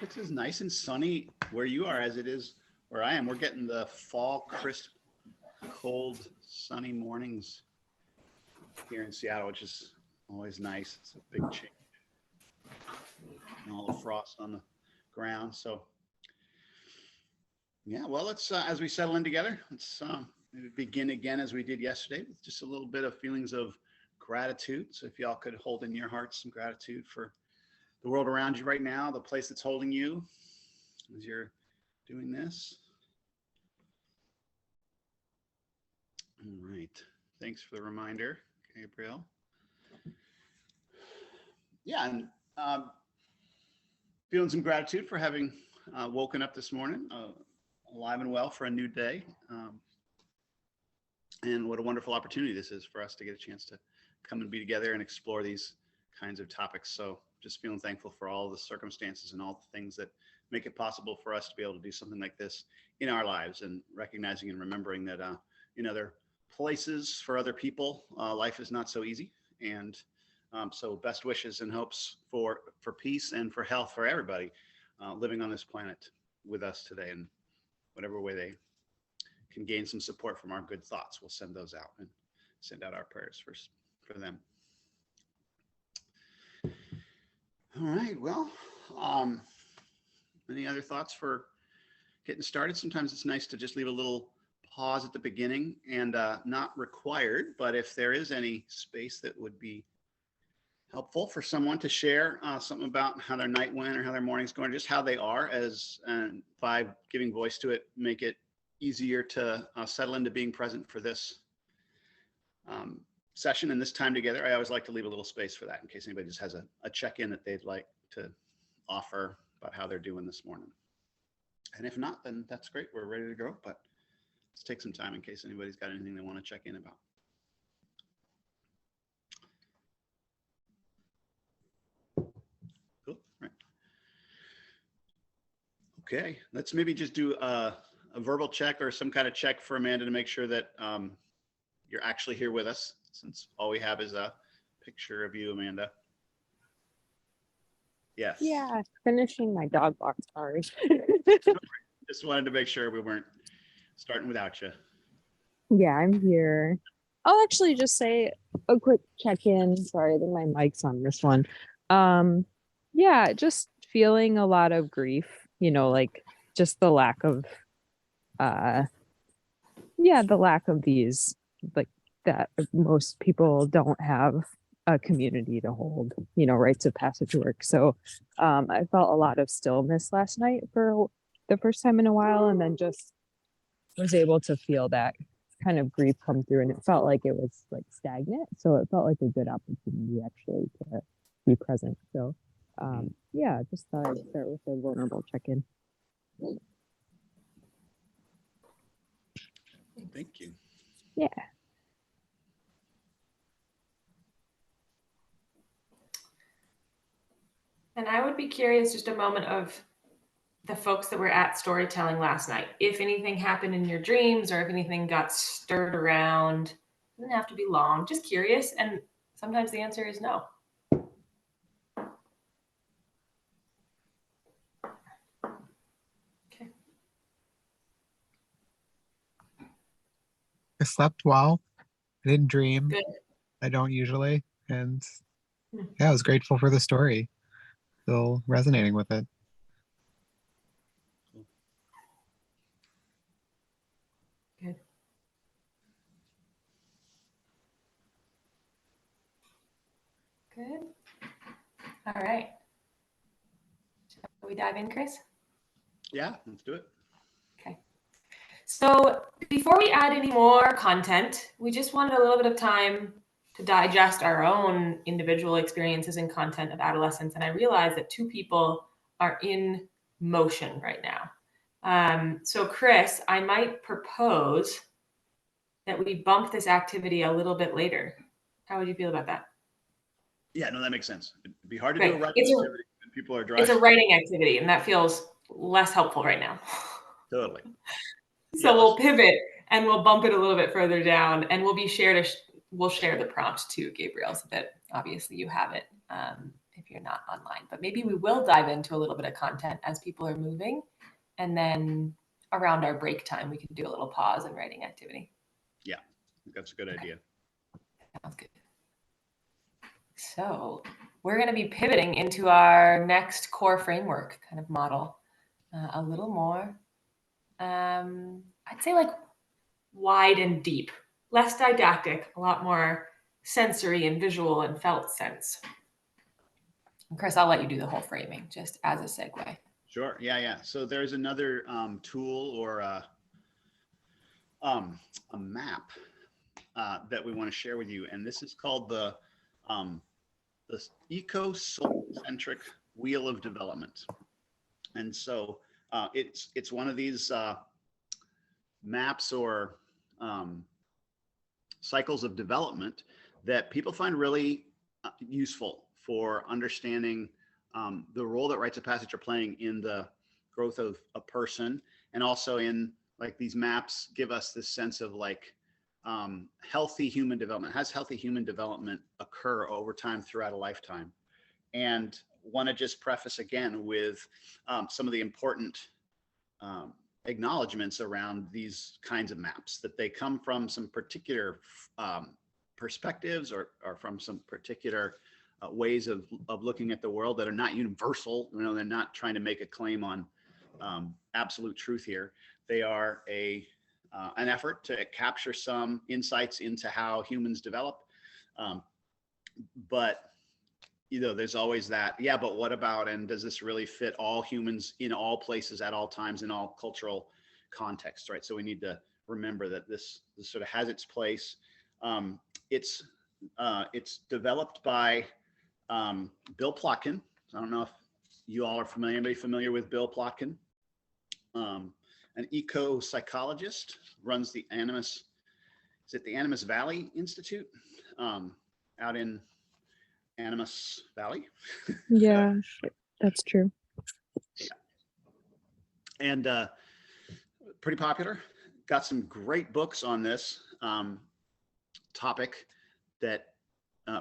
It's as nice and sunny where you are as it is where I am. We're getting the fall, crisp, cold, sunny mornings here in Seattle, which is always nice. It's a big change. And all the frost on the ground. So, yeah, well, let's, as we settle in together, let's maybe begin again as we did yesterday with just a little bit of feelings of gratitude. So if y'all could hold in your hearts some gratitude for the world around you right now, the place that's holding you as you're doing this. All right. Thanks for the reminder, Gabriel. Yeah, and feeling some gratitude for having woken up this morning, alive and well for a new day. And what a wonderful opportunity this is for us to get a chance to come and be together and explore these kinds of topics. So just feeling thankful for all the circumstances and all the things that make it possible for us to be able to do something like this in our lives, and recognizing and remembering that, there are places for other people. Life is not so easy. And so best wishes and hopes for peace and for health for everybody living on this planet with us today, in whatever way they can gain some support from our good thoughts. We'll send those out and send out our prayers for them. All right, well, any other thoughts for getting started? Sometimes it's nice to just leave a little pause at the beginning, and not required, but if there is any space that would be helpful for someone to share something about how their night went or how their morning's going, just how they are, as by giving voice to it, make it easier to settle into being present for this session and this time together. I always like to leave a little space for that in case anybody just has a check-in that they'd like to offer about how they're doing this morning. And if not, then that's great. We're ready to go, but let's take some time in case anybody's got anything they want to check in about. Cool, right. Okay, let's maybe just do a verbal check or some kind of check for Amanda to make sure that you're actually here with us, since all we have is a picture of you, Amanda. Yes. Yeah, finishing my dog walk, sorry. Just wanted to make sure we weren't starting without you. Yeah, I'm here. I'll actually just say a quick check-in. Sorry, I think my mic's on this one. Yeah, just feeling a lot of grief, like just the lack of these, like, that most people don't have a community to hold, rites of passage work. So I felt a lot of stillness last night for the first time in a while, and then just was able to feel that kind of grief come through, and it felt like it was like stagnant. So it felt like a good opportunity actually to be present. So yeah, just thought I'd start with a vulnerable check-in. Thank you. Yeah. And I would be curious, just a moment of the folks that were at storytelling last night. If anything happened in your dreams, or if anything got stirred around, it doesn't have to be long, just curious. And sometimes the answer is no. Okay. I slept well. I didn't dream. Good. I don't usually. And yeah, I was grateful for the story. Still resonating with it. Good. Good. All right. Shall we dive in, Chris? Yeah, let's do it. Okay. So before we add any more content, we just wanted a little bit of time to digest our own individual experiences and content of adolescence. And I realized that two people are in motion right now. So Chris, I might propose that we bump this activity a little bit later. How would you feel about that? Yeah, no, that makes sense. It'd be hard to do a writing activity when people are driving. It's a writing activity, and that feels less helpful right now. Totally. So we'll pivot and we'll bump it a little bit further down, and we'll be we'll share the prompt to Gabriel so that obviously you have it if you're not online. But maybe we will dive into a little bit of content as people are moving. And then around our break time, we can do a little pause and writing activity. Yeah, that's a good idea. Sounds good. So we're going to be pivoting into our next core framework kind of model a little more, I'd say like wide and deep, less didactic, a lot more sensory and visual and felt sense. And Chris, I'll let you do the whole framing just as a segue. Sure. Yeah. So there's another tool or a map that we want to share with you, and this is called the eco-soul-centric wheel of development. And so it's one of these maps or cycles of development that people find really useful for understanding the role that rites of passage are playing in the growth of a person, and also in like these maps give us this sense of like healthy human development. Has healthy human development occur over time throughout a lifetime? And want to just preface again with some of the important acknowledgments around these kinds of maps, that they come from some particular perspectives or from some particular ways of looking at the world that are not universal. You know, they're not trying to make a claim on absolute truth here. They are an effort to capture some insights into how humans develop. But you know, there's always that, yeah, but what about, and does this really fit all humans in all places at all times in all cultural contexts, right? So we need to remember that this sort of has its place. It's developed by Bill Plotkin. I don't know if you all are familiar, anybody familiar with Bill Plotkin? An eco-psychologist, runs the Animas, is it the Animas Valley Institute out in Animas Valley? Yeah, that's true. Yeah. And pretty popular. Got some great books on this topic that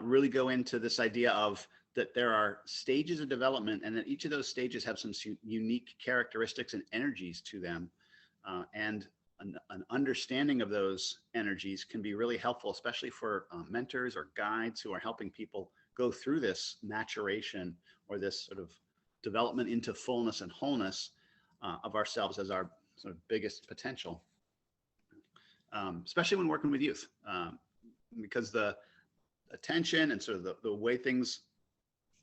really go into this idea of that there are stages of development, and that each of those stages have some unique characteristics and energies to them. And an understanding of those energies can be really helpful, especially for mentors or guides who are helping people go through this maturation or this sort of development into fullness and wholeness of ourselves as our sort of biggest potential, especially when working with youth, because the attention and sort of the way things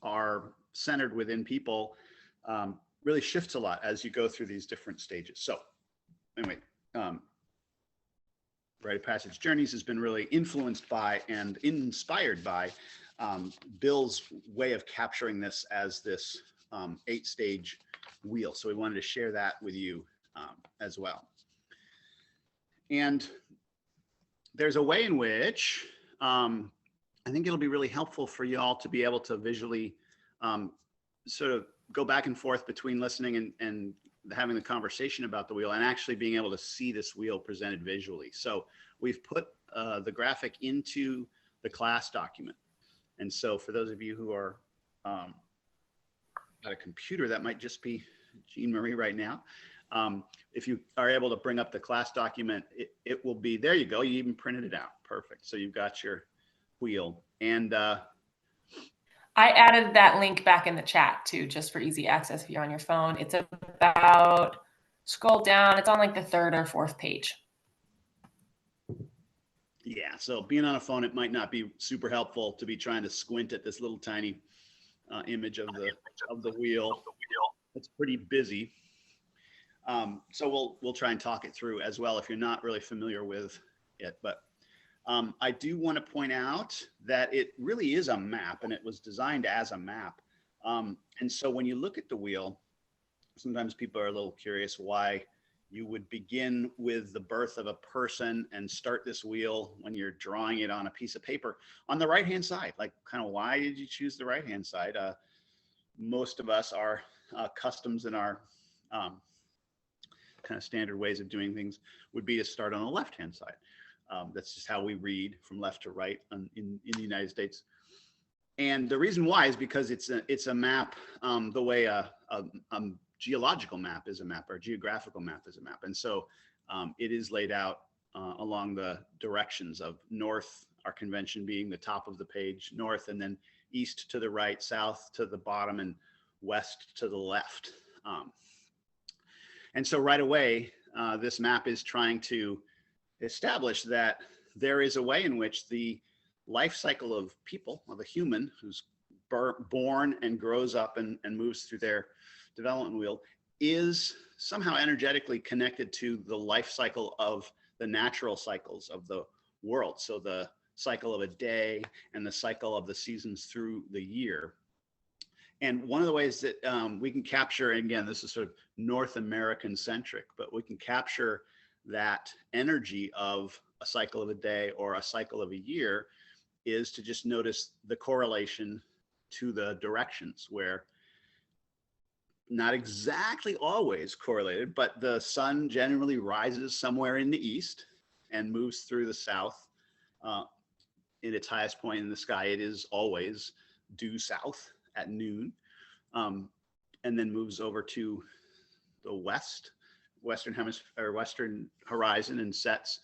are centered within people really shifts a lot as you go through these different stages. So anyway, Rite of Passage Journeys has been really influenced by and inspired by Bill's way of capturing this as this 8-stage wheel. So we wanted to share that with you as well. And there's a way in which I think it'll be really helpful for you all to be able to visually sort of go back and forth between listening and having the conversation about the wheel and actually being able to see this wheel presented visually. So we've put the graphic into the class document. And so for those of you who are at a computer, that might just be Jean Marie right now. If you are able to bring up the class document, it will be, there you go. You even printed it out. Perfect. So you've got your wheel. And I added that link back in the chat too, just for easy access if you're on your phone. It's about, scroll down, it's on like the 3rd or 4th page. Yeah, so being on a phone, it might not be super helpful to be trying to squint at this little tiny image of the wheel. It's pretty busy. So we'll try and talk it through as well if you're not really familiar with it. But I do want to point out that it really is a map, and it was designed as a map. And so when you look at the wheel, sometimes people are a little curious why you would begin with the birth of a person and start this wheel when you're drawing it on a piece of paper on the right-hand side. Like, kind of, why did you choose the right-hand side? Most of us, our customs and our kind of standard ways of doing things would be to start on the left-hand side. That's just how we read from left to right in the United States. And the reason why is because it's a map the way a geological map is a map, or a geographical map is a map. And so it is laid out along the directions of north, our convention being the top of the page, north, and then east to the right, south to the bottom, and west to the left. And so right away, this map is trying to establish that there is a way in which the life cycle of people, of a human who's born and grows up and moves through their development wheel, is somehow energetically connected to the life cycle of the natural cycles of the world. So the cycle of a day and the cycle of the seasons through the year. And one of the ways that we can capture, and again, this is sort of North American centric, but we can capture that energy of a cycle of a day or a cycle of a year is to just notice the correlation to the directions, where not exactly always correlated, but the sun generally rises somewhere in the east and moves through the south. In its highest point in the sky, it is always due south at noon, and then moves over to the western hemisphere, or western horizon, and sets.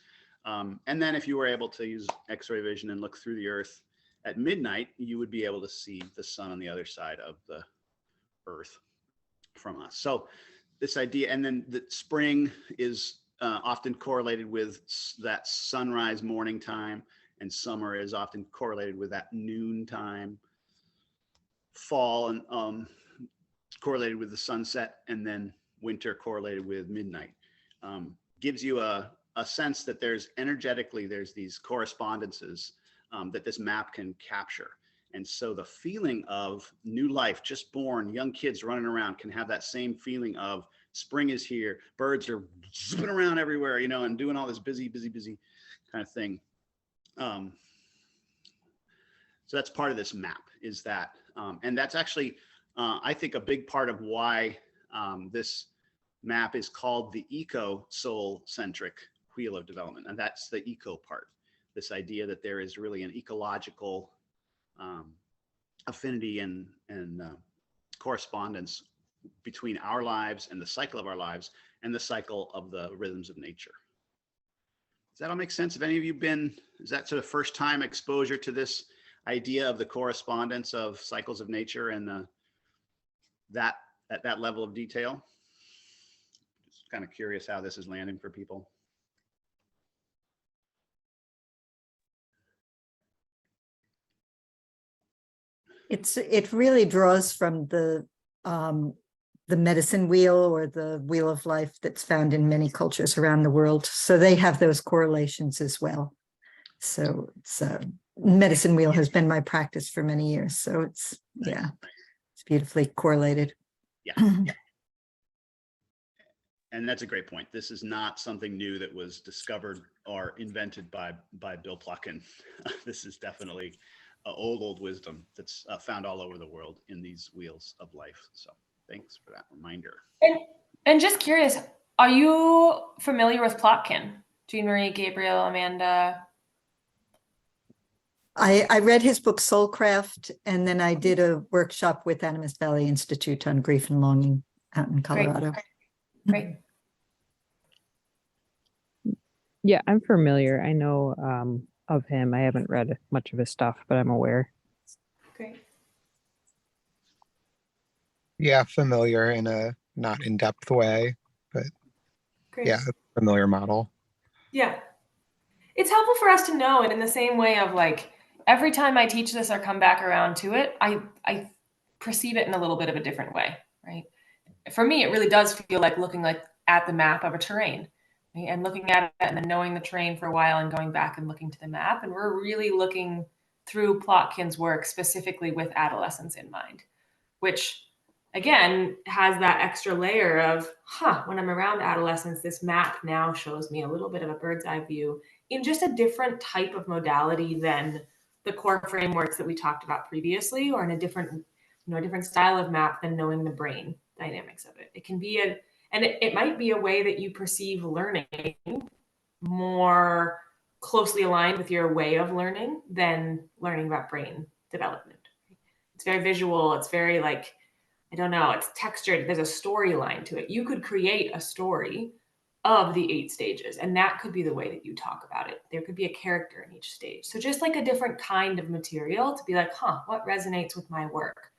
And then if you were able to use X-ray vision and look through the Earth at midnight, you would be able to see the sun on the other side of the Earth from us. So this idea, and then the spring is often correlated with that sunrise morning time, and summer is often correlated with that noon time. Fall and correlated with the sunset, and then winter correlated with midnight. Gives you a sense that there's these correspondences that this map can capture. And so the feeling of new life, just born, young kids running around, can have that same feeling of spring is here, birds are zipping around everywhere, you know, and doing all this busy kind of thing. So that's part of this map, is that, and that's actually, I think, a big part of why this map is called the eco-soul-centric wheel of development. And that's the eco part, this idea that there is really an ecological affinity and correspondence between our lives and the cycle of our lives and the cycle of the rhythms of nature. Does that all make sense? Have any of you is that sort of first time exposure to this idea of the correspondence of cycles of nature and that at that level of detail? Just kind of curious how this is landing for people. It really draws from the medicine wheel, or the wheel of life, that's found in many cultures around the world. So they have those correlations as well. So it's medicine wheel has been my practice for many years. So it's, yeah, it's beautifully correlated. Yeah. And that's a great point. This is not something new that was discovered or invented by Bill Plotkin. This is definitely old wisdom that's found all over the world in these wheels of life. So thanks for that reminder. And just curious, are you familiar with Plotkin? Jean Marie, Gabriel, Amanda? I read his book Soulcraft, and then I did a workshop with Animist Valley Institute on grief and longing out in Colorado. Great. Yeah, I'm familiar. I know of him. I haven't read much of his stuff, but I'm aware. Great. Yeah, familiar in a not in-depth way, but Great. yeah, familiar model. Yeah. It's helpful for us to know, and in the same way of like, every time I teach this or come back around to it, I perceive it in a little bit of a different way, right? For me, it really does feel like looking at the map of a terrain, right? And looking at it and then knowing the terrain for a while and going back and looking to the map. And we're really looking through Plotkin's work specifically with adolescence in mind, which again has that extra layer of, when I'm around adolescence, this map now shows me a little bit of a bird's eye view in just a different type of modality than the core frameworks that we talked about previously, or in a different style of map than knowing the brain dynamics of it. It can be it might be a way that you perceive learning more closely aligned with your way of learning than learning about brain development. It's very visual. It's very like, I don't know, it's textured. There's a storyline to it. You could create a story of the 8 stages, and that could be the way that you talk about it. There could be a character in each stage. So just like a different kind of material to be like, what resonates with my work?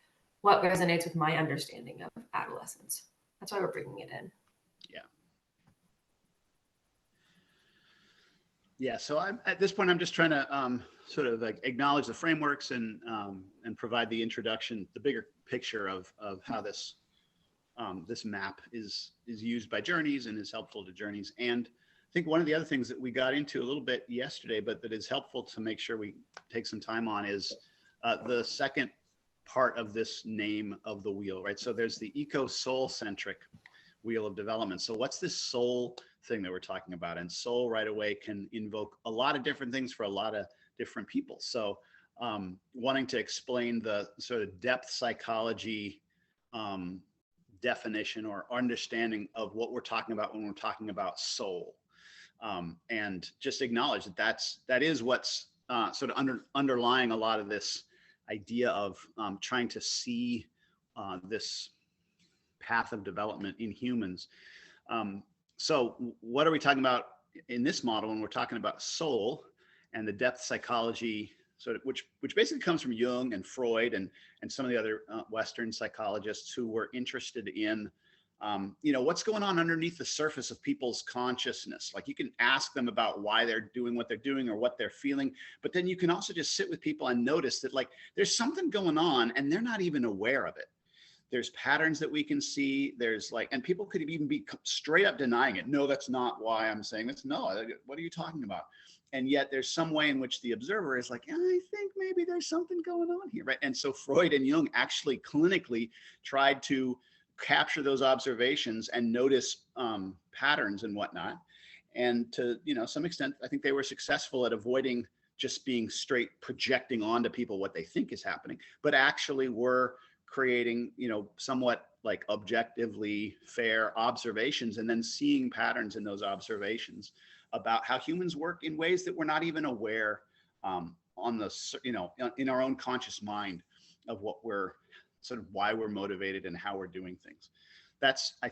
What resonates with my understanding of adolescence? That's why we're bringing it in. Yeah, so at this point, I'm just trying to sort of like acknowledge the frameworks and provide the introduction, the bigger picture of how this this map is used by Journeys and is helpful to Journeys. And I think one of the other things that we got into a little bit yesterday, but that is helpful to make sure we take some time on, is the second part of this name of the wheel, right? So there's the eco-soul centric wheel of development. So what's this soul thing that we're talking about? And soul right away can invoke a lot of different things for a lot of different people. So wanting to explain the sort of depth psychology definition or understanding of what we're talking about when we're talking about soul, and just acknowledge that is what's sort of underlying a lot of this idea of trying to see this path of development in humans. So what are we talking about in this model when we're talking about soul and the depth psychology, sort of which basically comes from Jung and Freud and some of the other Western psychologists who were interested in what's going on underneath the surface of people's consciousness. Like, you can ask them about why they're doing what they're doing or what they're feeling, but then you can also just sit with people and notice that, like, there's something going on and they're not even aware of it. There's patterns that we can see. There's like, and people could even be straight up denying it. No, that's not why I'm saying this. No, what are you talking about? And yet there's some way in which the observer is like, I think maybe there's something going on here, right? And so Freud and Jung actually clinically tried to capture those observations and notice patterns and whatnot. And to some extent, I think they were successful at avoiding just being straight projecting onto people what they think is happening, but actually were creating, somewhat like objectively fair observations, and then seeing patterns in those observations about how humans work in ways that we're not even aware on the, in our own conscious mind of what we're sort of why we're motivated and how we're doing things. That's, I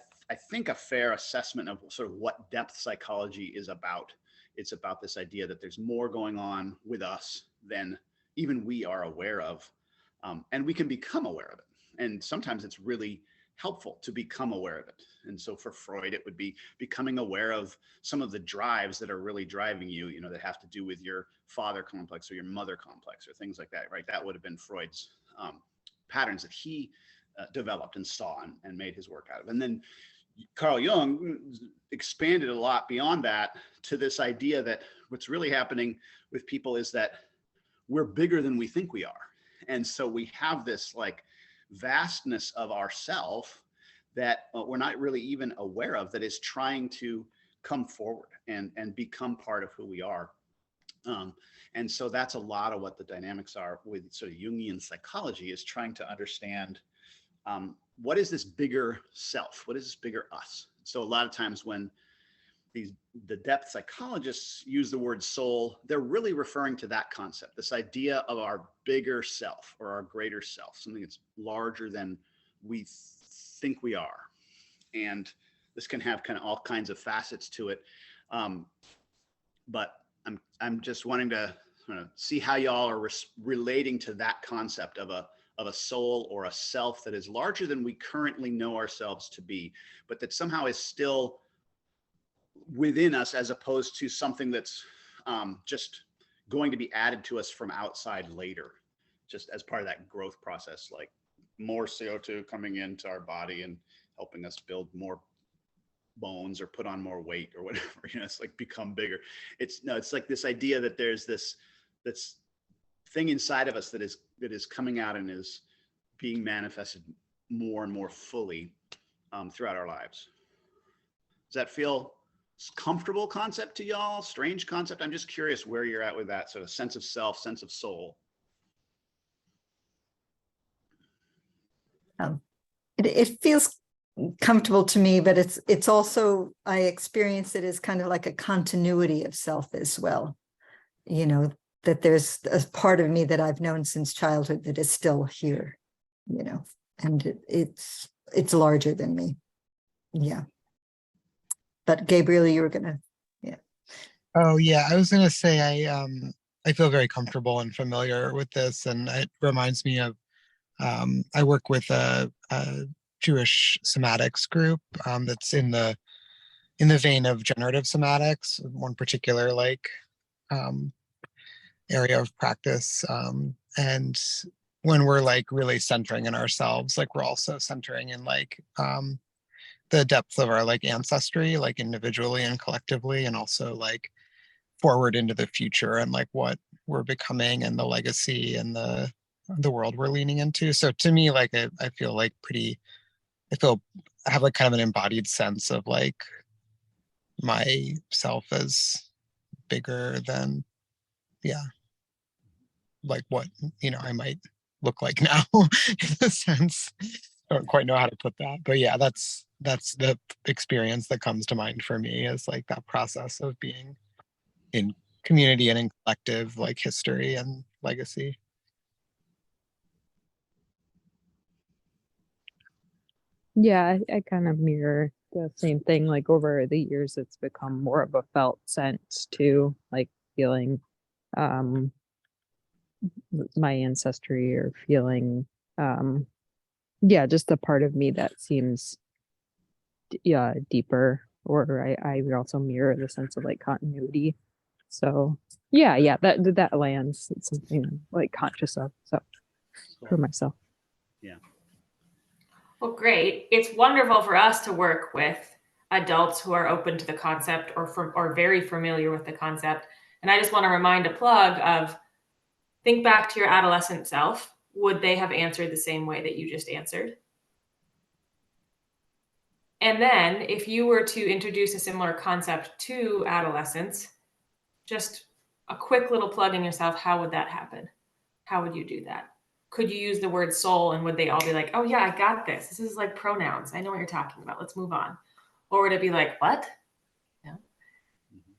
think, a fair assessment of sort of what depth psychology is about. It's about this idea that there's more going on with us than even we are aware of, and we can become aware of it. And sometimes it's really helpful to become aware of it. And so for Freud, it would be becoming aware of some of the drives that are really driving you, that have to do with your father complex or your mother complex or things like that, right? That would have been Freud's patterns that he developed and saw and made his work out of. And then Carl Jung expanded a lot beyond that to this idea that what's really happening with people is that we're bigger than we think we are. And so we have this like vastness of ourself that we're not really even aware of, that is trying to come forward and become part of who we are. And so that's a lot of what the dynamics are with sort of Jungian psychology, is trying to understand what is this bigger self? What is this bigger us? So a lot of times when the depth psychologists use the word soul, they're really referring to that concept, this idea of our bigger self or our greater self, something that's larger than we think we are. And this can have kind of all kinds of facets to it. But I'm just wanting to see how y'all are relating to that concept of a soul or a self that is larger than we currently know ourselves to be, but that somehow is still within us, as opposed to something that's just going to be added to us from outside later, just as part of that growth process, like more CO2 coming into our body and helping us build more bones or put on more weight or whatever, it's like become bigger. It's like this idea that there's this thing inside of us that is coming out and is being manifested more and more fully throughout our lives. Does that feel comfortable concept to y'all? Strange concept? I'm just curious where you're at with that sort of sense of self, sense of soul. It feels comfortable to me, but it's also, I experience it as kind of like a continuity of self as well. you know, that there's a part of me that I've known since childhood that is still here, you know, and it's larger than me. Yeah. But Gabriel, you were gonna, yeah. Oh yeah, I was gonna say I feel very comfortable and familiar with this, and it reminds me of I work with a Jewish somatics group that's in the vein of generative somatics, one particular like um, area of practice. And when we're like really centering in ourselves, like we're also centering in like the depth of our like ancestry, like individually and collectively, and also like forward into the future and like what we're becoming and the legacy and the world we're leaning into. So to me, like I feel like I have like kind of an embodied sense of like myself as bigger than, yeah, like what, I might look like now in a sense. I don't quite know how to put that, but yeah, that's the experience that comes to mind for me, is like that process of being in community and in collective like history and legacy. Yeah, I kind of mirror the same thing. Like over the years, it's become more of a felt sense too, like feeling um my ancestry or feeling yeah, just a part of me that seems yeah deeper. Or I would also mirror the sense of like continuity. So yeah, that lands. It's something I'm like conscious of. So for myself. Yeah. Well, great. It's wonderful for us to work with adults who are open to the concept or very familiar with the concept. And I just want to remind a plug of, think back to your adolescent self. Would they have answered the same way that you just answered? And then if you were to introduce a similar concept to adolescents, just a quick little plug in yourself, how would that happen? How would you do that? Could you use the word soul and would they all be like, oh yeah, I got this. This is like pronouns. I know what you're talking about. Let's move on. Or would it be like, what? No.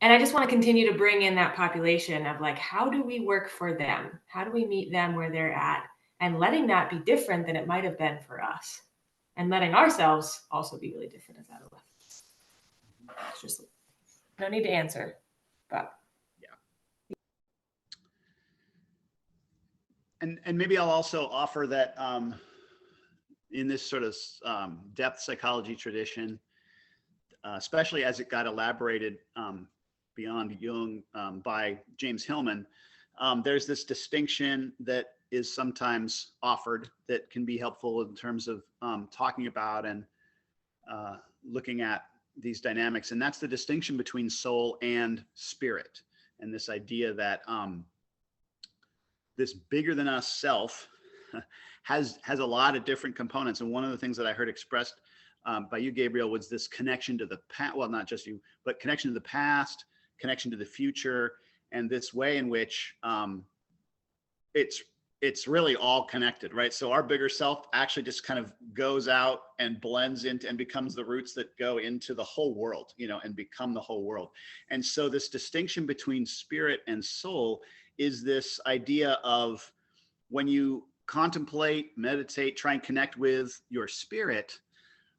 And I just want to continue to bring in that population of like, how do we work for them? How do we meet them where they're at? And letting that be different than it might have been for us. And letting ourselves also be really different as adolescents. It's just, no need to answer, but And maybe I'll also offer that in this sort of depth psychology tradition, especially as it got elaborated beyond Jung by James Hillman, there's this distinction that is sometimes offered that can be helpful in terms of talking about and looking at these dynamics. And that's the distinction between soul and spirit. And this idea that this bigger than us self has a lot of different components. And one of the things that I heard expressed by you, Gabriel, was this connection to the past. Well, not just you, but connection to the past, connection to the future, and this way in which it's really all connected, right? So our bigger self actually just kind of goes out and blends into and becomes the roots that go into the whole world, and become the whole world. And so this distinction between spirit and soul is this idea of when you contemplate, meditate, try and connect with your spirit,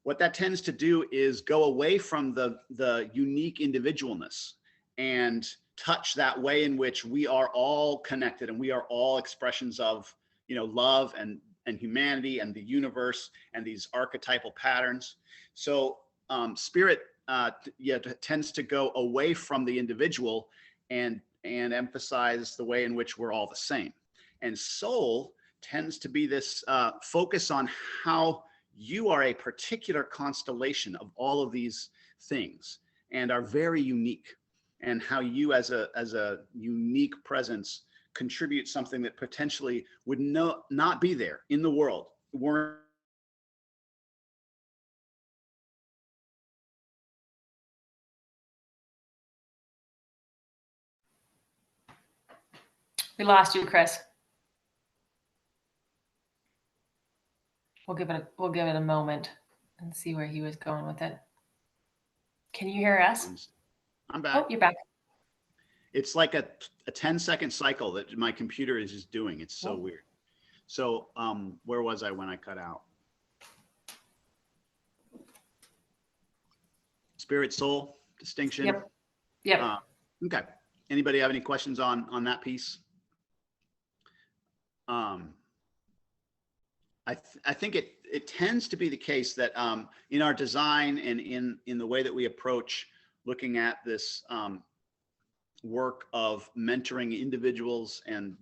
what that tends to do is go away from the unique individualness and touch that way in which we are all connected and we are all expressions of, love and humanity and the universe and these archetypal patterns. So spirit tends to go away from the individual and emphasize the way in which we're all the same. And soul tends to be this focus on how you are a particular constellation of all of these things and are very unique, and how you as a unique presence contribute something that potentially would not be there in the world. we lost you, Chris. We'll give it a moment and see where he was going with it. Can you hear us? I'm back. Oh, you're back. It's like a 10-second cycle that my computer is just doing. It's so weird. So where was I when I cut out? Spirit soul distinction. Yep. Yep. Okay. Anybody have any questions on that piece? I think it tends to be the case that in our design and in the way that we approach looking at this work of mentoring individuals and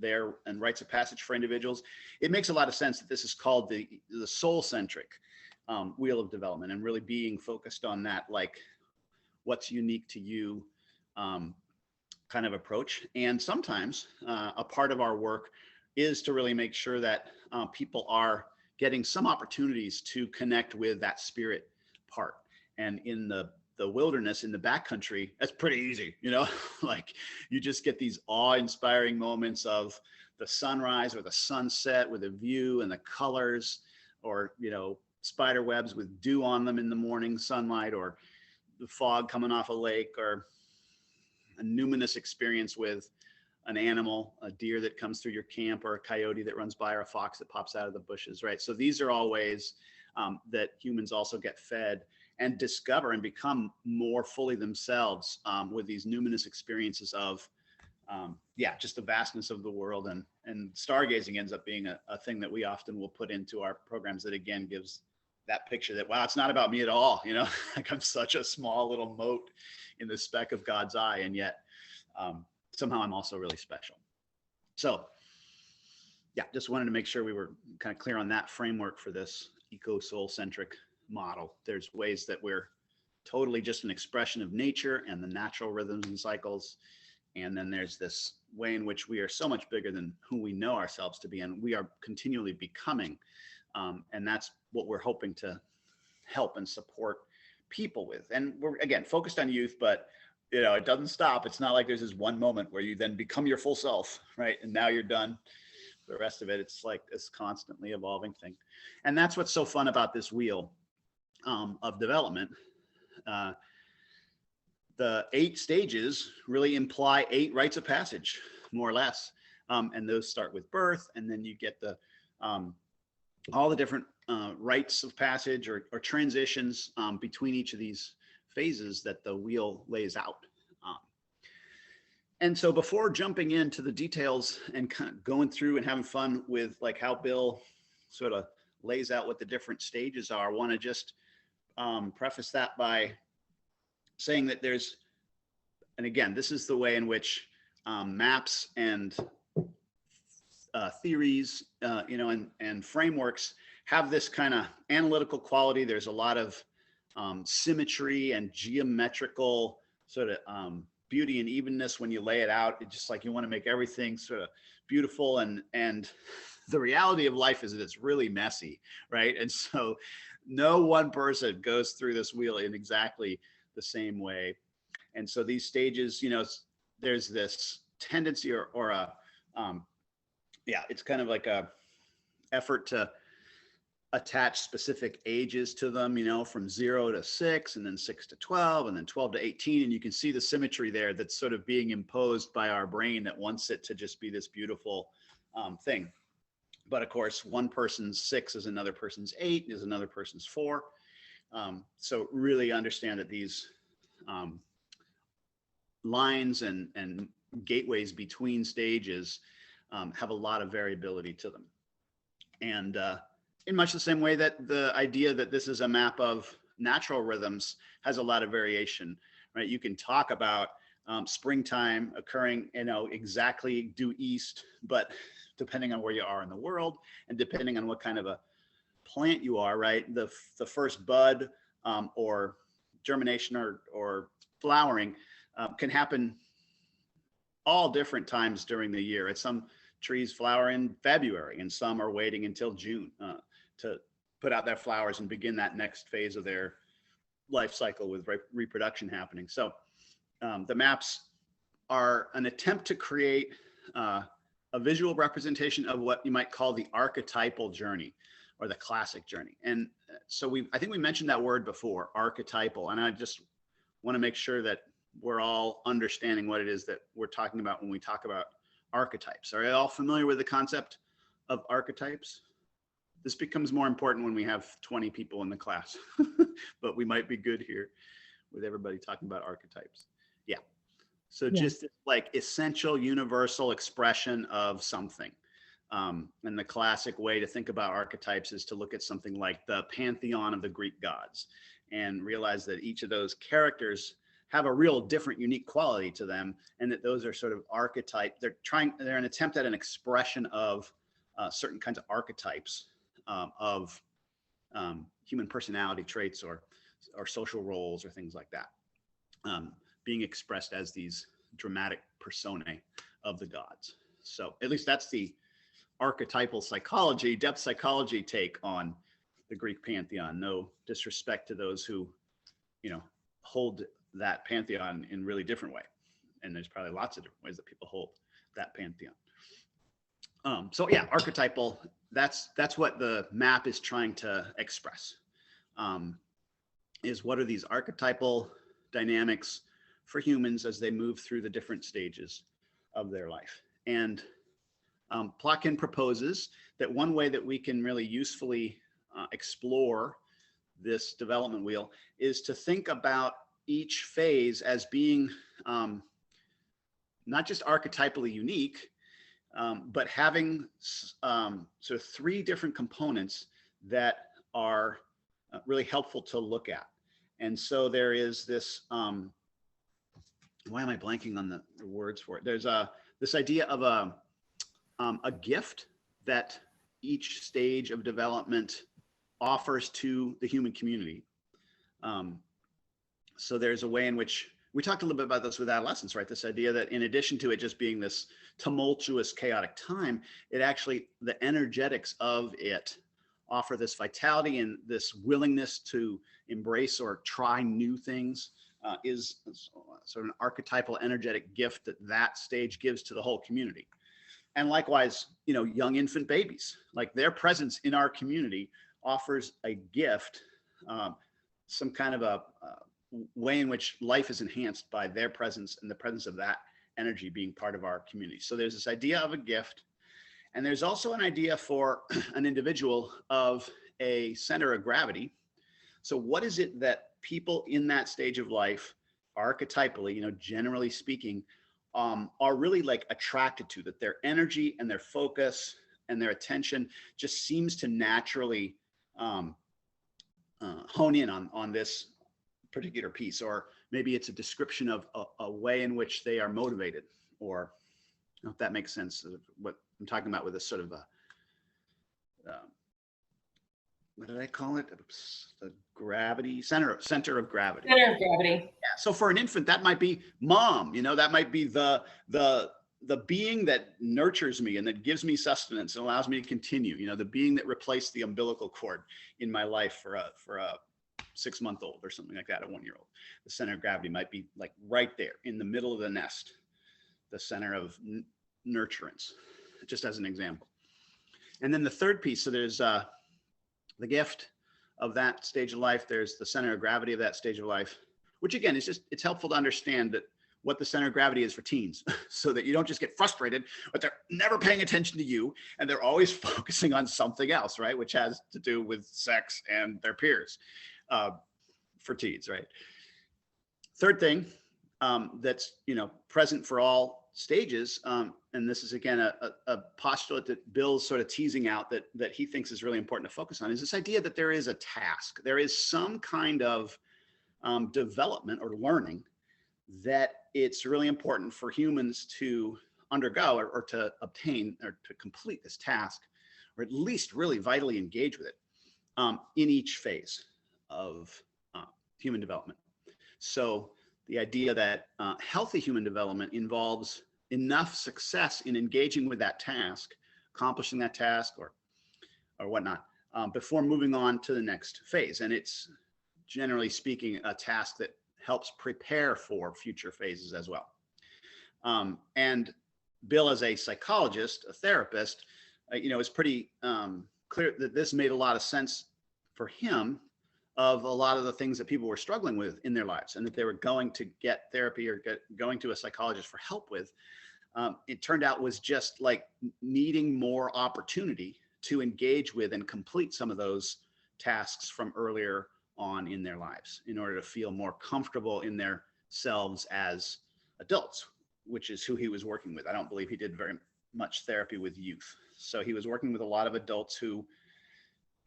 rites of passage for individuals, it makes a lot of sense that this is called the soul-centric wheel of development, and really being focused on that, like what's unique to you kind of approach. And sometimes a part of our work is to really make sure that people are getting some opportunities to connect with that spirit part. And in the wilderness, in the backcountry, that's pretty easy, you know, like you just get these awe-inspiring moments of the sunrise or the sunset with a view and the colors, or, you know, spider webs with dew on them in the morning sunlight, or the fog coming off a lake, or a numinous experience with an animal, a deer that comes through your camp, or a coyote that runs by, or a fox that pops out of the bushes, right? So these are all ways that humans also get fed and discover and become more fully themselves with these numinous experiences of, just the vastness of the world. And stargazing ends up being a thing that we often will put into our programs that, again, gives that picture that, wow, it's not about me at all, you know, like I'm such a small little mote in the speck of God's eye, and yet somehow I'm also really special. So yeah, just wanted to make sure we were kind of clear on that framework for this eco-soul-centric model. There's ways that we're totally just an expression of nature and the natural rhythms and cycles. And then there's this way in which we are so much bigger than who we know ourselves to be, and we are continually becoming. And that's what we're hoping to help and support people with. And we're, again, focused on youth, but you know, it doesn't stop. It's not like there's this one moment where you then become your full self, right? And now you're done. The rest of it, it's like this constantly evolving thing. And that's what's so fun about this wheel of development. The 8 stages really imply 8 rites of passage, more or less. And those start with birth, and then you get the all the different rites of passage or transitions between each of these phases that the wheel lays out. And so before jumping into the details and kind of going through and having fun with like how Bill sort of lays out what the different stages are, I want to just preface that by saying that there's, and again, this is the way in which maps and theories, you know, and frameworks have this kind of analytical quality. There's a lot of symmetry and geometrical sort of beauty and evenness when you lay it out. It's just like you want to make everything sort of beautiful, and the reality of life is that it's really messy, right? And so no one person goes through this wheel in exactly the same way. And so these stages, you know, there's this tendency or a it's kind of like a effort to attach specific ages to them, you know, from 0 to 6, and then 6 to 12, and then 12 to 18. And you can see the symmetry there that's sort of being imposed by our brain that wants it to just be this beautiful thing. But of course, one person's 6 is another person's 8, is another person's 4. So really understand that these lines and gateways between stages have a lot of variability to them. And in much the same way that the idea that this is a map of natural rhythms has a lot of variation, right? You can talk about springtime occurring, you know, exactly due east, but depending on where you are in the world and depending on what kind of a plant you are, right? The first bud or germination or flowering can happen all different times during the year. At some trees flower in February, and some are waiting until June to put out their flowers and begin that next phase of their life cycle with reproduction happening. So the maps are an attempt to create a visual representation of what you might call the archetypal journey or the classic journey. And so I think we mentioned that word before, archetypal, and I just want to make sure that we're all understanding what it is that we're talking about when we talk about archetypes. Are you all familiar with the concept of archetypes? This becomes more important when we have 20 people in the class, but we might be good here with everybody talking about archetypes. Yeah. So just like essential universal expression of something. And the classic way to think about archetypes is to look at something like the pantheon of the Greek gods and realize that each of those characters have a real different unique quality to them, and that those are sort of archetype. They're an attempt at an expression of certain kinds of archetypes of human personality traits or social roles or things like that, being expressed as these dramatic personae of the gods. So at least that's the archetypal psychology, depth psychology take on the Greek pantheon. No disrespect to those who, hold that pantheon in really different way. And there's probably lots of different ways that people hold that pantheon. So yeah, archetypal, that's what the map is trying to express, is what are these archetypal dynamics for humans as they move through the different stages of their life. And Plotkin proposes that one way that we can really usefully explore this development wheel is to think about each phase as being not just archetypally unique, but having sort of three different components that are really helpful to look at. And so there is this, why am I blanking on the words for it? There's this idea of a gift that each stage of development offers to the human community. So there's a way in which we talked a little bit about this with adolescence, right? This idea that in addition to it just being this tumultuous, chaotic time, it actually, the energetics of it offer this vitality and this willingness to embrace or try new things, is sort of an archetypal energetic gift that stage gives to the whole community. And likewise, young infant babies, like their presence in our community offers a gift, some kind of a way in which life is enhanced by their presence and the presence of that energy being part of our community. So there's this idea of a gift, and there's also an idea for an individual of a center of gravity. So what is it that people in that stage of life, archetypally, generally speaking, are really like attracted to, that their energy and their focus and their attention just seems to naturally hone in on this particular piece, or maybe it's a description of a way in which they are motivated, or if that makes sense, what I'm talking about with this sort of a, what did I call it? The gravity, center of gravity. Center of gravity. Yeah. So for an infant, that might be mom, that might be the being that nurtures me and that gives me sustenance and allows me to continue, the being that replaced the umbilical cord in my life for a 6-month-old or something like that, a 1-year-old. The center of gravity might be like right there in the middle of the nest, the center of nurturance, just as an example. And then the third piece, so there's the gift of that stage of life. There's the center of gravity of that stage of life, which again, it's helpful to understand that what the center of gravity is for teens, so that you don't just get frustrated, but they're never paying attention to you and they're always focusing on something else, right? Which has to do with sex and their peers for teens, right? Third thing that's, present for all stages, and this is again a postulate that Bill's sort of teasing out that he thinks is really important to focus on, is this idea that there is a task, there is some kind of development or learning that it's really important for humans to undergo or to obtain or to complete this task, or at least really vitally engage with it in each phase of human development. So the idea that healthy human development involves enough success in engaging with that task, accomplishing that task or whatnot, before moving on to the next phase. And it's generally speaking a task that helps prepare for future phases as well. And Bill, as a psychologist, a therapist, is pretty clear that this made a lot of sense for him of a lot of the things that people were struggling with in their lives, and that they were going to get therapy or going to a psychologist for help with, it turned out was just like needing more opportunity to engage with and complete some of those tasks from earlier on in their lives in order to feel more comfortable in their selves as adults, which is who he was working with. I don't believe he did very much therapy with youth. So he was working with a lot of adults who,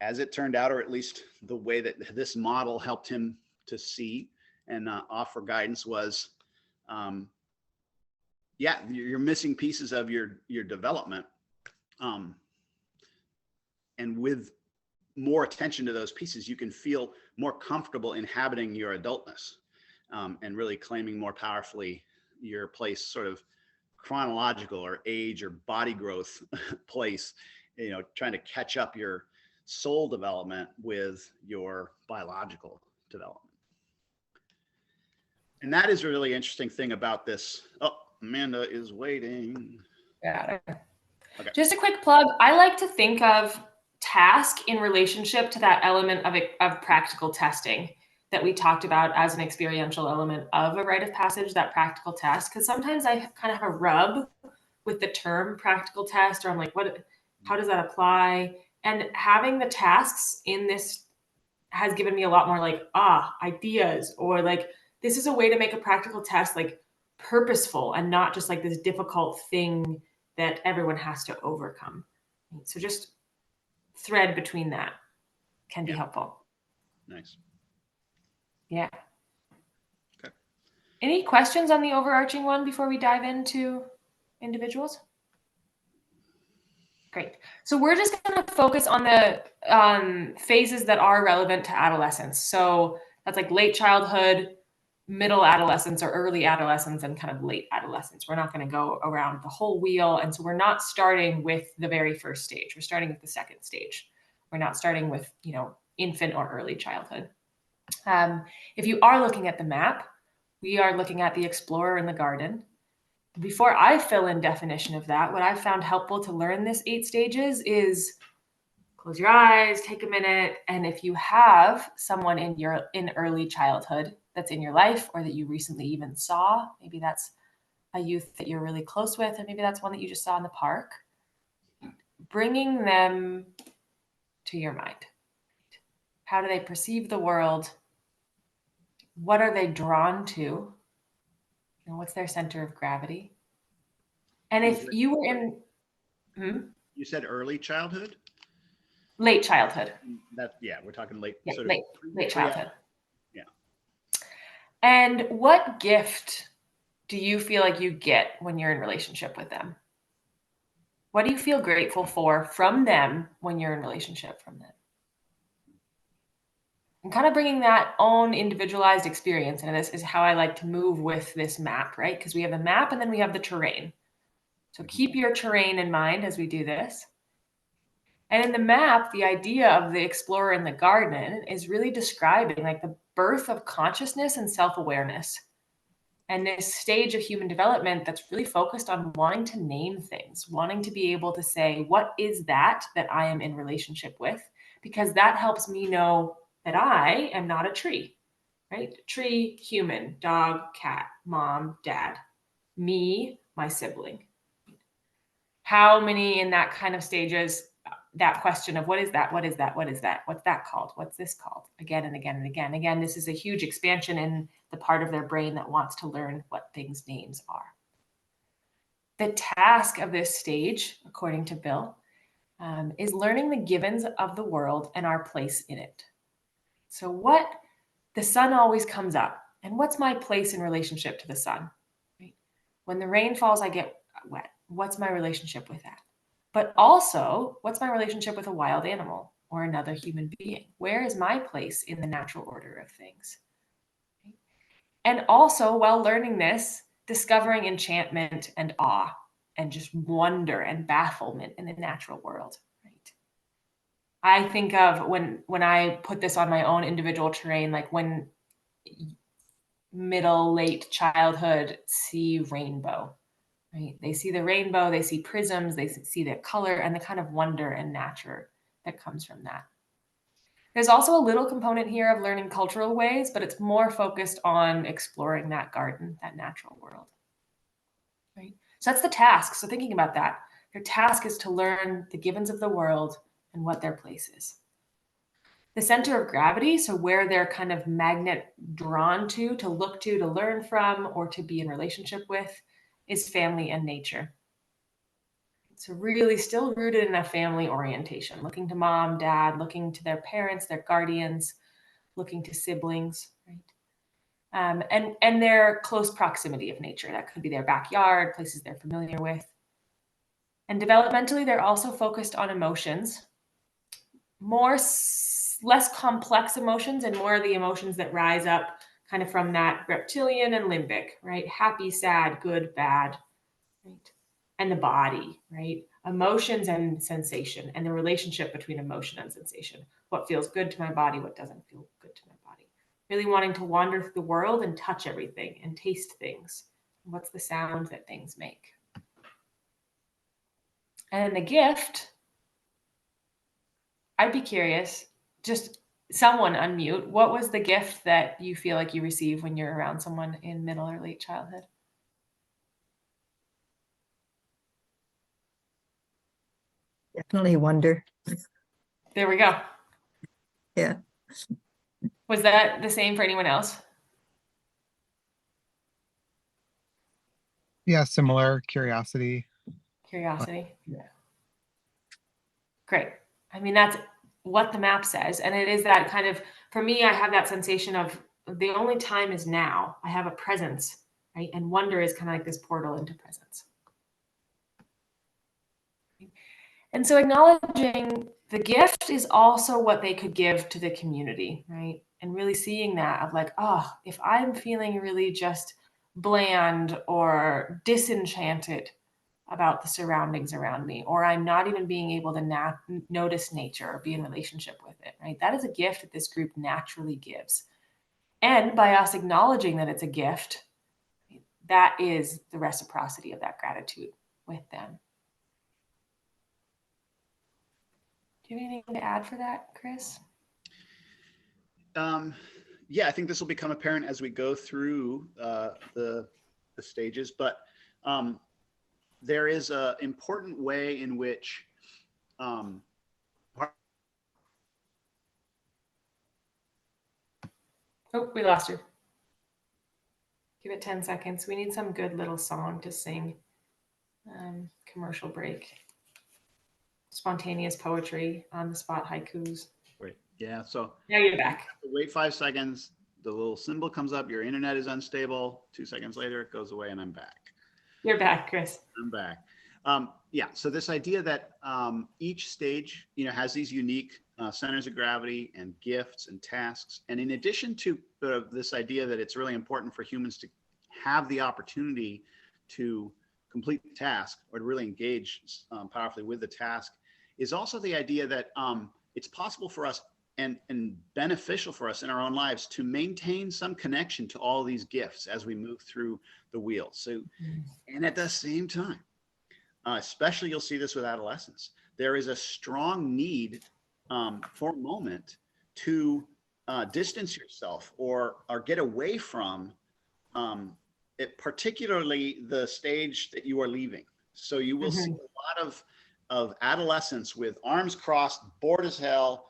as it turned out, or at least the way that this model helped him to see and offer guidance was, yeah, you're missing pieces of your development. And with more attention to those pieces, you can feel more comfortable inhabiting your adultness, and really claiming more powerfully your place, sort of chronological or age or body growth place, trying to catch up your soul development with your biological development. And that is a really interesting thing about this. Oh, Amanda is waiting. Got it. Okay. Just a quick plug. I like to think of task in relationship to that element of practical testing that we talked about as an experiential element of a rite of passage, that practical test. Because sometimes I kind of have a rub with the term practical test, or I'm like, how does that apply? And having the tasks in this has given me a lot more like, ideas, or like, this is a way to make a practical test like purposeful and not just like this difficult thing that everyone has to overcome. So just thread between that can be helpful. Nice. Yeah. Okay. Any questions on the overarching one before we dive into individuals? Great. So we're just going to focus on the phases that are relevant to adolescence. So that's like late childhood, middle adolescence, or early adolescence, and kind of late adolescence. We're not going to go around the whole wheel. And so we're not starting with the very first stage. We're starting with the second stage. We're not starting with, infant or early childhood. If you are looking at the map, we are looking at the explorer in the garden. Before I fill in definition of that, what I've found helpful to learn this 8 stages is close your eyes, take a minute. And if you have someone in early childhood that's in your life, or that you recently even saw, maybe that's a youth that you're really close with, and maybe that's one that you just saw in the park, bringing them to your mind. How do they perceive the world? What are they drawn to? What's their center of gravity? And if you were in... You said early childhood? Late childhood. We're talking late. Yeah, sort of late childhood. Yeah. And what gift do you feel like you get when you're in relationship with them? What do you feel grateful for from them when you're in relationship from them? And kind of bringing that own individualized experience. And this is how I like to move with this map, right? Because we have the map and then we have the terrain. So keep your terrain in mind as we do this. And in the map, the idea of the explorer in the garden is really describing like the birth of consciousness and self-awareness. And this stage of human development that's really focused on wanting to name things, wanting to be able to say, what is that I am in relationship with? Because that helps me know that I am not a tree, right? Tree, human, dog, cat, mom, dad, me, my sibling. How many in that kind of stages, that question of what is that? What is that? What is that? What's that called? What's this called? Again and again and again. Again, this is a huge expansion in the part of their brain that wants to learn what things' names are. The task of this stage, according to Bill, is learning the givens of the world and our place in it. So the sun always comes up. And what's my place in relationship to the sun? Right? When the rain falls, I get wet. What's my relationship with that? But also, what's my relationship with a wild animal or another human being? Where is my place in the natural order of things? And also, while learning this, discovering enchantment and awe and just wonder and bafflement in the natural world. Right? I think of when I put this on my own individual terrain, like when middle, late childhood see rainbow. Right? They see the rainbow, they see prisms, they see the color and the kind of wonder and nature that comes from that. There's also a little component here of learning cultural ways, but it's more focused on exploring that garden, that natural world. Right? So that's the task. So thinking about that, their task is to learn the givens of the world and what their place is. The center of gravity, so where they're kind of magnet drawn to look to learn from, or to be in relationship with, is family and nature. So really still rooted in a family orientation, looking to mom, dad, looking to their parents, their guardians, looking to siblings, right? And their close proximity of nature. That could be their backyard, places they're familiar with. And developmentally, they're also focused on emotions, less complex emotions, and more of the emotions that rise up kind of from that reptilian and limbic, right? Happy, sad, good, bad, right? And the body, right? Emotions and sensation, and the relationship between emotion and sensation. What feels good to my body, what doesn't feel good to my body. Really wanting to wander through the world and touch everything and taste things. What's the sound that things make? And the gift, I'd be curious, just someone unmute. What was the gift that you feel like you receive when you're around someone in middle or late childhood? Definitely wonder. There we go. Yeah. Was that the same for anyone else? Yeah, similar curiosity. Curiosity. Yeah. Great. I mean, that's what the map says. And it is that kind of, for me, I have that sensation of the only time is now. I have a presence, right? And wonder is kind of like this portal into presence. And so acknowledging the gift is also what they could give to the community, right? And really seeing that of like, oh, if I'm feeling really just bland or disenchanted about the surroundings around me, or I'm not even being able to notice nature or be in relationship with it, right? That is a gift that this group naturally gives. And by us acknowledging that it's a gift, that is the reciprocity of that gratitude with them. Do you have anything to add for that, Chris? Yeah, I think this will become apparent as we go through the stages, but there is an important way in which Oh, we lost her. Give it 10 seconds. We need some good little song to sing. Commercial break. Spontaneous poetry, on the spot haikus. wait, yeah, so Now you're back. wait 5 seconds, the little symbol comes up, your internet is unstable. 2 seconds later, it goes away and I'm back. You're back, Chris. I'm back. Yeah, so this idea that each stage, has these unique centers of gravity and gifts and tasks. And in addition to this idea that it's really important for humans to have the opportunity to complete the task or to really engage powerfully with the task, is also the idea that it's possible for us and beneficial for us in our own lives to maintain some connection to all these gifts as we move through the wheel. So, and at the same time, especially you'll see this with adolescents, there is a strong need for a moment to distance yourself or get away from particularly the stage that you are leaving. So you will see a lot of adolescents with arms crossed, bored as hell,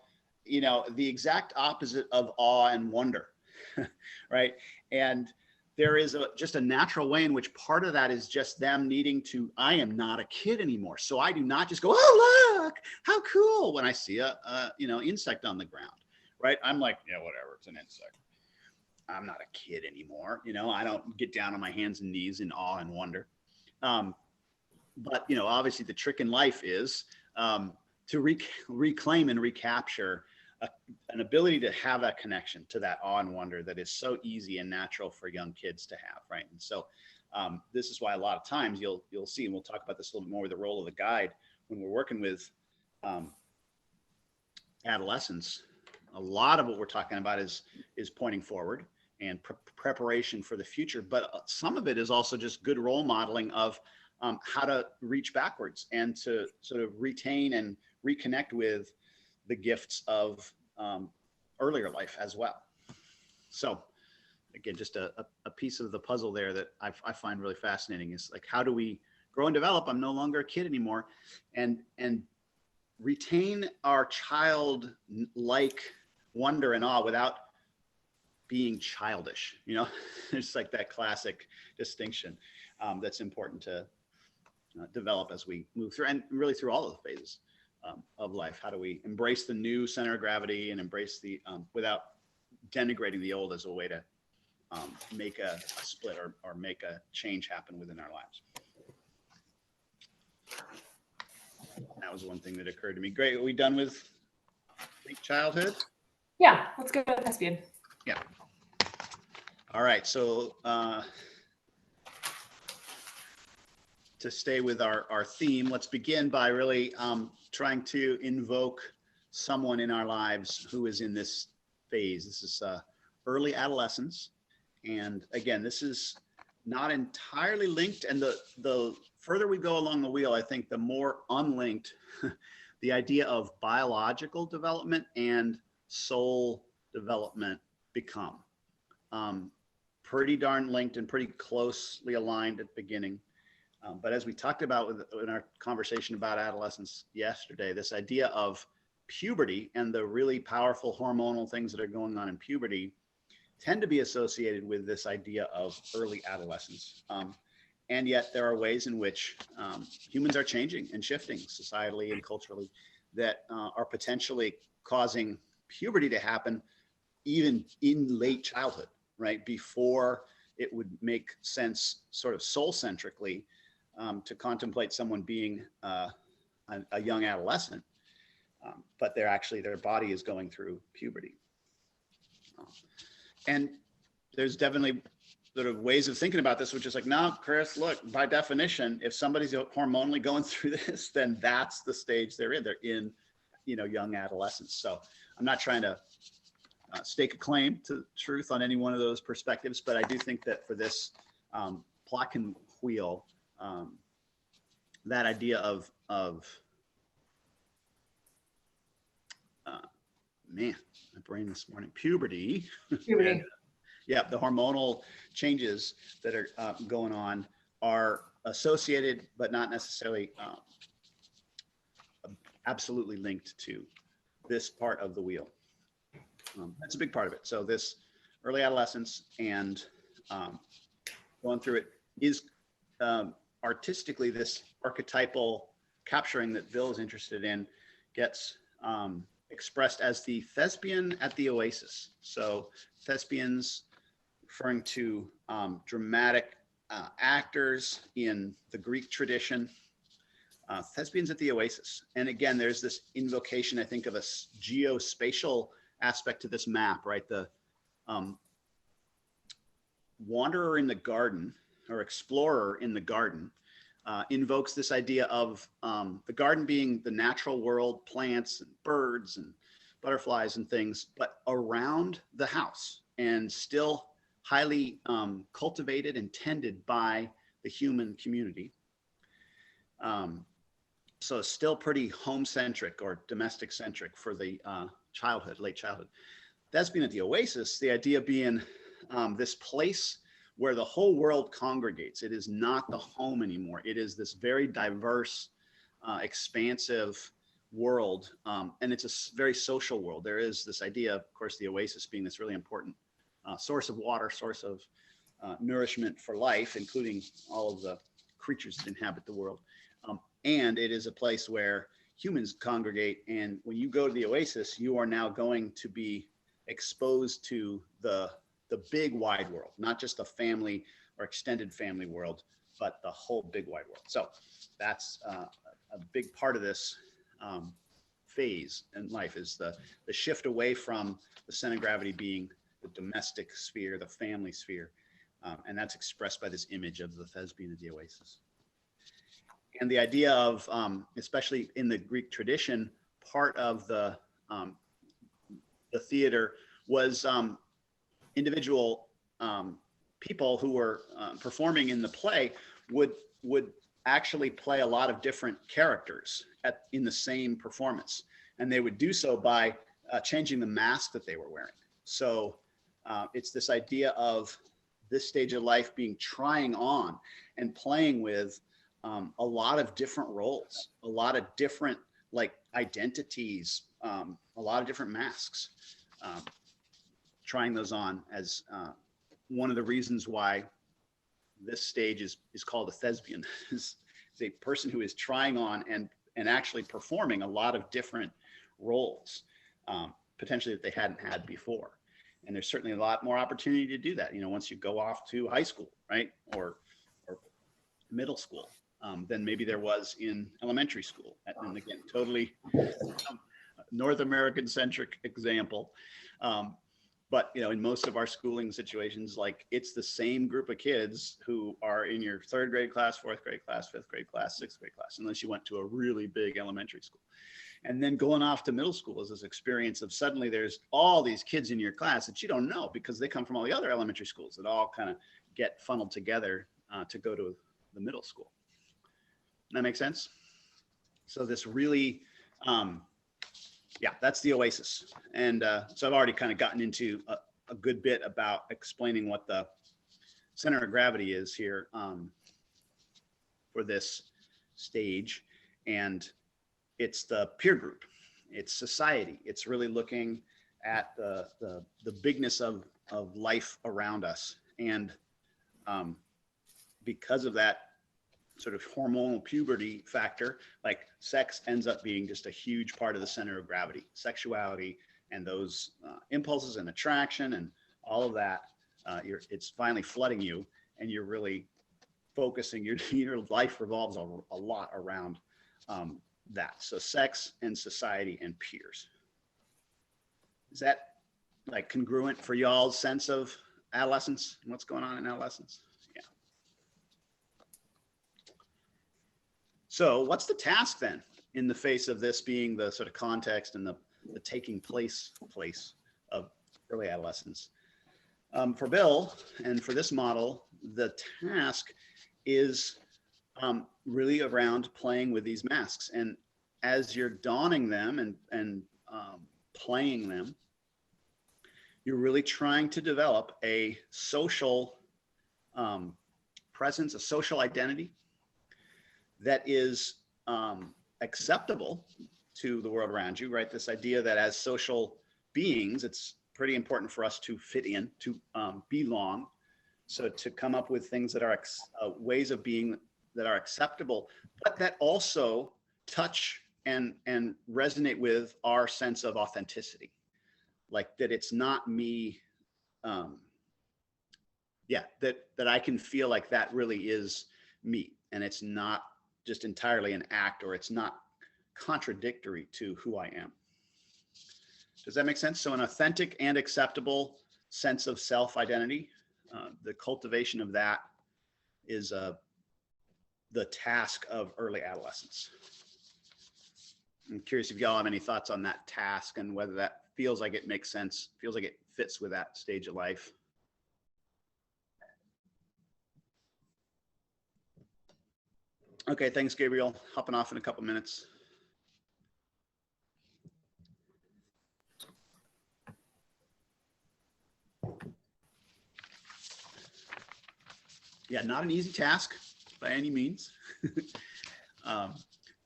the exact opposite of awe and wonder, right? And there is just a natural way in which part of that is just them needing to, I am not a kid anymore. So I do not just go, oh, look, how cool, when I see a insect on the ground, right? I'm like, yeah, whatever, it's an insect. I'm not a kid anymore. I don't get down on my hands and knees in awe and wonder. But, obviously the trick in life is to reclaim and recapture an ability to have that connection to that awe and wonder that is so easy and natural for young kids to have, right? And so this is why a lot of times you'll see, and we'll talk about this a little bit more with the role of the guide when we're working with adolescents. A lot of what we're talking about is pointing forward and preparation for the future, but some of it is also just good role modeling of how to reach backwards and to sort of retain and reconnect with the gifts of earlier life as well. So again, just a piece of the puzzle there that I find really fascinating is like, how do we grow and develop? I'm no longer a kid anymore, and retain our childlike wonder and awe without being childish. You know, it's like that classic distinction that's important to develop as we move through, and really through all of the phases of life. How do we embrace the new center of gravity and embrace the without denigrating the old as a way to make a split or make a change happen within our lives. That was one thing that occurred to me. Great. Are we done with late childhood? Yeah, let's go with thespian. Yeah. All right. So to stay with our theme, let's begin by really trying to invoke someone in our lives who is in this phase. This is early adolescence. And again, this is not entirely linked. And the further we go along the wheel, I think the more unlinked the idea of biological development and soul development become. Pretty darn linked and pretty closely aligned at the beginning. But as we talked about in our conversation about adolescence yesterday, this idea of puberty and the really powerful hormonal things that are going on in puberty tend to be associated with this idea of early adolescence. And yet there are ways in which humans are changing and shifting societally and culturally that are potentially causing puberty to happen even in late childhood, right? Before it would make sense sort of soul-centrically to contemplate someone being a young adolescent, but their body is going through puberty. And there's definitely sort of ways of thinking about this, which is like, no, Chris, look, by definition, if somebody's hormonally going through this, then that's the stage they're in. They're in, young adolescence. So I'm not trying to stake a claim to truth on any one of those perspectives, but I do think that for this Plotkin wheel, that idea of man, my brain this morning, puberty. Puberty. Yeah, the hormonal changes that are going on are associated, but not necessarily absolutely linked to this part of the wheel. That's a big part of it. So this early adolescence and going through it is artistically this archetypal capturing that Bill is interested in gets expressed as the thespian at the oasis. So thespians referring to dramatic actors in the Greek tradition, thespians at the oasis. And again, there's this invocation, I think, of a geospatial aspect to this map, right? The wanderer in the garden or explorer in the garden invokes this idea of the garden being the natural world, plants and birds and butterflies and things, but around the house and still highly cultivated and tended by the human community. So still pretty home-centric or domestic-centric for the late childhood. Thespian at the oasis, the idea being this place where the whole world congregates. It is not the home anymore. It is this very diverse, expansive world. And it's a very social world. There is this idea, of course, the oasis being this really important source of water, source of nourishment for life, including all of the creatures that inhabit the world. And it is a place where humans congregate. And when you go to the oasis, you are now going to be exposed to the big wide world, not just a family or extended family world, but the whole big wide world. So that's a big part of this phase in life is the shift away from the center of gravity being the domestic sphere, the family sphere. And that's expressed by this image of the thespian at the oasis. And the idea of, especially in the Greek tradition, part of the theater was individual people who were performing in the play would actually play a lot of different characters in the same performance. And they would do so by changing the mask that they were wearing. So it's this idea of this stage of life being trying on and playing with a lot of different roles, a lot of different like identities, a lot of different masks, trying those on as one of the reasons why this stage is called a thespian is a person who is trying on and actually performing a lot of different roles, potentially that they hadn't had before. And there's certainly a lot more opportunity to do that, you know, once you go off to high school, right? Or middle school, than maybe there was in elementary school. And again, totally North American centric example. But you know, in most of our schooling situations, like it's the same group of kids who are in your third grade class, fourth grade class, fifth grade class, sixth grade class, unless you went to a really big elementary school. And then going off to middle school is this experience of suddenly there's all these kids in your class that you don't know because they come from all the other elementary schools that all kind of get funneled together to go to the middle school. That makes sense? So this really, yeah, that's the oasis. And so I've already kind of gotten into a good bit about explaining what the center of gravity is here for this stage. And it's the peer group, it's society. It's really looking at the bigness of life around us. And because of that sort of hormonal puberty factor, like sex ends up being just a huge part of the center of gravity. Sexuality and those impulses and attraction and all of that, it's finally flooding you, and you're really focusing, your life revolves a lot around that. So sex and society and peers. Is that like congruent for y'all's sense of adolescence and what's going on in adolescence? Yeah. So what's the task then in the face of this being the sort of context and the taking place of early adolescence? For Bill and for this model, the task is really around playing with these masks. And as you're donning them and playing them, you're really trying to develop a social presence, a social identity that is acceptable to the world around you, right? This idea that as social beings, it's pretty important for us to fit in, to belong. So to come up with things that are ways of being that are acceptable, but that also touch and resonate with our sense of authenticity. Like that it's not me, that I can feel like that really is me, and it's not just entirely an act, or it's not contradictory to who I am. Does that make sense? So an authentic and acceptable sense of self-identity, the cultivation of that is the task of early adolescence. I'm curious if y'all have any thoughts on that task and whether that feels like it makes sense, feels like it fits with that stage of life. Okay, thanks, Gabriel. Hopping off in a couple minutes. Yeah, not an easy task by any means.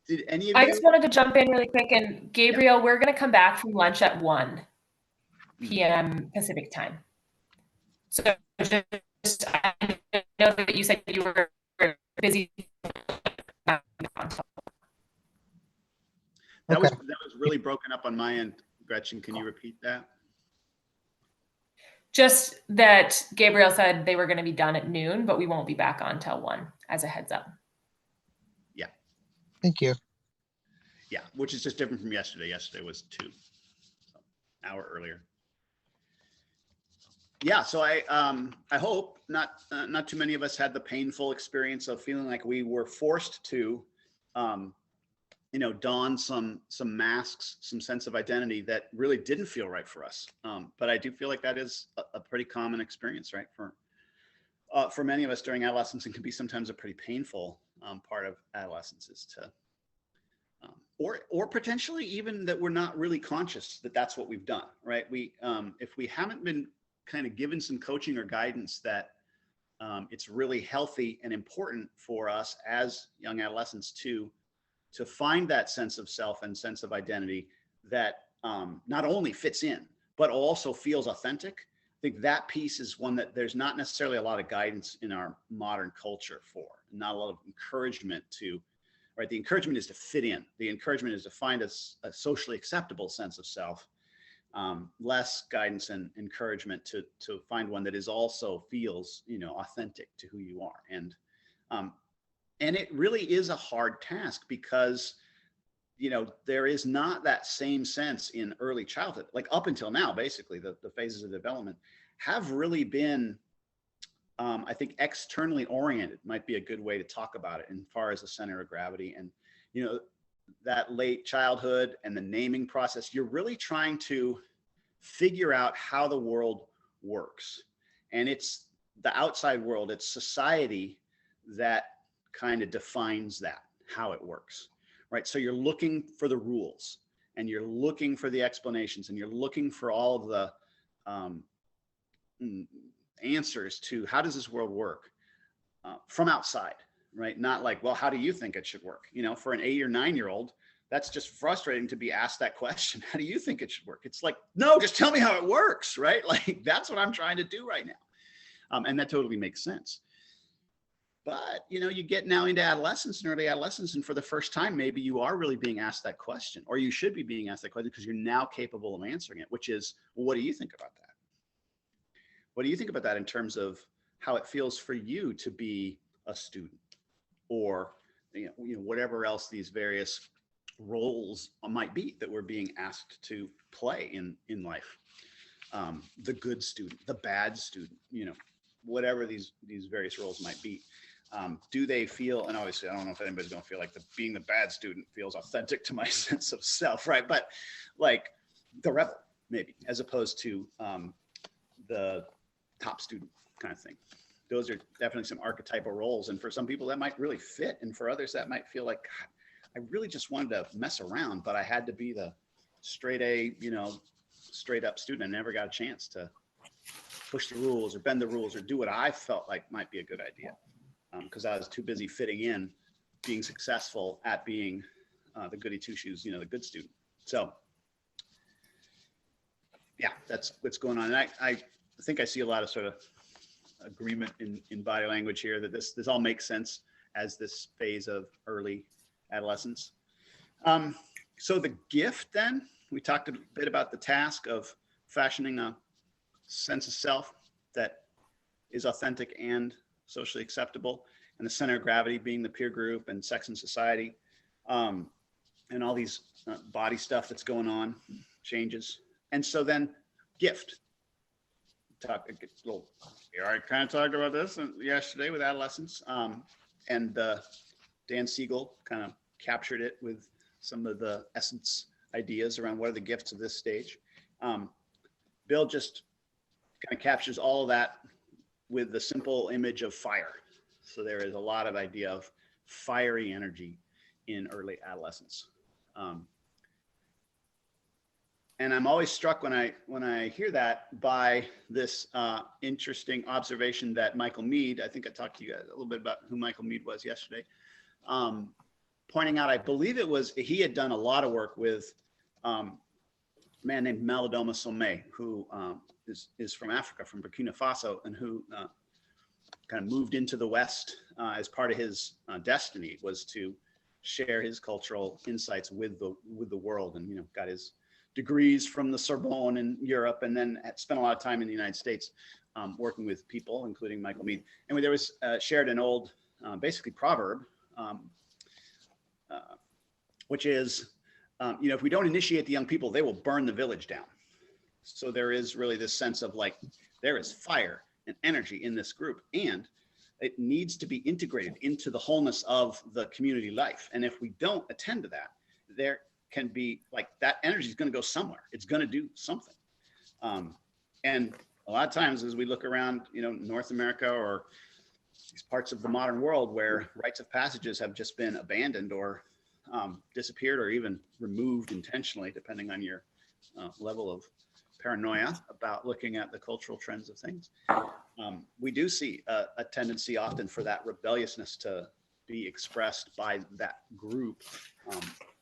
Did any of I you? just wanted to jump in really quick, and Gabriel, we're going to come back from lunch at 1 p.m. Pacific time. So just, I know that you said you were busy. That was really broken up on my end. Gretchen, can you repeat that? Just that Gabriel said they were going to be done at noon, but we won't be back on till 1 as a heads up. Yeah. Thank you. Yeah, which is just different from yesterday. Yesterday was 2, so an hour earlier. Yeah, so I hope not too many of us had the painful experience of feeling like we were forced to, don some masks, some sense of identity that really didn't feel right for us. But I do feel like that is a pretty common experience, right? For many of us during adolescence, and can be sometimes a pretty painful part of adolescence is to, or potentially even that we're not really conscious that that's what we've done, right? If we haven't been kind of given some coaching or guidance that it's really healthy and important for us as young adolescents to find that sense of self and sense of identity that not only fits in, but also feels authentic. I think that piece is one that there's not necessarily a lot of guidance in our modern culture for, not a lot of encouragement to, right? The encouragement is to fit in. The encouragement is to find a socially acceptable sense of self. Less guidance and encouragement to find one that is also feels, authentic to who you are. And it really is a hard task because, there is not that same sense in early childhood, like up until now, basically the phases of development have really been, I think, externally oriented might be a good way to talk about it in far as the center of gravity. And, that late childhood and the naming process, you're really trying to figure out how the world works. And it's the outside world, it's society that kind of defines that, how it works, right? So you're looking for the rules and you're looking for the explanations and you're looking for all of the answers to how does this world work from outside, right? Not like, well, how do you think it should work? For an 8 or 9-year-old, that's just frustrating to be asked that question. How do you think it should work? It's like, no, just tell me how it works, right? Like, that's what I'm trying to do right now. And that totally makes sense. But, you get now into adolescence and early adolescence, and for the first time, maybe you are really being asked that question, or you should be being asked that question because you're now capable of answering it, which is, well, what do you think about that? What do you think about that in terms of how it feels for you to be a student, or, whatever else these various roles might be that we're being asked to play in life? The good student, the bad student, whatever these various roles might be. Do they feel, and obviously I don't know if anybody's going to feel like being the bad student feels authentic to my sense of self, right? But like the rebel, maybe, as opposed to the top student kind of thing. Those are definitely some archetypal roles. And for some people that might really fit. And for others that might feel like, God, I really just wanted to mess around, but I had to be the straight A, straight up student. I never got a chance to push the rules or bend the rules or do what I felt like might be a good idea. Because I was too busy fitting in, being successful at being the goody two shoes, the good student. So yeah, that's what's going on. And I think I see a lot of sort of agreement in body language here that this all makes sense as this phase of early adolescence. So the gift then, we talked a bit about the task of fashioning a sense of self that is authentic and socially acceptable, and the center of gravity being the peer group and sex and society, and all these body stuff that's going on, changes. And so then gift. I kind of talked about this yesterday with adolescents, and Dan Siegel kind of captured it with some of the essence ideas around what are the gifts of this stage. Bill just kind of captures all of that with the simple image of fire. So there is a lot of idea of fiery energy in early adolescence. And I'm always struck when I hear that by this interesting observation that Michael Mead, I think I talked to you guys a little bit about who Michael Mead was yesterday, pointing out, I believe it was, he had done a lot of work with a man named Malidoma Somé, who is from Africa, from Burkina Faso, and who kind of moved into the West as part of his destiny was to share his cultural insights with the world, and got his degrees from the Sorbonne in Europe, and then spent a lot of time in the United States working with people, including Michael Mead. And there was shared an old, basically proverb, which is, if we don't initiate the young people, they will burn the village down. So there is really this sense of like, there is fire and energy in this group, and it needs to be integrated into the wholeness of the community life. And if we don't attend to that, there can be like that energy is going to go somewhere. It's going to do something. And a lot of times as we look around, North America or these parts of the modern world where rites of passages have just been abandoned or disappeared or even removed intentionally, depending on your level of paranoia about looking at the cultural trends of things. We do see a tendency often for that rebelliousness to be expressed by that group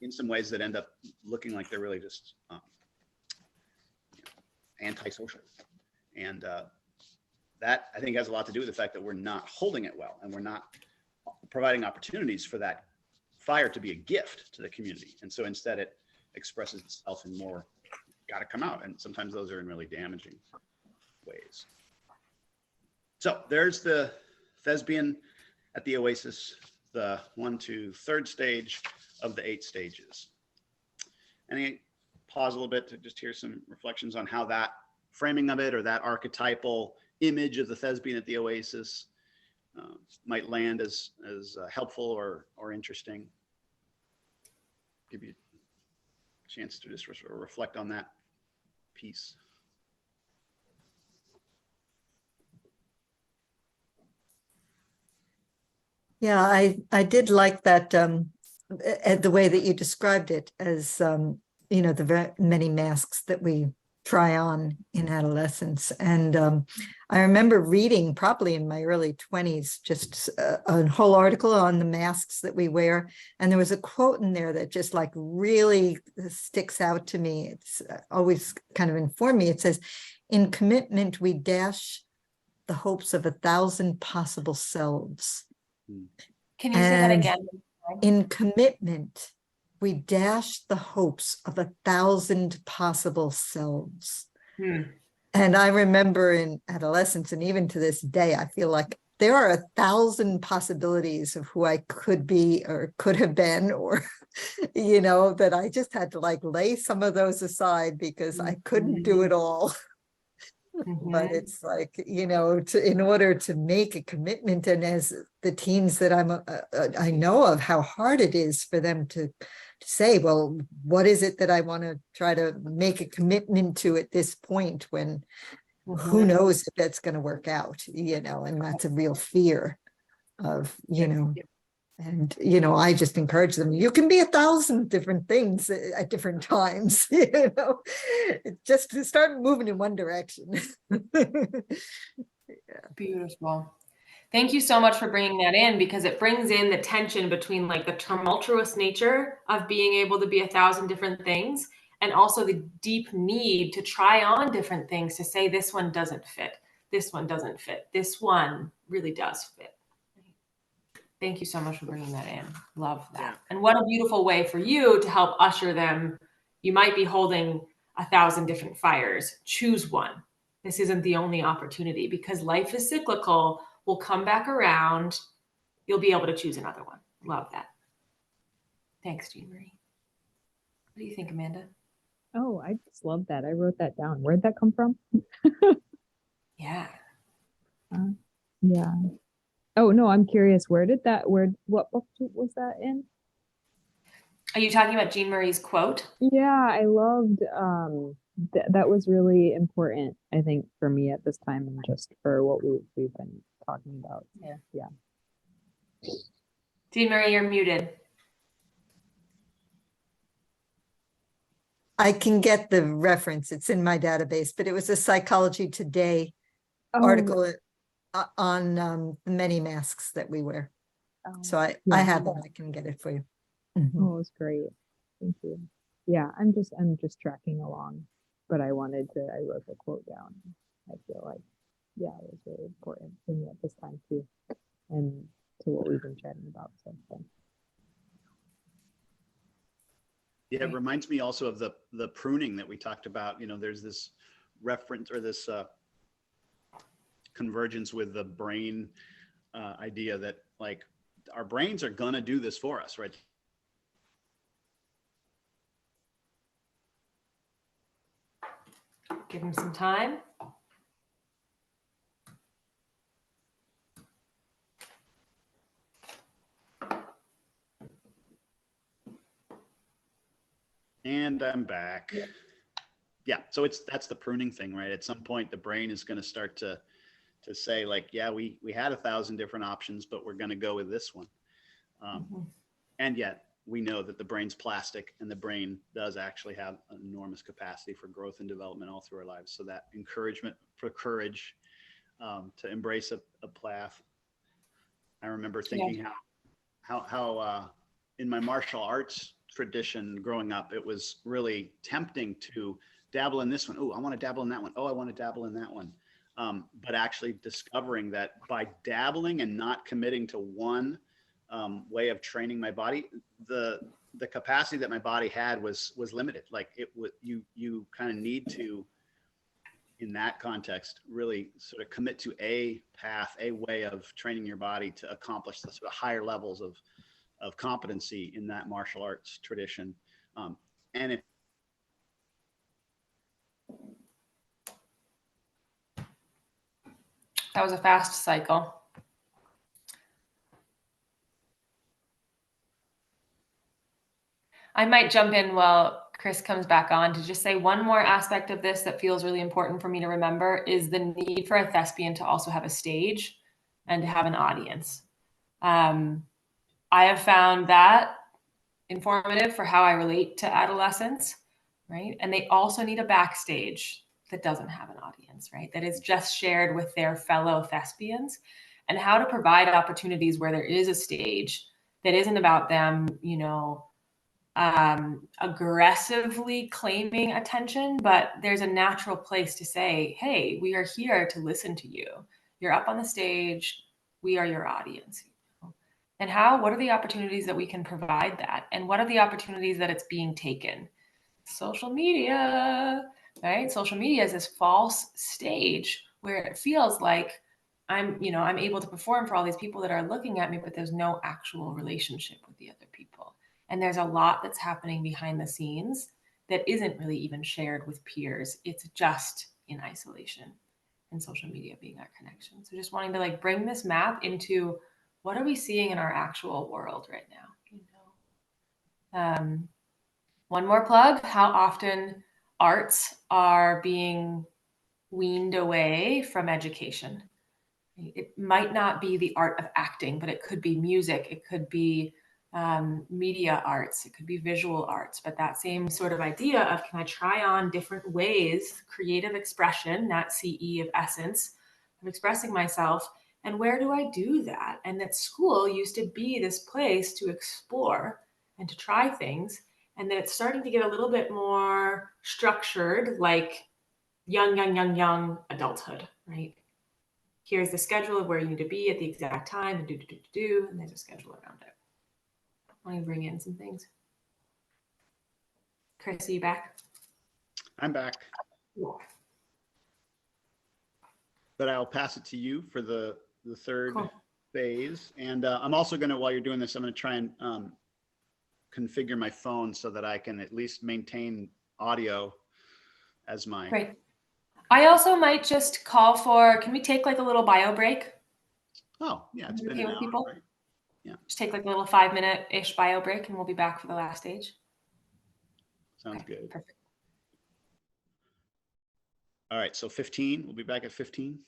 in some ways that end up looking like they're really just antisocial. And that, I think, has a lot to do with the fact that we're not holding it well, and we're not providing opportunities for that fire to be a gift to the community. And so instead it expresses itself in more, got to come out. And sometimes those are in really damaging ways. So there's the thespian at the Oasis, the 1 to 3rd stage of the 8 stages. And I pause a little bit to just hear some reflections on how that framing of it, or that archetypal image of the thespian at the Oasis might land as helpful or interesting. Give you a chance to just reflect on that piece. Yeah, I did like that, the way that you described it as, the very many masks that we try on in adolescence. And I remember reading, probably in my early 20s, just a whole article on the masks that we wear. And there was a quote in there that just like really sticks out to me. It's always kind of informed me. It says, "In commitment, we dash the hopes of 1,000 possible selves." Can you say that And again? in commitment, we dash the hopes of 1,000 possible selves. And I remember in adolescence, and even to this day, I feel like there are 1,000 possibilities of who I could be or could have been, or, that I just had to like lay some of those aside because I couldn't do it all. But it's like, in order to make a commitment, and as the teens that I know of, how hard it is for them to say, well, what is it that I want to try to make a commitment to at this point, when who knows if that's going to work out, and that's a real fear of, and, I just encourage them, you can be 1,000 different things at different times, just to start moving in one direction. Beautiful. Thank you so much for bringing that in, because it brings in the tension between like the tumultuous nature of being able to be 1,000 different things, and also the deep need to try on different things, to say this one doesn't fit, this one doesn't fit, this one really does fit. Thank you so much for bringing that in. Love that. Yeah. And what a beautiful way for you to help usher them. You might be holding 1,000 different fires. Choose one. This isn't the only opportunity, because life is cyclical. We'll come back around. You'll be able to choose another one. Love that. Thanks, Jean Marie. What do you think, Amanda? Oh, I just love that. I wrote that down. Where'd that come from? Yeah. Yeah. Oh, no, I'm curious. What book was that in? Are you talking about Jean Marie's quote? Yeah, I loved, that was really important, I think, for me at this time, and just for what we've been talking about. Yeah. Jean Marie, you're muted. I can get the reference. It's in my database, but it was a Psychology Today article on the many masks that we wear. So I have it. I can get it for you. Oh, it was great. Thank you. Yeah, I'm just tracking along, but I wrote the quote down. I feel like, yeah, it was really important for me at this time too, and to what we've been chatting about. So thanks. Yeah, it reminds me also of the pruning that we talked about. There's this reference, or this convergence with the brain idea that like our brains are gonna do this for us, right? Give him some time. And I'm back. Yeah, so that's the pruning thing, right? At some point, the brain is going to start to say like, yeah, we had 1,000 different options, but we're going to go with this one. And yet we know that the brain's plastic and the brain does actually have an enormous capacity for growth and development all through our lives. So that encouragement for courage to embrace a path. I remember thinking how in my martial arts tradition growing up, it was really tempting to dabble in this one. Oh, I want to dabble in that one. Oh, I want to dabble in that one. But actually discovering that by dabbling and not committing to one way of training my body, the capacity that my body had was limited. Like it would, you kind of need to, in that context, really sort of commit to a path, a way of training your body to accomplish the sort of higher levels of competency in that martial arts tradition. And if That was a fast cycle. I might jump in while Chris comes back on to just say one more aspect of this that feels really important for me to remember is the need for a thespian to also have a stage and to have an audience. I have found that informative for how I relate to adolescents, right? And they also need a backstage that doesn't have an audience, right? That is just shared with their fellow thespians, and how to provide opportunities where there is a stage that isn't about them, you know, aggressively claiming attention, but there's a natural place to say, hey, we are here to listen to you. You're up on the stage. We are your audience. And what are the opportunities that we can provide that? And what are the opportunities that it's being taken? Social media, right? Social media is this false stage where it feels like I'm able to perform for all these people that are looking at me, but there's no actual relationship with the other people. And there's a lot that's happening behind the scenes that isn't really even shared with peers. It's just in isolation, and social media being our connection. So just wanting to like bring this map into what are we seeing in our actual world right now? You know, one more plug: how often arts are being weaned away from education. It might not be the art of acting, but it could be music. It could be media arts. It could be visual arts. But that same sort of idea of, can I try on different ways, creative expression, that CE of essence, of expressing myself, and where do I do that? And that school used to be this place to explore and to try things. And then it's starting to get a little bit more structured, like young adulthood, right? Here's the schedule of where you need to be at the exact time, and and there's a schedule around it. Let me bring in some things. Chris, are you back? I'm back, but I'll pass it to you for the third phase. And I'm also going to, while you're doing this, I'm going to try and configure my phone so that I can at least maintain audio as my. Great. I also might just call for, can we take like a little bio break? Oh, yeah, it's been an hour, people. right? Yeah. Just take like a little 5-minute-ish bio break and we'll be back for the last stage. Sounds good. Perfect. All right, so 15, we'll be back at 15.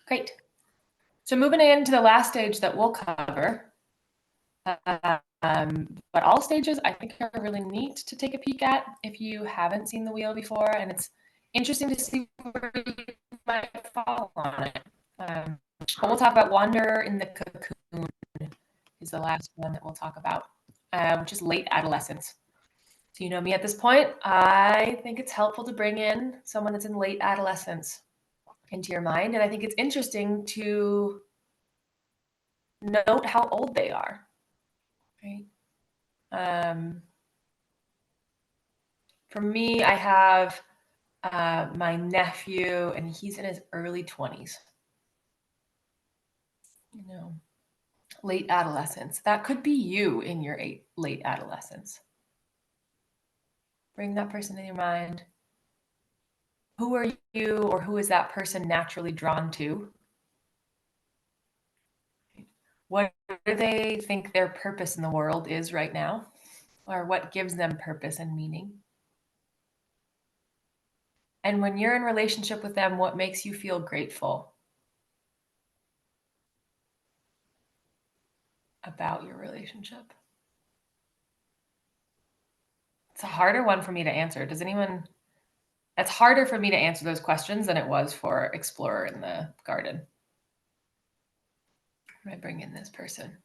Great. So moving into the last stage that we'll cover, but all stages I think are really neat to take a peek at if you haven't seen the wheel before, and it's interesting to see where you might fall on it. But we'll talk about Wander in the Cocoon is the last one that we'll talk about, which is late adolescence. So you know me at this point, I think it's helpful to bring in someone that's in late adolescence into your mind. And I think it's interesting to note how old they are, right? For me, I have my nephew, and he's in his early 20s. You know, late adolescence. That could be you in your late adolescence. Bring that person in your mind. Who are you, or who is that person naturally drawn to? What do they think their purpose in the world is right now? Or what gives them purpose and meaning? And when you're in relationship with them, what makes you feel grateful about your relationship? It's a harder one for me to answer. Does anyone? It's harder for me to answer those questions than it was for Explorer in the garden. I bring in this person.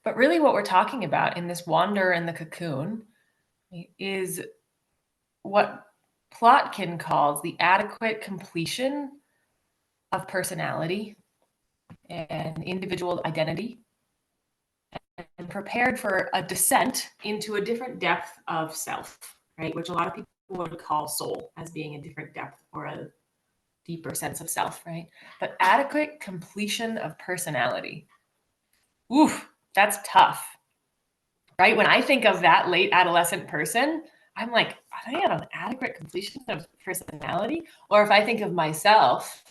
But really what we're talking about in this wander in the cocoon is what Plotkin calls the adequate completion of personality and individual identity, and prepared for a descent into a different depth of self, right? Which a lot of people would call soul, as being a different depth or a deeper sense of self, right? But adequate completion of personality. Oof, that's tough, right? When I think of that late adolescent person, I'm like, are they at an adequate completion of personality? Or if I think of myself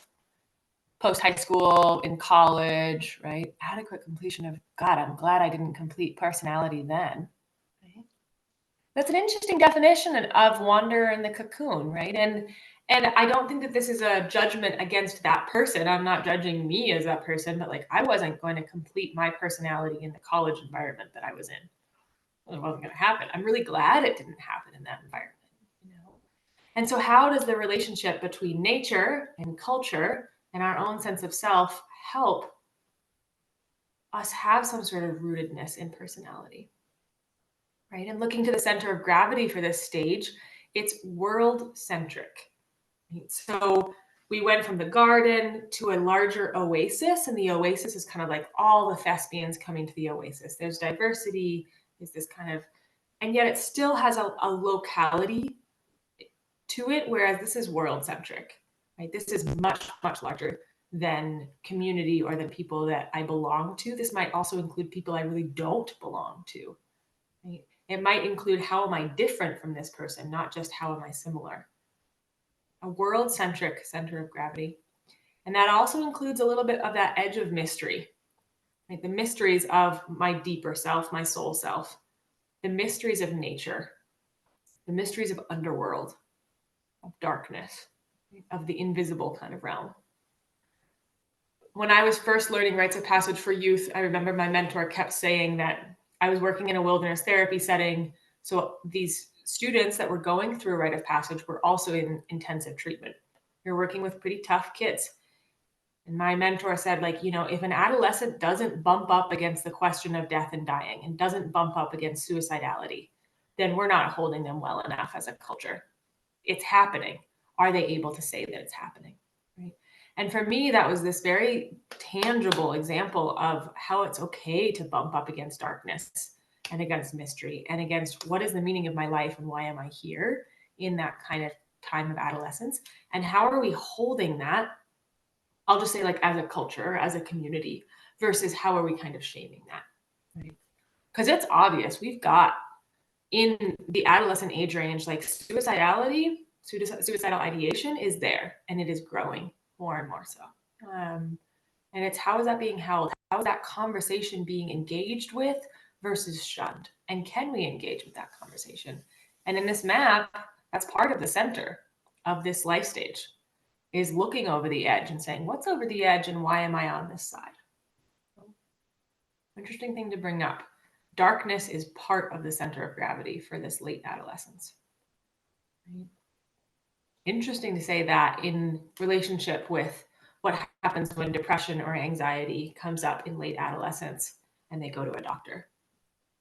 post high school, in college, right? Adequate completion of, God, I'm glad I didn't complete personality then. Right? That's an interesting definition of wander in the cocoon, right? And I don't think that this is a judgment against that person. I'm not judging me as that person, but like I wasn't going to complete my personality in the college environment that I was in. It wasn't going to happen. I'm really glad it didn't happen in that environment. You know? And so how does the relationship between nature and culture and our own sense of self help us have some sort of rootedness in personality, right? And looking to the center of gravity for this stage, it's world-centric. Right? So we went from the garden to a larger oasis, and the oasis is kind of like all the thespians coming to the oasis. There's diversity, there's this kind of, and yet it still has a locality to it, whereas this is world-centric, right? This is much, much larger than community or than people that I belong to. This might also include people I really don't belong to, right? It might include how am I different from this person, not just how am I similar. A world-centric center of gravity. And that also includes a little bit of that edge of mystery, right? The mysteries of my deeper self, my soul self, the mysteries of nature, the mysteries of underworld, of darkness, of the invisible kind of realm. When I was first learning rites of passage for youth, I remember my mentor kept saying that I was working in a wilderness therapy setting. So these students that were going through a rite of passage were also in intensive treatment. We were working with pretty tough kids. And my mentor said, like, you know, if an adolescent doesn't bump up against the question of death and dying and doesn't bump up against suicidality, then we're not holding them well enough as a culture. It's happening. Are they able to say that it's happening? Right? And for me, that was this very tangible example of how it's okay to bump up against darkness and against mystery and against what is the meaning of my life and why am I here in that kind of time of adolescence? And how are we holding that? I'll just say like as a culture, as a community, versus how are we kind of shaming that? Right? Because it's obvious we've got in the adolescent age range, like suicidality, suicidal ideation is there and it is growing more and more so. And it's how is that being held? How is that conversation being engaged with versus shunned? And can we engage with that conversation? And in this map, that's part of the center of this life stage, is looking over the edge and saying, what's over the edge and why am I on this side? Interesting thing to bring up. Darkness is part of the center of gravity for this late adolescence. Right? Interesting to say that in relationship with what happens when depression or anxiety comes up in late adolescence and they go to a doctor.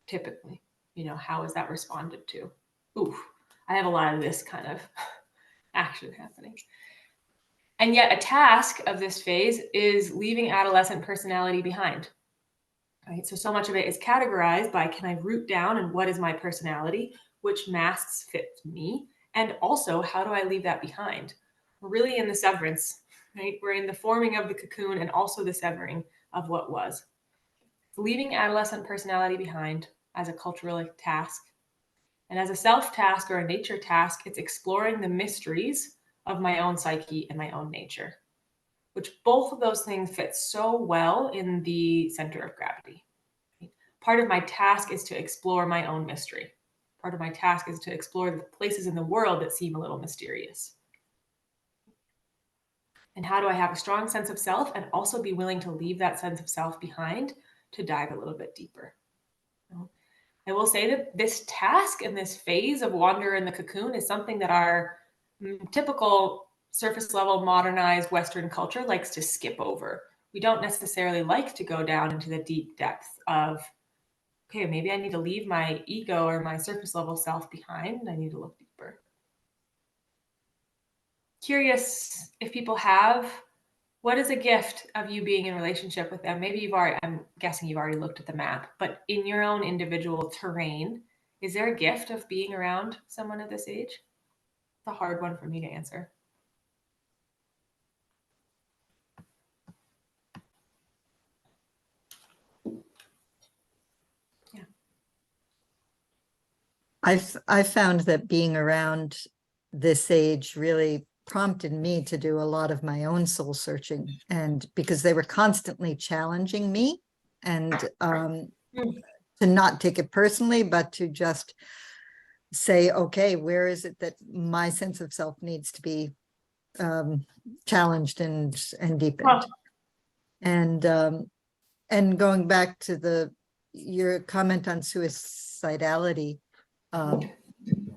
Typically, you know, how is that responded to? Oof, I have a lot of this kind of action happening. And yet a task of this phase is leaving adolescent personality behind. Right? So much of it is categorized by, can I root down and what is my personality? Which masks fit me? And also, how do I leave that behind? We're really in the severance, right? We're in the forming of the cocoon and also the severing of what was. Leaving adolescent personality behind as a cultural task. And as a self task or a nature task, it's exploring the mysteries of my own psyche and my own nature, which both of those things fit so well in the center of gravity. Part of my task is to explore my own mystery. part of my task is to explore the places in the world that seem a little mysterious. And how do I have a strong sense of self and also be willing to leave that sense of self behind to dive a little bit deeper? I will say that this task and this phase of wander in the cocoon is something that our typical surface level modernized Western culture likes to skip over. We don't necessarily like to go down into the deep depth of, okay, maybe I need to leave my ego or my surface level self behind and I need to look deeper. Curious if people have, what is a gift of you being in relationship with them? Maybe you've already, I'm guessing you've already looked at the map, but in your own individual terrain, is there a gift of being around someone at this age? It's a hard one for me to answer. Yeah. I've found that being around this age really prompted me to do a lot of my own soul searching, and because they were constantly challenging me, and to not take it personally, but to just say, okay, where is it that my sense of self needs to be challenged and deepened? And going back to your comment on suicidality, I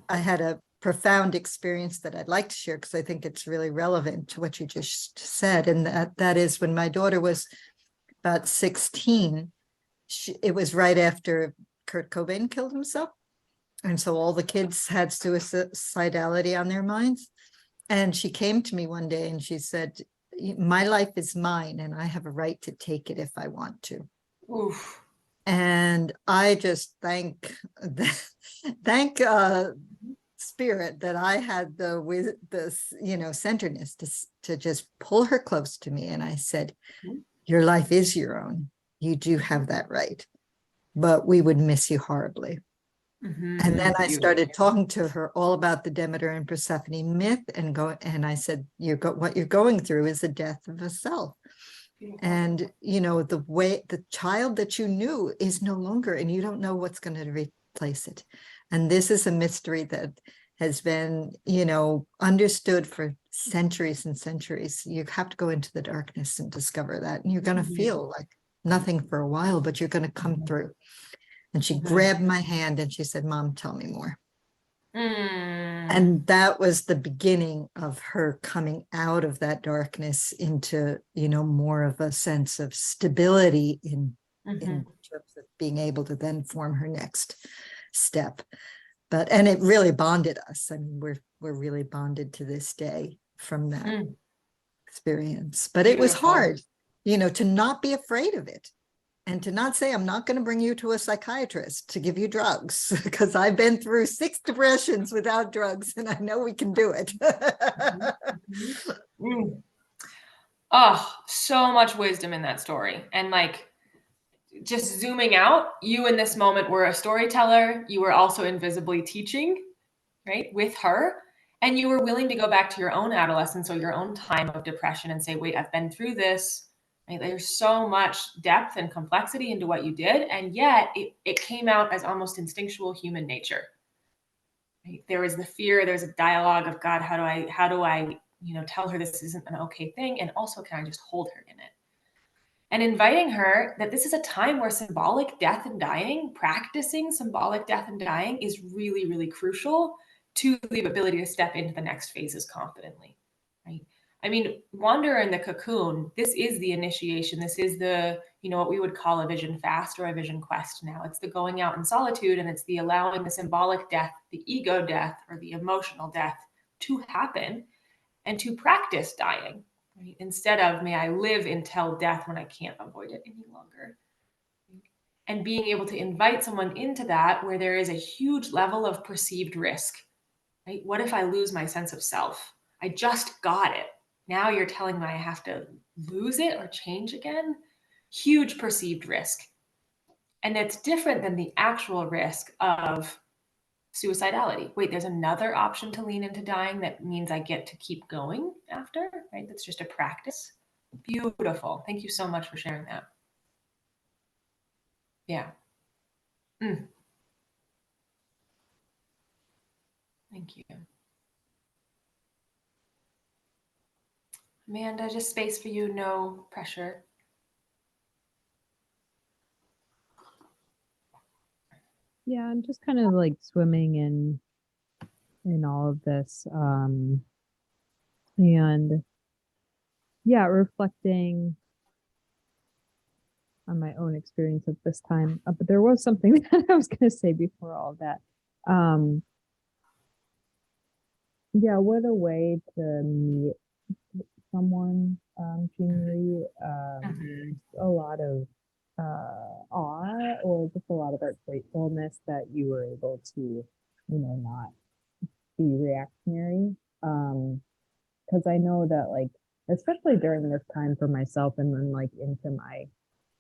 had a profound experience that I'd like to share because I think it's really relevant to what you just said. And that is when my daughter was about 16, it was right after Kurt Cobain killed himself. And so all the kids had suicidality on their minds. And she came to me one day and she said, my life is mine and I have a right to take it if I want to. Oof. And I just thank spirit that I had the centeredness to just pull her close to me. And I said, your life is your own. You do have that right, but we would miss you horribly. Mm-hmm. And then I started talking to her all about the Demeter and Persephone myth, and I said, what you're going through is the death of a self. And the child that you knew is no longer, and you don't know what's going to replace it. And this is a mystery that has been, understood for centuries and centuries. You have to go into the darkness and discover that. And you're going to feel like nothing for a while, but you're going to come through. And she grabbed my hand and she said, Mom, tell me more. And that was the beginning of her coming out of that darkness into, more of a sense of stability in terms of being able to then form her next step. And it really bonded us. I mean, we're really bonded to this day from that experience. But it was hard, to not be afraid of it. And to not say, I'm not going to bring you to a psychiatrist to give you drugs, because I've been through 6 depressions without drugs, and I know we can do it. Oh, so much wisdom in that story. And just zooming out, you in this moment were a storyteller. You were also invisibly teaching, right, with her. And you were willing to go back to your own adolescence or your own time of depression and say, wait, I've been through this. Right? There's so much depth and complexity into what you did, and yet it came out as almost instinctual human nature. Right? There was the fear, there's a dialogue of, God, how do I tell her this isn't an okay thing, and also can I just hold her in it? And inviting her that this is a time where symbolic death and dying, practicing symbolic death and dying is really, really crucial to the ability to step into the next phases confidently. Right? I mean, wander in the cocoon, this is the initiation. This is the, what we would call a vision fast or a vision quest now. It's the going out in solitude, and it's the allowing the symbolic death, the ego death, or the emotional death to happen and to practice dying. Right? Instead of, may I live until death when I can't avoid it any longer. And being able to invite someone into that where there is a huge level of perceived risk. Right? What if I lose my sense of self? I just got it. Now you're telling me I have to lose it or change again? Huge perceived risk. And it's different than the actual risk of suicidality. Wait, there's another option to lean into dying that means I get to keep going after, right? That's just a practice. Beautiful. Thank you so much for sharing that. Yeah. Thank you. Amanda, just space for you, no pressure. Yeah, I'm just kind of like swimming in all of this. And yeah, reflecting on my own experience at this time. But there was something that I was going to say before all of that. Um, yeah, what a way to meet someone, Jean Marie. Mhm. A lot of awe or just a lot of art gratefulness that you were able to, not be reactionary. Because I know that like, especially during this time for myself and then like into my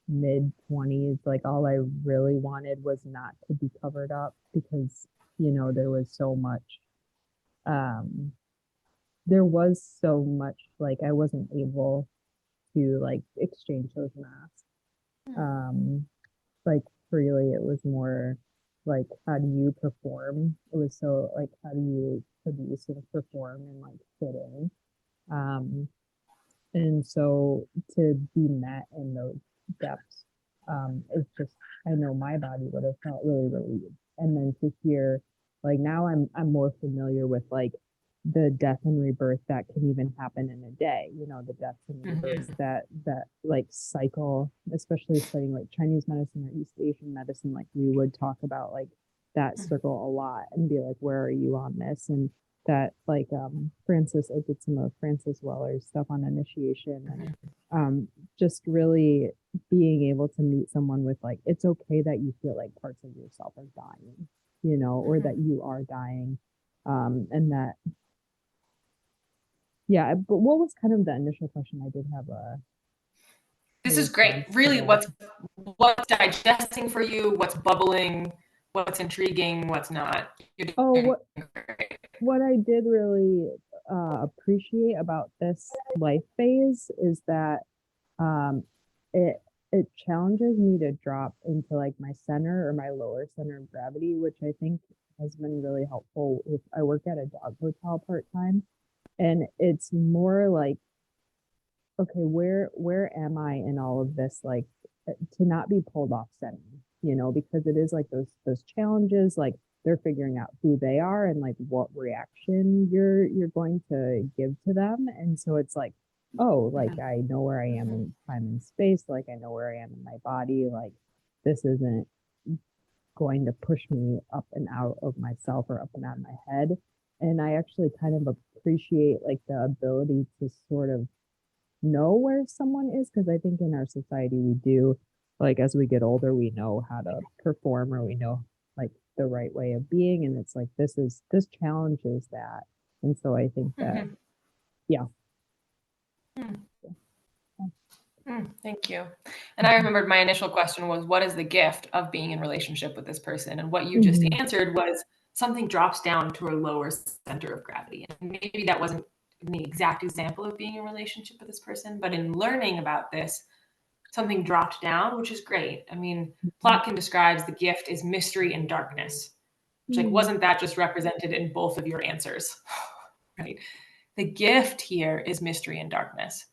mid 20s, like all I really wanted was not to be covered up because, there was so much, um, like I wasn't able to like exchange those masks. Um, like freely. It was more like how do you perform? It was so like how do you produce and perform and like fit in? Um, and so to be met in those depths, it's just I know my body would have felt really relieved. And then to hear like now I'm more familiar with like the death and rebirth that can even happen in a day, the deaths and rebirths that like cycle, especially studying like Chinese medicine or East Asian medicine, like we would talk about like that circle a lot and be like, where are you on this? And that like Francis, I did some of Francis Weller's stuff on initiation and just really being able to meet someone with like it's okay that you feel like parts of yourself are dying, or that you are dying. And that yeah, but what was kind of the initial question? I did have a This is great. Really, what's digesting for you, what's bubbling, what's intriguing, what's not. What I did really appreciate about this life phase is that it it challenges me to drop into like my center or my lower center of gravity, which I think has been really helpful. If I work at a dog hotel part time, and it's more like, okay, where am I in all of this? Like to not be pulled off center, because it is like those challenges, like they're figuring out who they are and like what reaction you're going to give to them. And so it's like, oh, like I know where I am in time and space, like I know where I am in my body, like this isn't going to push me up and out of myself or up and out of my head. And I actually kind of appreciate like the ability to sort of know where someone is, because I think in our society we do, like as we get older we know how to perform or we know like the right way of being, and it's like this challenges that. And so I think that yeah. Thank you. And I remembered my initial question was, what is the gift of being in relationship with this person? And what you just answered was something drops down to a lower center of gravity. And maybe that wasn't the exact example of being in relationship with this person, but in learning about this, something dropped down, which is great. I mean, Plotkin describes the gift as mystery and darkness. Which, like, wasn't that just represented in both of your answers? Right? The gift here is mystery and darkness.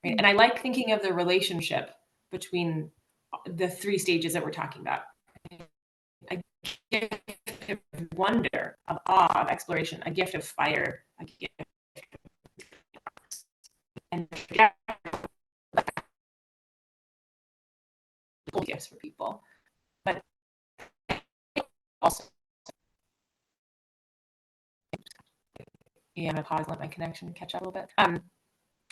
Right? And I like thinking of the relationship between the three stages that we're talking about. A gift of wonder, of awe, of exploration, a gift of fire, a gift and gifts for people. But also, yeah, I'm gonna pause and let my connection catch up a little bit.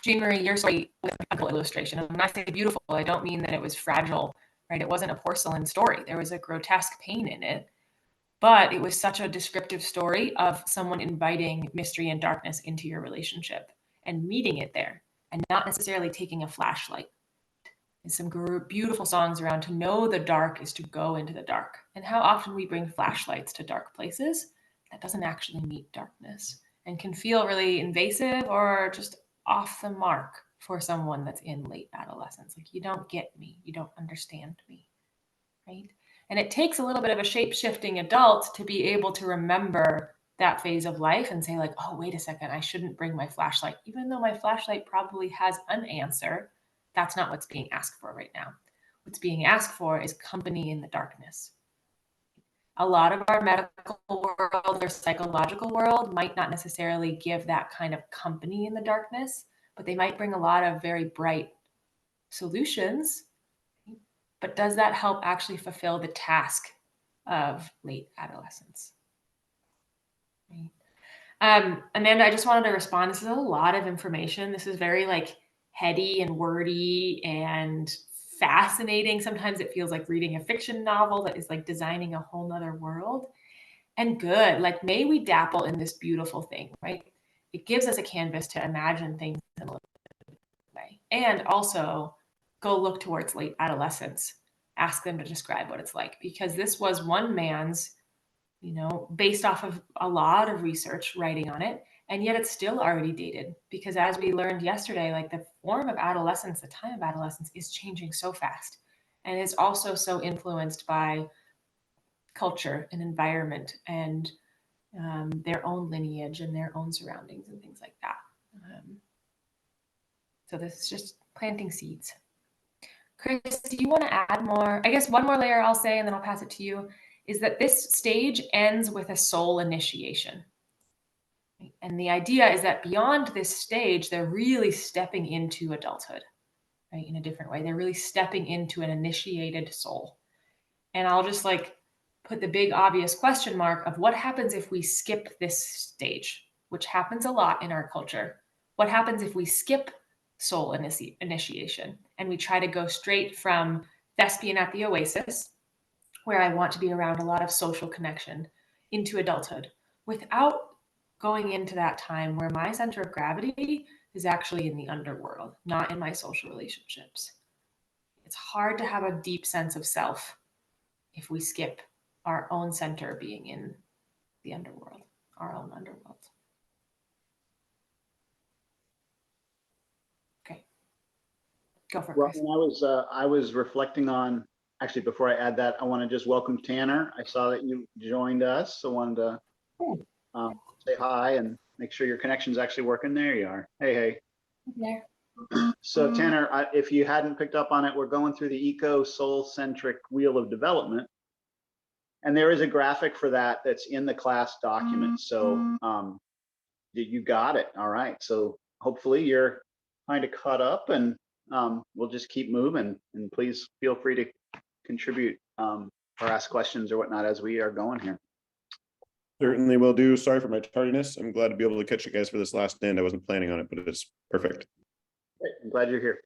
Jean Marie, your story was a beautiful illustration. And when I say beautiful, I don't mean that it was fragile, right? It wasn't a porcelain story. There was a grotesque pain in it, but it was such a descriptive story of someone inviting mystery and darkness into your relationship and meeting it there and not necessarily taking a flashlight. And some beautiful songs around to know the dark is to go into the dark. And how often we bring flashlights to dark places that doesn't actually meet darkness and can feel really invasive or just off the mark for someone that's in late adolescence. Like, you don't get me, you don't understand me, right? And it takes a little bit of a shape-shifting adult to be able to remember that phase of life and say like, oh, wait a second, I shouldn't bring my flashlight, even though my flashlight probably has an answer. That's not what's being asked for right now. What's being asked for is company in the darkness. A lot of our medical world or psychological world might not necessarily give that kind of company in the darkness, but they might bring a lot of very bright solutions. But does that help actually fulfill the task of late adolescence? Right. Amanda, I just wanted to respond. This is a lot of information. This is very like heady and wordy and fascinating. Sometimes it feels like reading a fiction novel that is like designing a whole nother world. And good, like may we dapple in this beautiful thing, right? It gives us a canvas to imagine things in a little way. And also go look towards late adolescence. Ask them to describe what it's like, because this was one man's, based off of a lot of research writing on it. And yet it's still already dated, because as we learned yesterday, like the form of adolescence, the time of adolescence is changing so fast. And is also so influenced by culture and environment and their own lineage and their own surroundings and things like that. So this is just planting seeds. Chris, do you want to add more? I guess one more layer I'll say, and then I'll pass it to you, is that this stage ends with a soul initiation. And the idea is that beyond this stage, they're really stepping into adulthood, right? In a different way. They're really stepping into an initiated soul. And I'll just like put the big obvious question mark of what happens if we skip this stage, which happens a lot in our culture. What happens if we skip soul initiation and we try to go straight from thespian at the Oasis, where I want to be around a lot of social connection, into adulthood without going into that time where my center of gravity is actually in the underworld, not in my social relationships. It's hard to have a deep sense of self if we skip our own center being in the underworld, our own underworld. Okay, go for it, Well, Chris. and I was reflecting on, actually, before I add that, I want to just welcome Tanner. I saw that you joined us, so I wanted to say hi and make sure your connection's actually working. There you are. Hey. There. So Tanner, if you hadn't picked up on it, we're going through the eco soul centric wheel of development. And there is a graphic for that that's in the class document. So you got it. All right. So hopefully you're kind of caught up, and we'll just keep moving. And please feel free to contribute or ask questions or whatnot as we are going here. Certainly will do. Sorry for my tardiness. I'm glad to be able to catch you guys for this last end. I wasn't planning on it, but it's perfect. Great. I'm glad you're here.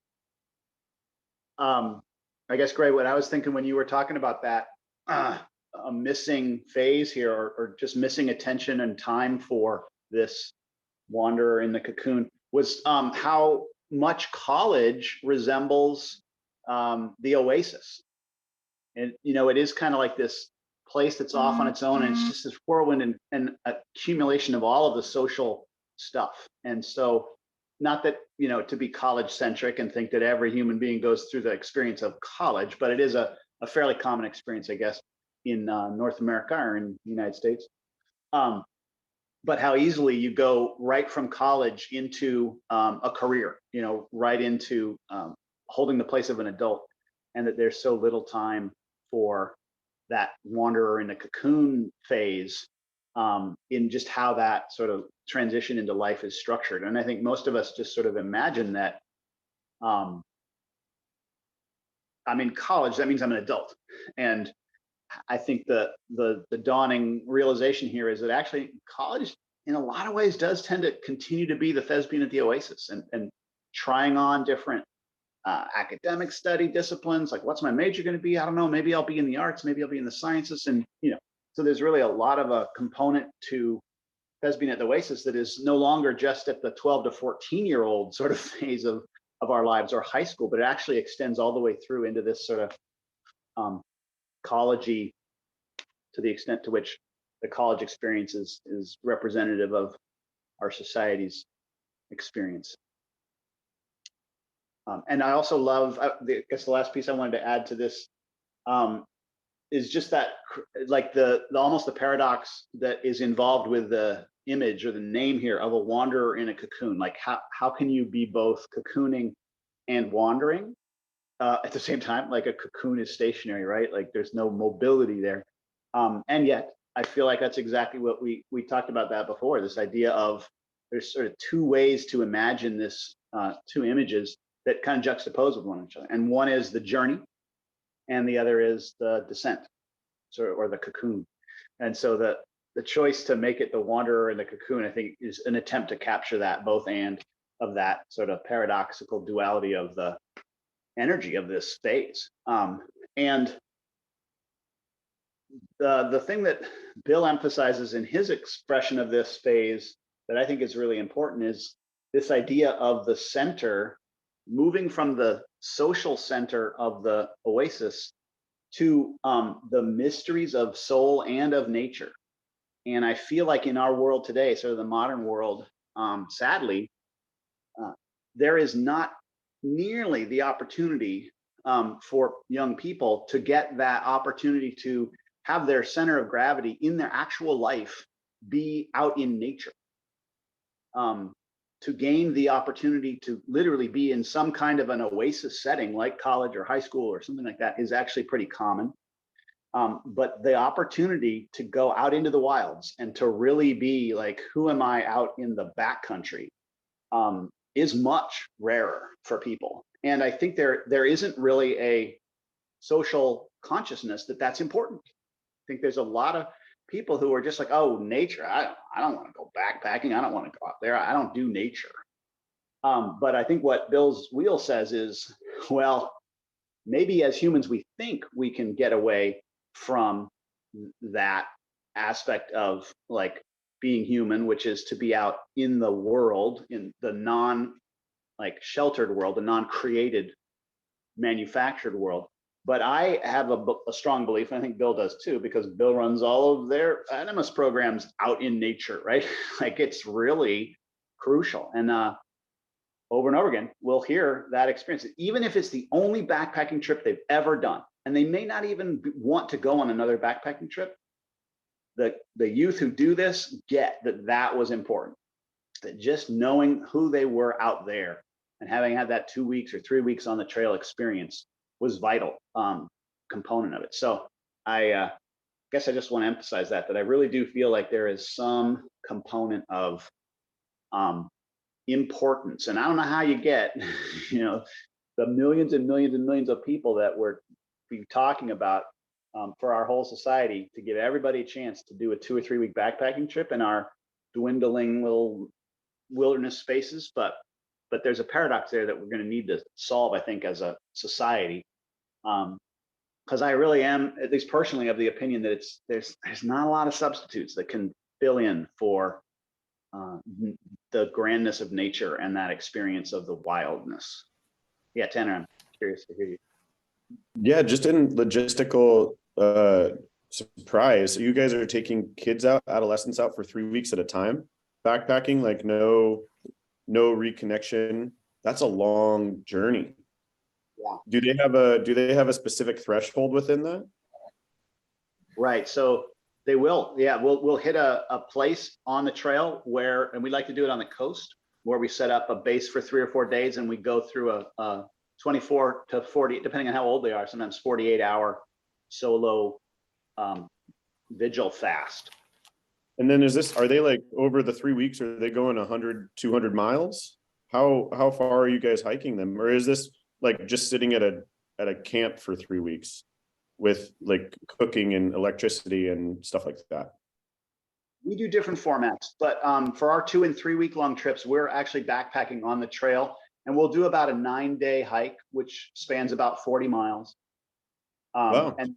I guess, Gray, what I was thinking when you were talking about that, a missing phase here, or just missing attention and time for this wanderer in the cocoon, was how much college resembles the Oasis. And, it is kind of like this place that's off on its own, and it's just this whirlwind and accumulation of all of the social stuff. And so, not that, to be college centric and think that every human being goes through the experience of college, but it is a fairly common experience, I guess, in North America or in the United States. But how easily you go right from college into a career, right into holding the place of an adult, and that there's so little time for that wanderer in the cocoon phase in just how that sort of transition into life is structured. And I think most of us just sort of imagine that, I'm in college, that means I'm an adult. And I think the dawning realization here is that actually college in a lot of ways does tend to continue to be the thespian at the Oasis, and trying on different academic study disciplines. Like, what's my major going to be? I don't know. Maybe I'll be in the arts. Maybe I'll be in the sciences. And, so there's really a lot of a component to thespian at the Oasis that is no longer just at the 12 to 14-year-old sort of phase of our lives or high school, but it actually extends all the way through into this sort of college-y, to the extent to which the college experience is representative of our society's experience. And I also love, I guess the last piece I wanted to add to this is just that, like the almost the paradox that is involved with the image or the name here of a wanderer in a cocoon. Like how can you be both cocooning and wandering at the same time? Like a cocoon is stationary, right? Like there's no mobility there. And yet I feel like that's exactly what we talked about that before, this idea of there's sort of two ways to imagine this, two images that kind of juxtapose with one another. And one is the journey and the other is the descent, or the cocoon. And so the choice to make it the wanderer and the cocoon, I think, is an attempt to capture that both and of that sort of paradoxical duality of the energy of this phase. And the thing that Bill emphasizes in his expression of this phase that I think is really important is this idea of the center moving from the social center of the oasis to the mysteries of soul and of nature. And I feel like in our world today, sort of the modern world, sadly, there is not nearly the opportunity for young people to get that opportunity to have their center of gravity in their actual life be out in nature. To gain the opportunity to literally be in some kind of an oasis setting like college or high school or something like that is actually pretty common. But the opportunity to go out into the wilds and to really be like, who am I out in the backcountry, is much rarer for people. And I think there isn't really a social consciousness that that's important. I think there's a lot of people who are just like, oh, nature, I don't want to go backpacking. I don't want to go out there. I don't do nature. But I think what Bill's wheel says is, well, maybe as humans, we think we can get away from that aspect of like being human, which is to be out in the world, in the non like sheltered world, the non-created manufactured world. But I have a strong belief, and I think Bill does too, because Bill runs all of their Animus programs out in nature, right? Like it's really crucial. And over and over again, we'll hear that experience, even if it's the only backpacking trip they've ever done. And they may not even want to go on another backpacking trip. The youth who do this get that was important. That just knowing who they were out there and having had that 2 weeks or 3 weeks on the trail experience was vital component of it. So I guess I just want to emphasize that I really do feel like there is some component of importance. And I don't know how you get, the millions and millions and millions of people that we're talking about for our whole society, to give everybody a chance to do a 2 or 3 week backpacking trip in our dwindling little wilderness spaces. But there's a paradox there that we're going to need to solve, I think, as a society. Because I really am, at least personally, of the opinion that there's not a lot of substitutes that can fill in for the grandness of nature and that experience of the wildness. Yeah, Tanner, I'm curious to hear you. Yeah, just in logistical surprise, you guys are taking kids out, adolescents out for 3 weeks at a time, backpacking, like no reconnection. That's a long journey. Yeah. Do they have a specific threshold within that? Right. So they will. Yeah, we'll hit a place on the trail where, and we like to do it on the coast, where we set up a base for 3 or 4 days and we go through a 24 to 40, depending on how old they are, sometimes 48-hour solo vigil fast. And then are they like over the 3 weeks, are they going 100, 200 miles? How far are you guys hiking them? Or is this like just sitting at a camp for 3 weeks with like cooking and electricity and stuff like that? We do different formats, but for our 2 and 3 week long trips, we're actually backpacking on the trail, and we'll do about a 9-day hike, which spans about 40 miles. Wow. And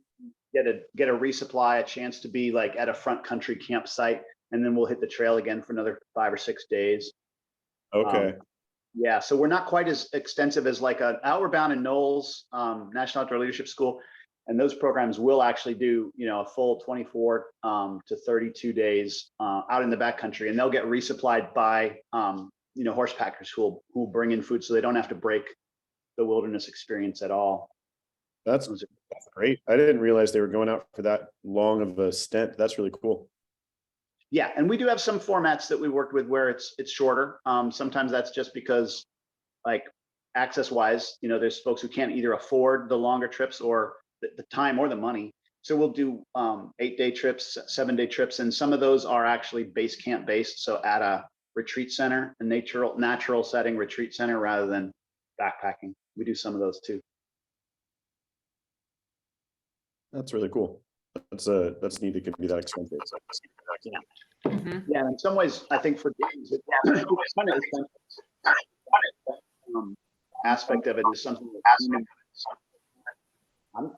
get a resupply, a chance to be like at a front country campsite, and then we'll hit the trail again for another 5 or 6 days. Okay. Yeah, so we're not quite as extensive as like Outward Bound and Knowles National Outdoor Leadership School, and those programs will actually do a full 24 to 32 days out in the backcountry, and they'll get resupplied by horse packers who will bring in food, so they don't have to break the wilderness experience at all. That's great. I didn't realize they were going out for that long of a stint. That's really cool. Yeah, and we do have some formats that we worked with where it's shorter. Sometimes that's just because, like, access wise, you know, there's folks who can't either afford the longer trips or the time or the money. So we'll do 8-day trips, 7-day trips, and some of those are actually base camp based. So at a retreat center, a natural setting retreat center rather than backpacking. We do some of those too. That's really cool. That's neat. It could be that expensive. Yeah. Mhm. Yeah, in some ways, I think for games, it's kind of aspect of it is something that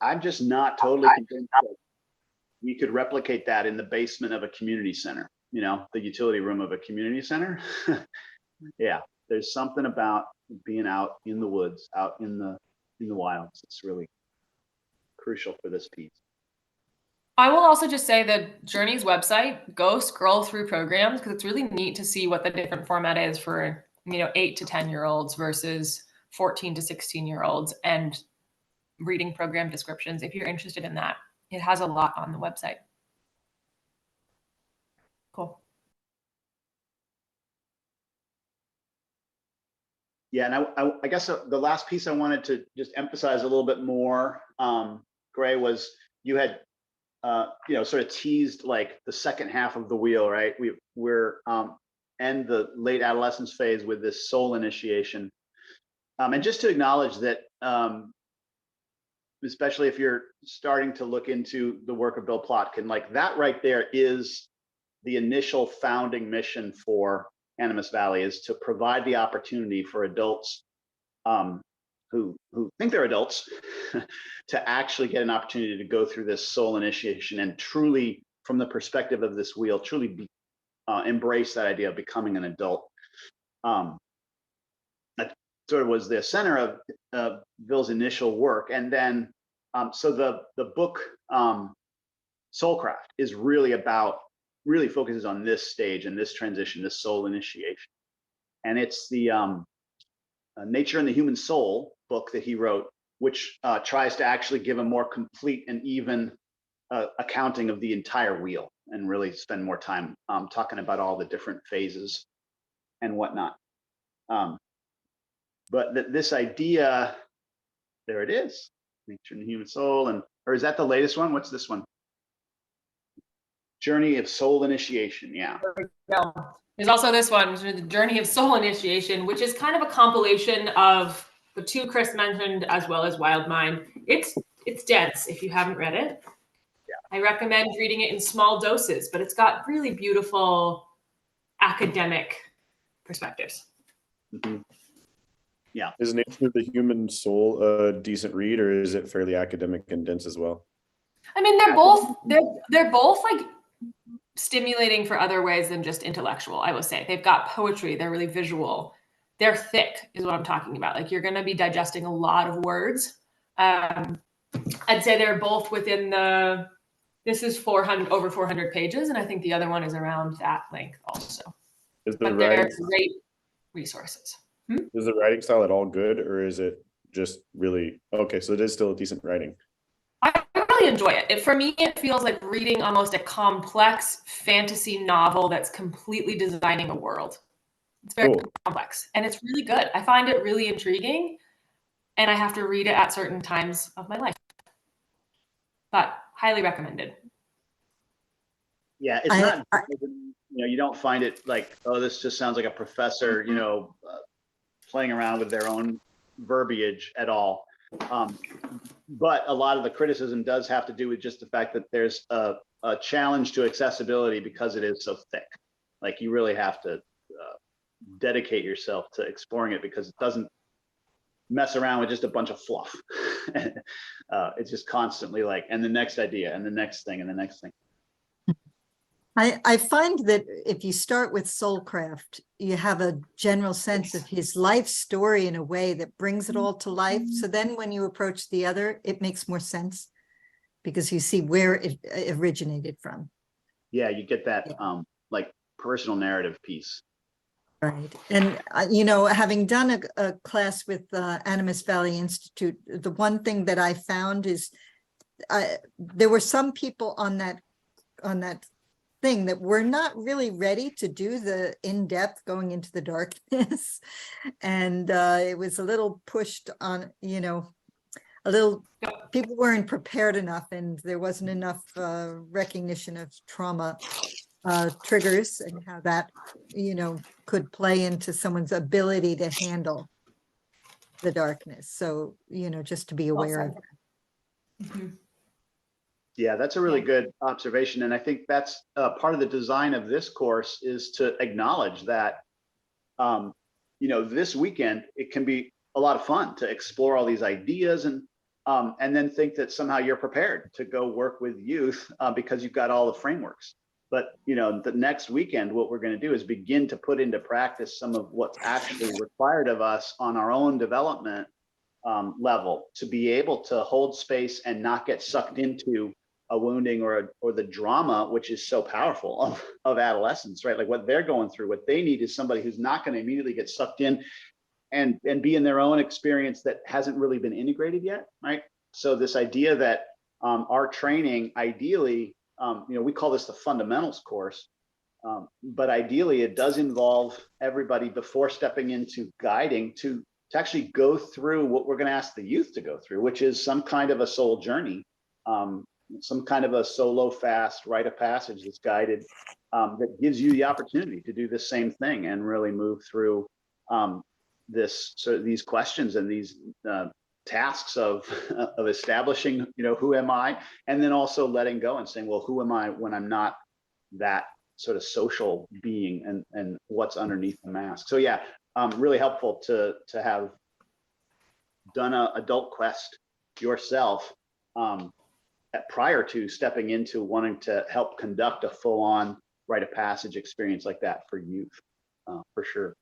I'm just not totally convinced that we could replicate that in the basement of a community center, you know, the utility room of a community center. Yeah, there's something about being out in the woods, out in the wilds. It's really crucial for this piece. I will also just say that Journey's website, go scroll through programs because it's really neat to see what the different format is for, 8 to 10-year-olds versus 14 to 16-year-olds and reading program descriptions. If you're interested in that, it has a lot on the website. Cool. Yeah, and I guess the last piece I wanted to just emphasize a little bit more, Gray, was you had sort of teased like the second half of the wheel, right? We're end the late adolescence phase with this soul initiation, and just to acknowledge that, especially if you're starting to look into the work of Bill Plotkin, like that right there is the initial founding mission for Animas Valley, is to provide the opportunity for adults who think they're adults to actually get an opportunity to go through this soul initiation and truly, from the perspective of this wheel, truly embrace that idea of becoming an adult. That sort of was the center of Bill's initial work. And then, so the book Soulcraft is really focuses on this stage and this transition, this soul initiation. And it's the Nature and the Human Soul book that he wrote, which tries to actually give a more complete and even accounting of the entire wheel and really spend more time talking about all the different phases and whatnot. But this idea, there it is, Nature and the Human Soul, or is that the latest one? What's this one? Journey of Soul Initiation, yeah. There's also this one, the Journey of Soul Initiation, which is kind of a compilation of the two Chris mentioned as well as Wild Mind. It's dense if you haven't read it. Yeah. I recommend reading it in small doses, but it's got really beautiful academic perspectives. Mm-hmm. Yeah. Is Nature of the Human Soul a decent read, or is it fairly academic and dense as well? I mean, they're both like stimulating for other ways than just intellectual. I will say they've got poetry. They're really visual. They're thick is what I'm talking about. Like you're going to be digesting a lot of words. I'd say they're both within this is over 400 pages. And I think the other one is around that length also. But they're great resources. Is the writing style at all good, or is it just really, okay, so it is still a decent writing? I really enjoy it. For me, it feels like reading almost a complex fantasy novel that's completely designing a world. It's very complex and it's really good. I find it really intriguing and I have to read it at certain times of my life. But highly recommended. Yeah, it's not, you don't find it like, oh, this just sounds like a professor, playing around with their own verbiage at all. But a lot of the criticism does have to do with just the fact that there's a challenge to accessibility because it is so thick. Like you really have to dedicate yourself to exploring it because it doesn't mess around with just a bunch of fluff. It's just constantly like, and the next idea and the next thing and the next thing. I find that if you start with Soulcraft, you have a general sense of his life story in a way that brings it all to life. So then when you approach the other, it makes more sense because you see where it originated from. Yeah, you get that like personal narrative piece. Right. And, having done a class with Animas Valley Institute, the one thing that I found is there were some people on that thing that were not really ready to do the in-depth going into the darkness. And it was a little pushed on, people weren't prepared enough, and there wasn't enough recognition of trauma triggers and how that, could play into someone's ability to handle the darkness. So, just to be aware of that. Mhm. Yeah, that's a really Yeah. good observation. And I think that's part of the design of this course is to acknowledge that, this weekend, it can be a lot of fun to explore all these ideas and then think that somehow you're prepared to go work with youth because you've got all the frameworks. But, the next weekend, what we're going to do is begin to put into practice some of what's actually required of us on our own development level to be able to hold space and not get sucked into a wounding or the drama, which is so powerful of adolescence, right? Like what they're going through, what they need is somebody who's not going to immediately get sucked in and be in their own experience that hasn't really been integrated yet, right? So this idea that our training, ideally, we call this the fundamentals course, but ideally it does involve everybody before stepping into guiding to actually go through what we're going to ask the youth to go through, which is some kind of a soul journey, some kind of a solo fast rite of passage that's guided, that gives you the opportunity to do the same thing and really move through these questions and these tasks of establishing, who am I, and then also letting go and saying, well, who am I when I'm not that sort of social being, and what's underneath the mask. So yeah, really helpful to have done a adult quest yourself prior to stepping into wanting to help conduct a full-on rite of passage experience like that for youth, for sure.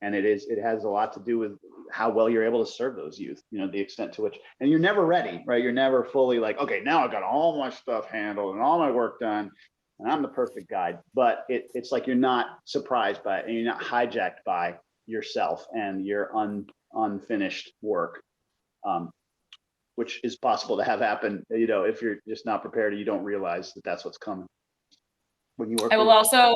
And it has a lot to do with how well you're able to serve those youth, the extent to which, and you're never ready, right? You're never fully like, okay, now I've got all my stuff handled and all my work done and I'm the perfect guide. But it's like you're not surprised by it and you're not hijacked by yourself and your unfinished work, which is possible to have happen, if you're just not prepared and you don't realize that that's what's coming. When you work I will also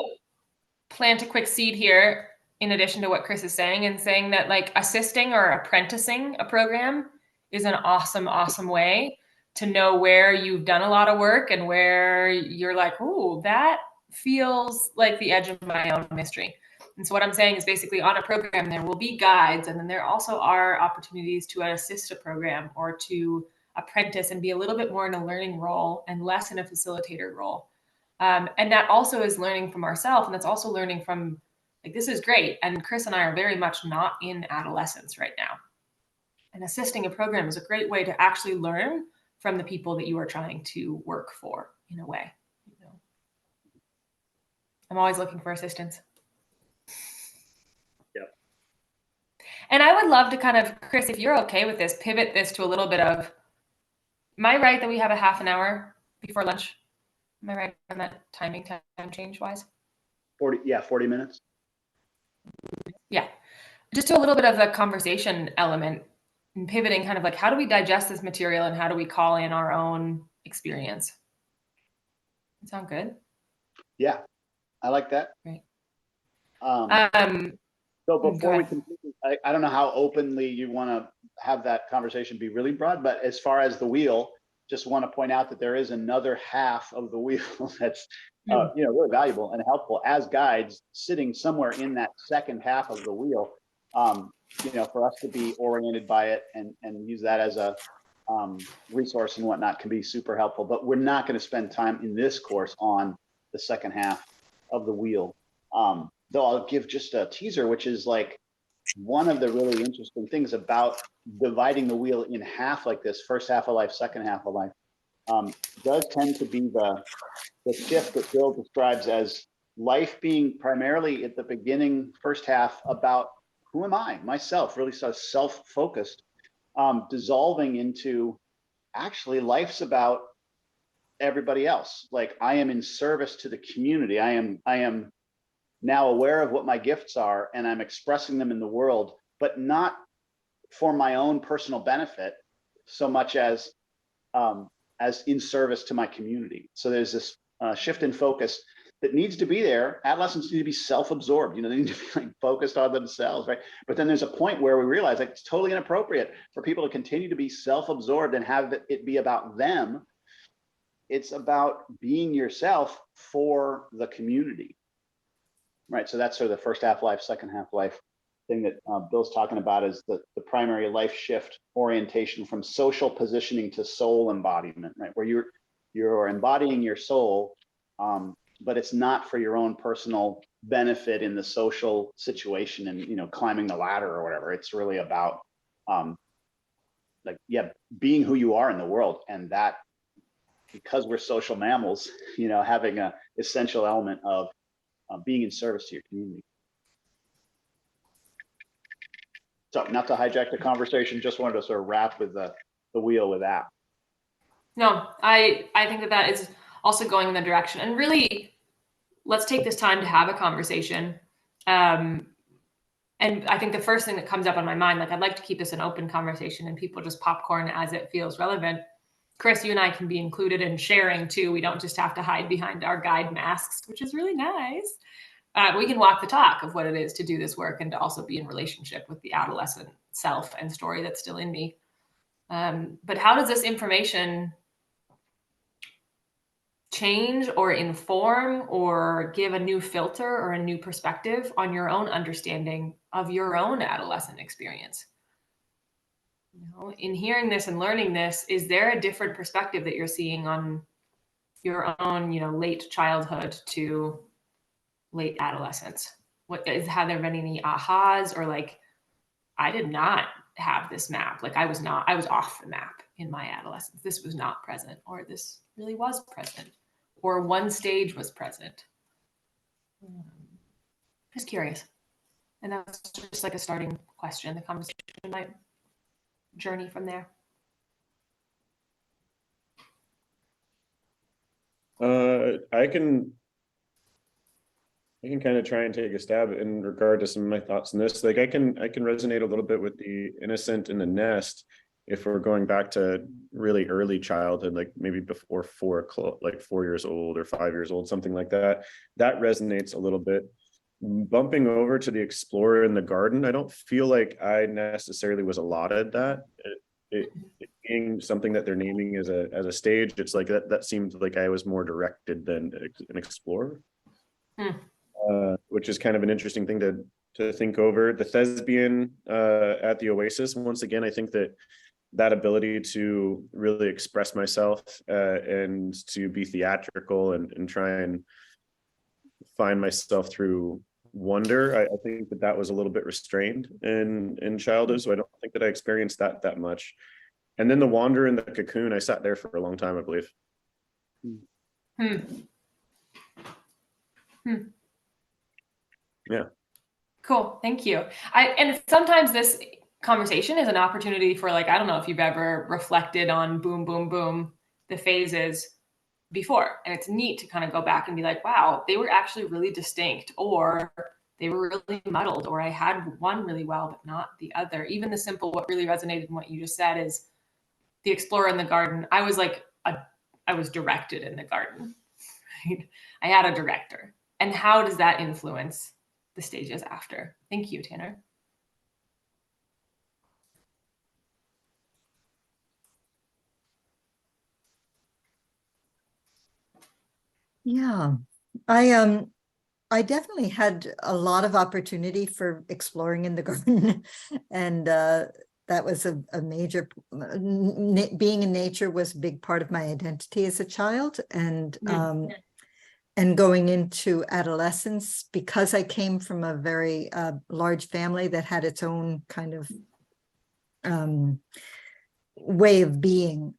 plant a quick seed here in addition to what Chris is saying, and saying that like assisting or apprenticing a program is an awesome, awesome way to know where you've done a lot of work and where you're like, oh, that feels like the edge of my own mystery. And so what I'm saying is basically on a program, there will be guides, and then there also are opportunities to assist a program or to apprentice and be a little bit more in a learning role and less in a facilitator role. And that also is learning from ourselves. And that's also learning from, like, this is great. And Chris and I are very much not in adolescence right now. And assisting a program is a great way to actually learn from the people that you are trying to work for in a way. I'm always looking for assistance. Yep. And I would love to kind of, Chris, if you're okay with this, pivot this to a little bit of, am I right that we have a half an hour before lunch? Am I right on that time change wise? 40 minutes. Yeah. Just to a little bit of the conversation element and pivoting, kind of like, how do we digest this material and how do we call in our own experience? Sound good? Yeah, I like that. Great. So before go we ahead. continue, I don't know how openly you want to have that conversation be really broad, but as far as the wheel, just want to point out that there is another half of the wheel that's really valuable and helpful as guides, sitting somewhere in that second half of the wheel, for us to be oriented by it and use that as a resource and whatnot can be super helpful. But we're not going to spend time in this course on the second half of the wheel. Though I'll give just a teaser, which is like one of the really interesting things about dividing the wheel in half like this, first half of life, second half of life, does tend to be the shift that Bill describes as life being primarily at the beginning, first half, about who am I, myself, really sort of self-focused, dissolving into actually life's about everybody else. Like I am in service to the community. I am now aware of what my gifts are, and I'm expressing them in the world, but not for my own personal benefit so much as in service to my community. So there's this shift in focus that needs to be there. Adolescents need to be self-absorbed. You know, they need to be like focused on themselves, right? But then there's a point where we realize like it's totally inappropriate for people to continue to be self-absorbed and have it be about them. It's about being yourself for the community, right? So that's sort of the first half life, second half life thing that Bill's talking about is the primary life shift orientation from social positioning to soul embodiment, right? Where you're embodying your soul, but it's not for your own personal benefit in the social situation and, you know, climbing the ladder or whatever. It's really about being who you are in the world. And that, because we're social mammals, you know, having a essential element of being in service to your community. So not to hijack the conversation, just wanted to sort of wrap with the wheel with that. No, I think that is also going in the direction. And really, let's take this time to have a conversation. And I think the first thing that comes up on my mind, like I'd like to keep this an open conversation and people just popcorn as it feels relevant. Chris, you and I can be included in sharing too. We don't just have to hide behind our guide masks, which is really nice. We can walk the talk of what it is to do this work and to also be in relationship with the adolescent self and story that's still in me. But how does this information change or inform or give a new filter or a new perspective on your own understanding of your own adolescent experience? You know, in hearing this and learning this, is there a different perspective that you're seeing on your own, you know, late childhood to late adolescence? Have there been any ahas or like, I did not have this map. Like I was off the map in my adolescence. This was not present, or this really was present, or one stage was present. Just curious. And that's just like a starting question. The conversation might journey from there. I can kind of try and take a stab in regard to some of my thoughts on this. Like I can resonate a little bit with the innocent in the nest if we're going back to really early childhood, like maybe before 4 years old or 5 years old, something like that. That resonates a little bit. Bumping over to the explorer in the garden, I don't feel like I necessarily was allotted that. It being something that they're naming as a stage, it's like that seemed like I was more directed than an explorer. Which is kind of an interesting thing to think over. The thespian at the Oasis, once again, I think that ability to really express myself and to be theatrical and try and find myself through wonder, I think that was a little bit restrained in childhood, so I don't think that I experienced that much. And then the wander in the cocoon, I sat there for a long time, I believe. Yeah. Cool. Thank you. And sometimes this conversation is an opportunity for, like, I don't know if you've ever reflected on boom, boom, boom, the phases before. And it's neat to kind of go back and be like, wow, they were actually really distinct, or they were really muddled, or I had one really well, but not the other. Even the simple, what really resonated in what you just said is the explorer in the garden. I was directed in the garden. Right? I had a director. And how does that influence the stages after? Thank you, Tanner. Yeah, I definitely had a lot of opportunity for exploring in the garden, and that was a major. Being in nature was a big part of my identity as a child, and going into adolescence, because I came from a very large family that had its own kind of way of being.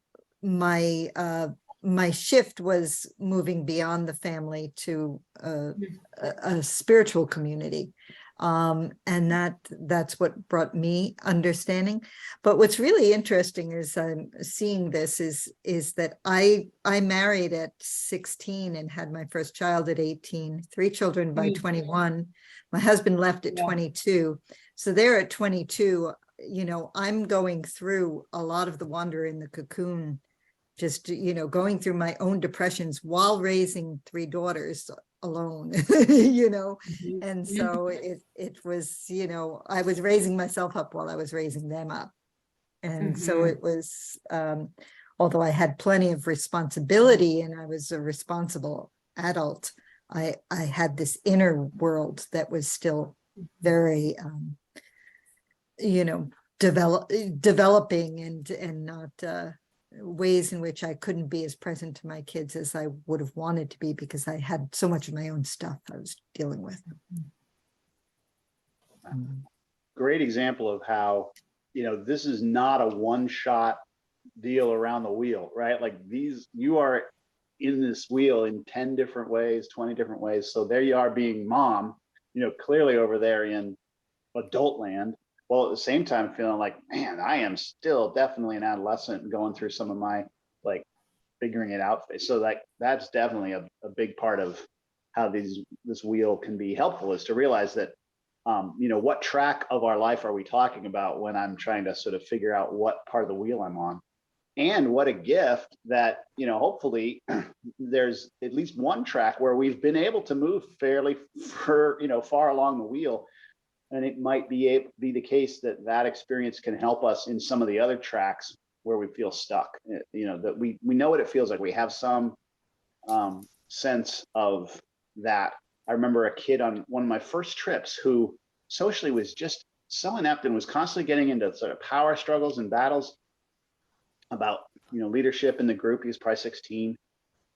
My shift was moving beyond the family to a spiritual community. And that's what brought me understanding. But what's really interesting is I'm seeing this is that I married at 16 and had my first child at 18, 3 children by 21. My husband left at 22. So there at 22, you know, I'm going through a lot of the wander in the cocoon, just, you know, going through my own depressions while raising 3 daughters alone, you know. And so it was, you know, I was raising myself up while I was raising them up. And so it was, although I had plenty of responsibility and I was a responsible adult, I had this inner world that was still very, you know, developing and not ways in which I couldn't be as present to my kids as I would have wanted to be, because I had so much of my own stuff I was dealing with. Great example of how, you know, this is not a one-shot deal around the wheel, right? Like you are in this wheel in 10 different ways, 20 different ways. So there you are being mom, you know, clearly over there in adult land, while at the same time feeling like, man, I am still definitely an adolescent going through some of my like figuring it out phase. So that's definitely a big part of how this wheel can be helpful, is to realize that, you know, what track of our life are we talking about when I'm trying to sort of figure out what part of the wheel I'm on. And what a gift that, you know, hopefully there's at least one track where we've been able to move fairly far along the wheel. And it might be the case that experience can help us in some of the other tracks where we feel stuck. You know, that we know what it feels like. We have some sense of that. I remember a kid on one of my first trips who socially was just so inept and was constantly getting into sort of power struggles and battles about, you know, leadership in the group. He was probably 16,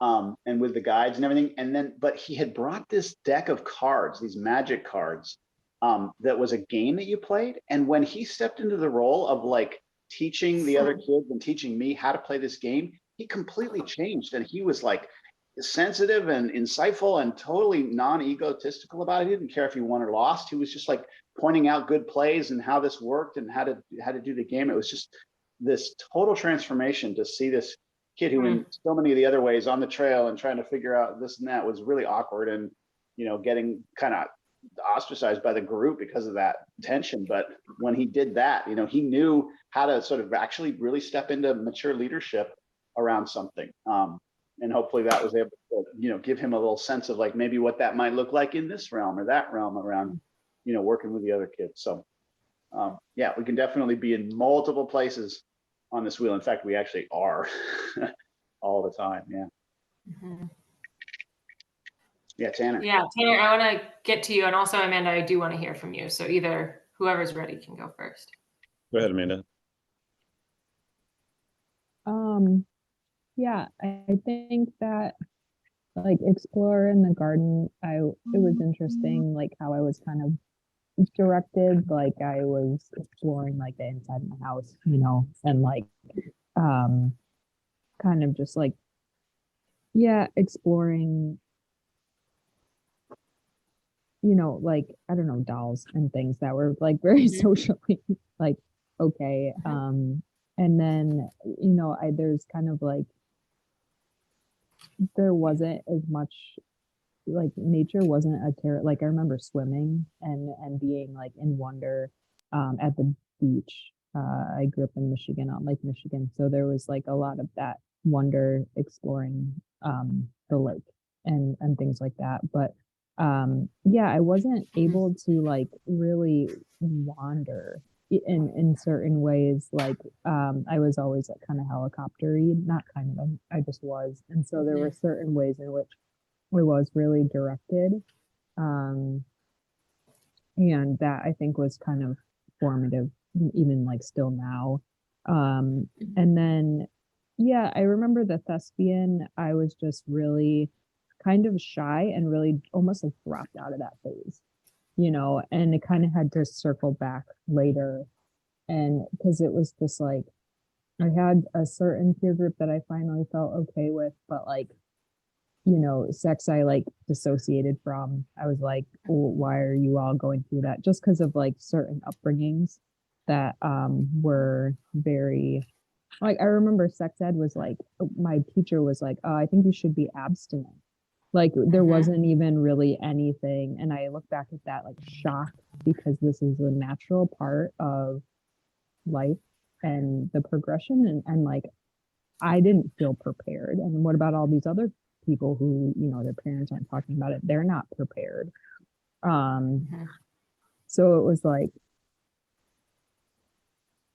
and with the guides and everything. But he had brought this deck of cards, these magic cards, that was a game that you played. And when he stepped into the role of like teaching the other kids and teaching me how to play this game, he completely changed. And he was like sensitive and insightful and totally non-egotistical about it. He didn't care if he won or lost. He was just like pointing out good plays and how this worked and how to do the game. It was just this total transformation to see this kid who in so many of the other ways on the trail and trying to figure out this and that was really awkward and, you know, getting kind of ostracized by the group because of that tension. But when he did that, you know, he knew how to sort of actually really step into mature leadership around something. And hopefully that was able to, you know, give him a little sense of like maybe what that might look like in this realm or that realm around, you know, working with the other kids. So yeah, we can definitely be in multiple places on this wheel. In fact, we actually are all the time. Yeah. Yeah, Tanner. Yeah, Tanner, I want to get to you. And also, Amanda, I do want to hear from you. So either whoever's ready can go first. Go ahead, Amanda. Yeah, I think that like Explore in the Garden, it was interesting, like how I was kind of directed, like I was exploring like the inside of my house, you know, and like kind of just like, yeah, exploring, you know, like, I don't know, dolls and things that were like very socially like, okay. And then, you know, there's kind of like, there wasn't as much, like nature wasn't a terror. Like I remember swimming and being like in wonder at the beach. I grew up in Michigan, on Lake Michigan. So there was like a lot of that wonder exploring the lake and things like that. But yeah, I wasn't able to like really wander in certain ways. Like I was always like kind of helicopter-y, not kind of, I just was. And so there were certain ways in which it was really directed. And that I think was kind of formative, even like still now. And then, yeah, I remember the thespian, I was just really kind of shy and really almost like dropped out of that phase, you know, and it kind of had to circle back later. And because it was just like, I had a certain peer group that I finally felt okay with, but like, sex I like dissociated from. I was like, "Oh, why are you all going through that?" Just because of like certain upbringings that were very like, I remember sex ed was like, my teacher was like, "Oh, I think you should be abstinent." Like there wasn't even really anything. And I look back at that like shocked, because this is a natural part of life and the progression, and like I didn't feel prepared. And what about all these other people who, their parents aren't talking about it? They're not prepared. So it was like,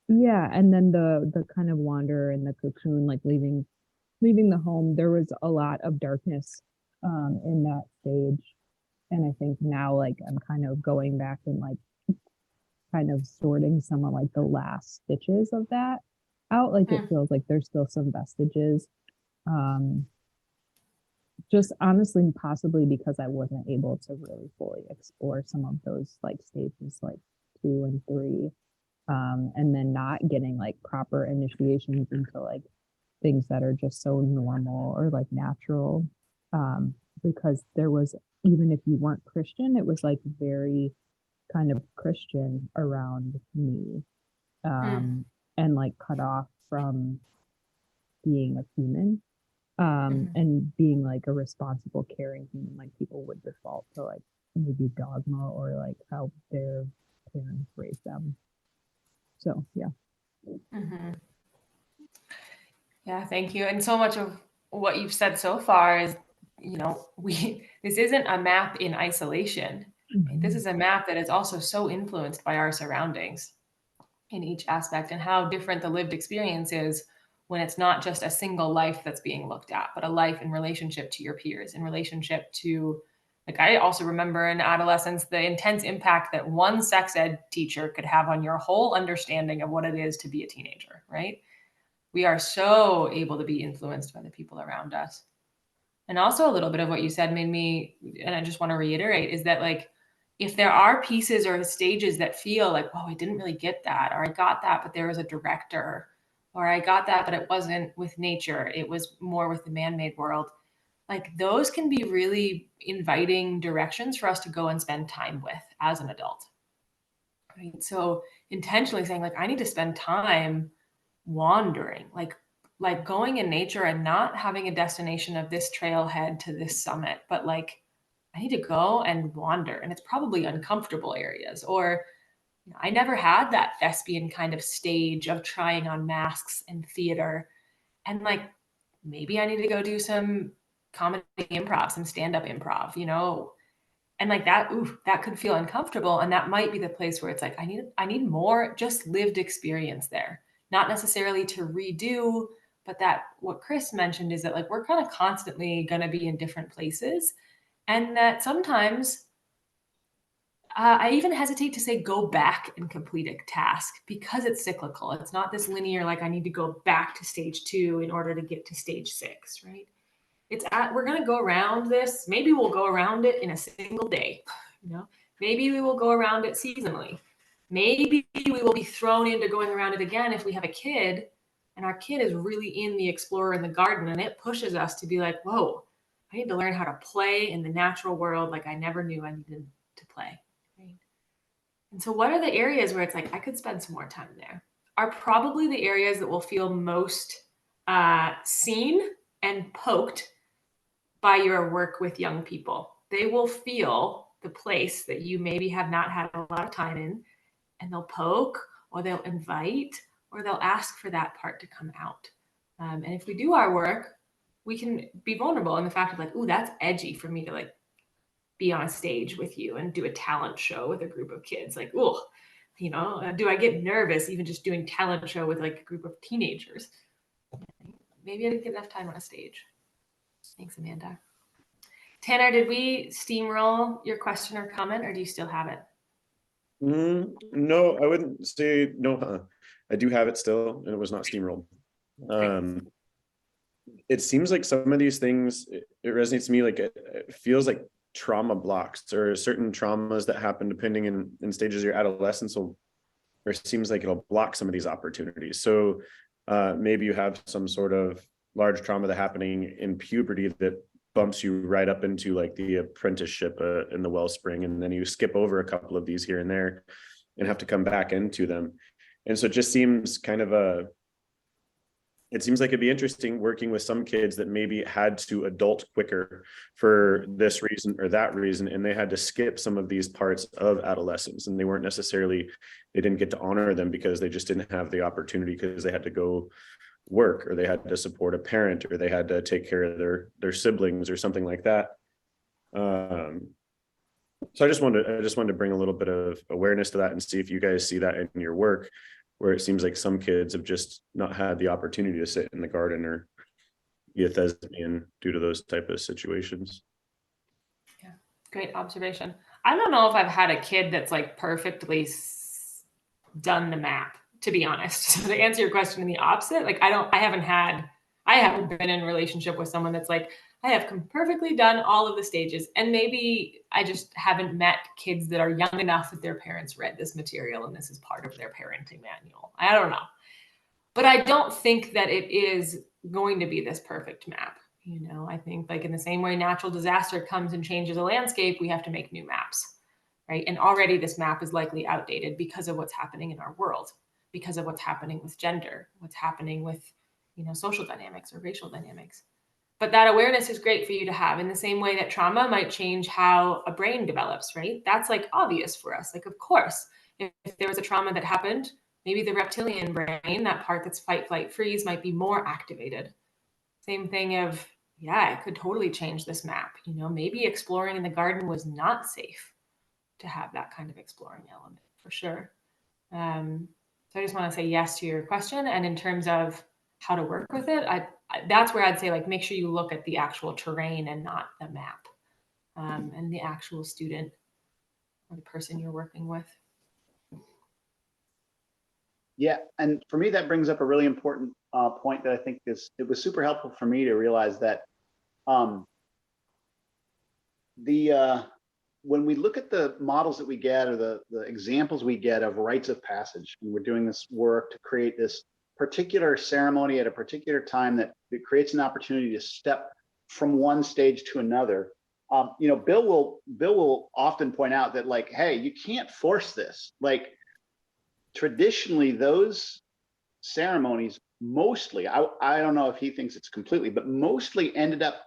yeah. And then the kind of wander in the cocoon, like leaving the home, there was a lot of darkness in that stage. And I think now like I'm kind of going back and like kind of sorting some of like the last stitches of that out. Like it feels like there's still some vestiges. Just honestly, possibly because I wasn't able to really fully explore some of those like stages like 2 and 3. And then not getting like proper initiations into like things that are just so normal or like natural. Because there was, even if you weren't Christian, it was like very kind of Christian around me. And like cut off from being a human, and being like a responsible, caring human. Like people would default to like maybe dogma or like how their parents raised them. So yeah. Yeah, thank you. And so much of what you've said so far is, this isn't a map in isolation. Right? This is a map that is also so influenced by our surroundings in each aspect, and how different the lived experience is when it's not just a single life that's being looked at, but a life in relationship to your peers, in relationship to, like, I also remember in adolescence, the intense impact that one sex ed teacher could have on your whole understanding of what it is to be a teenager, right? We are so able to be influenced by the people around us. And also a little bit of what you said made me, and I just want to reiterate, is that like, if there are pieces or stages that feel like, whoa, I didn't really get that, or I got that, but there was a director, or I got that, but it wasn't with nature, it was more with the man-made world. Like those can be really inviting directions for us to go and spend time with as an adult. Right. So intentionally saying like, I need to spend time wandering, like going in nature and not having a destination of this trailhead to this summit, but like I need to go and wander, and it's probably uncomfortable areas. Or I never had that thespian kind of stage of trying on masks in theater, and like maybe I need to go do some comedy improv, some stand-up improv, and like that, ooh, that could feel uncomfortable. And that might be the place where it's like, I need more just lived experience there, not necessarily to redo, but that what Chris mentioned is that like, we're kind of constantly going to be in different places. And that sometimes I even hesitate to say go back and complete a task because it's cyclical. It's not this linear, like I need to go back to stage 2 in order to get to stage 6, right? We're going to go around this. Maybe we'll go around it in a single day. Maybe we will go around it seasonally. Maybe we will be thrown into going around it again if we have a kid and our kid is really in the explorer in the garden, and it pushes us to be like, whoa, I need to learn how to play in the natural world like I never knew I needed to play. Right? And so what are the areas where it's like, I could spend some more time there? Are probably the areas that will feel most seen and poked by your work with young people. They will feel the place that you maybe have not had a lot of time in, and they'll poke, or they'll invite, or they'll ask for that part to come out. And if we do our work, we can be vulnerable in the fact of like, ooh, that's edgy for me to like be on a stage with you and do a talent show with a group of kids. Like, ooh, do I get nervous even just doing talent show with like a group of teenagers? Maybe I didn't get enough time on a stage. Thanks, Amanda. Tanner, did we steamroll your question or comment, or do you still have it? No, I wouldn't say no. I do have it still, and it was not steamrolled. It seems like some of these things, it resonates to me, like it feels like trauma blocks or certain traumas that happen depending in stages of your adolescence or it seems like it'll block some of these opportunities. So maybe you have some sort of large trauma that happening in puberty that bumps you right up into like the apprenticeship in the Wellspring, and then you skip over a couple of these here and there and have to come back into them. And so it just seems kind of it seems like it'd be interesting working with some kids that maybe had to adult quicker for this reason or that reason, and they had to skip some of these parts of adolescence, and they weren't necessarily, they didn't get to honor them because they just didn't have the opportunity because they had to go work, or they had to support a parent, or they had to take care of their siblings or something like that. So I just wanted to bring a little bit of awareness to that and see if you guys see that in your work, where it seems like some kids have just not had the opportunity to sit in the garden or be a thespian due to those type of situations. Yeah, great observation. I don't know if I've had a kid that's like perfectly done the map, to be honest. So to answer your question in the opposite, like I haven't been in a relationship with someone that's like, I have perfectly done all of the stages. And maybe I just haven't met kids that are young enough that their parents read this material and this is part of their parenting manual. I don't know. But I don't think that it is going to be this perfect map. You know, I think like in the same way natural disaster comes and changes a landscape, we have to make new maps, right? And already this map is likely outdated because of what's happening in our world, because of what's happening with gender, what's happening with, you know, social dynamics or racial dynamics. But that awareness is great for you to have, in the same way that trauma might change how a brain develops, right? That's like obvious for us. Like, of course, if there was a trauma that happened, maybe the reptilian brain, that part that's fight, flight, freeze, might be more activated. Same thing of, yeah, it could totally change this map. You know, maybe exploring in the garden was not safe to have that kind of exploring element, for sure. So I just want to say yes to your question. And in terms of how to work with it, that's where I'd say, like, make sure you look at the actual terrain and not the map, and the actual student or the person you're working with. Yeah, and for me, that brings up a really important point that I think it was super helpful for me to realize that when we look at the models that we get, or the examples we get of rites of passage, and we're doing this work to create this particular ceremony at a particular time that it creates an opportunity to step from one stage to another. You know, Bill will often point out that, like, hey, you can't force this. Like, traditionally, those ceremonies mostly, I don't know if he thinks it's completely, but mostly ended up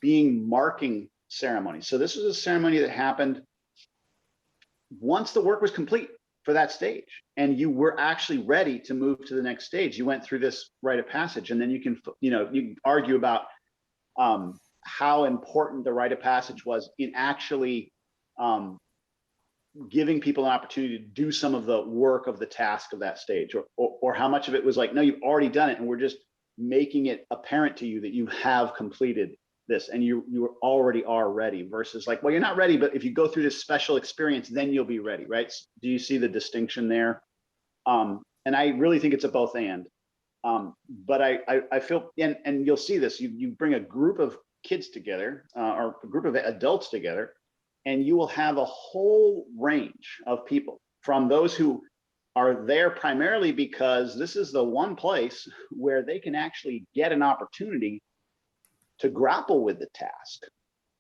being marking ceremonies. So this was a ceremony that happened once the work was complete for that stage, and you were actually ready to move to the next stage. You went through this rite of passage, and then you can, you know, you can argue about how important the rite of passage was in actually giving people an opportunity to do some of the work of the task of that stage, or how much of it was like, no, you've already done it, and we're just making it apparent to you that you have completed this, and you already are ready, versus like, well, you're not ready, but if you go through this special experience, then you'll be ready, right? Do you see the distinction there? And I really think it's a both and. But I feel, and you'll see this, you bring a group of kids together, or a group of adults together, and you will have a whole range of people, from those who are there primarily because this is the one place where they can actually get an opportunity to grapple with the task,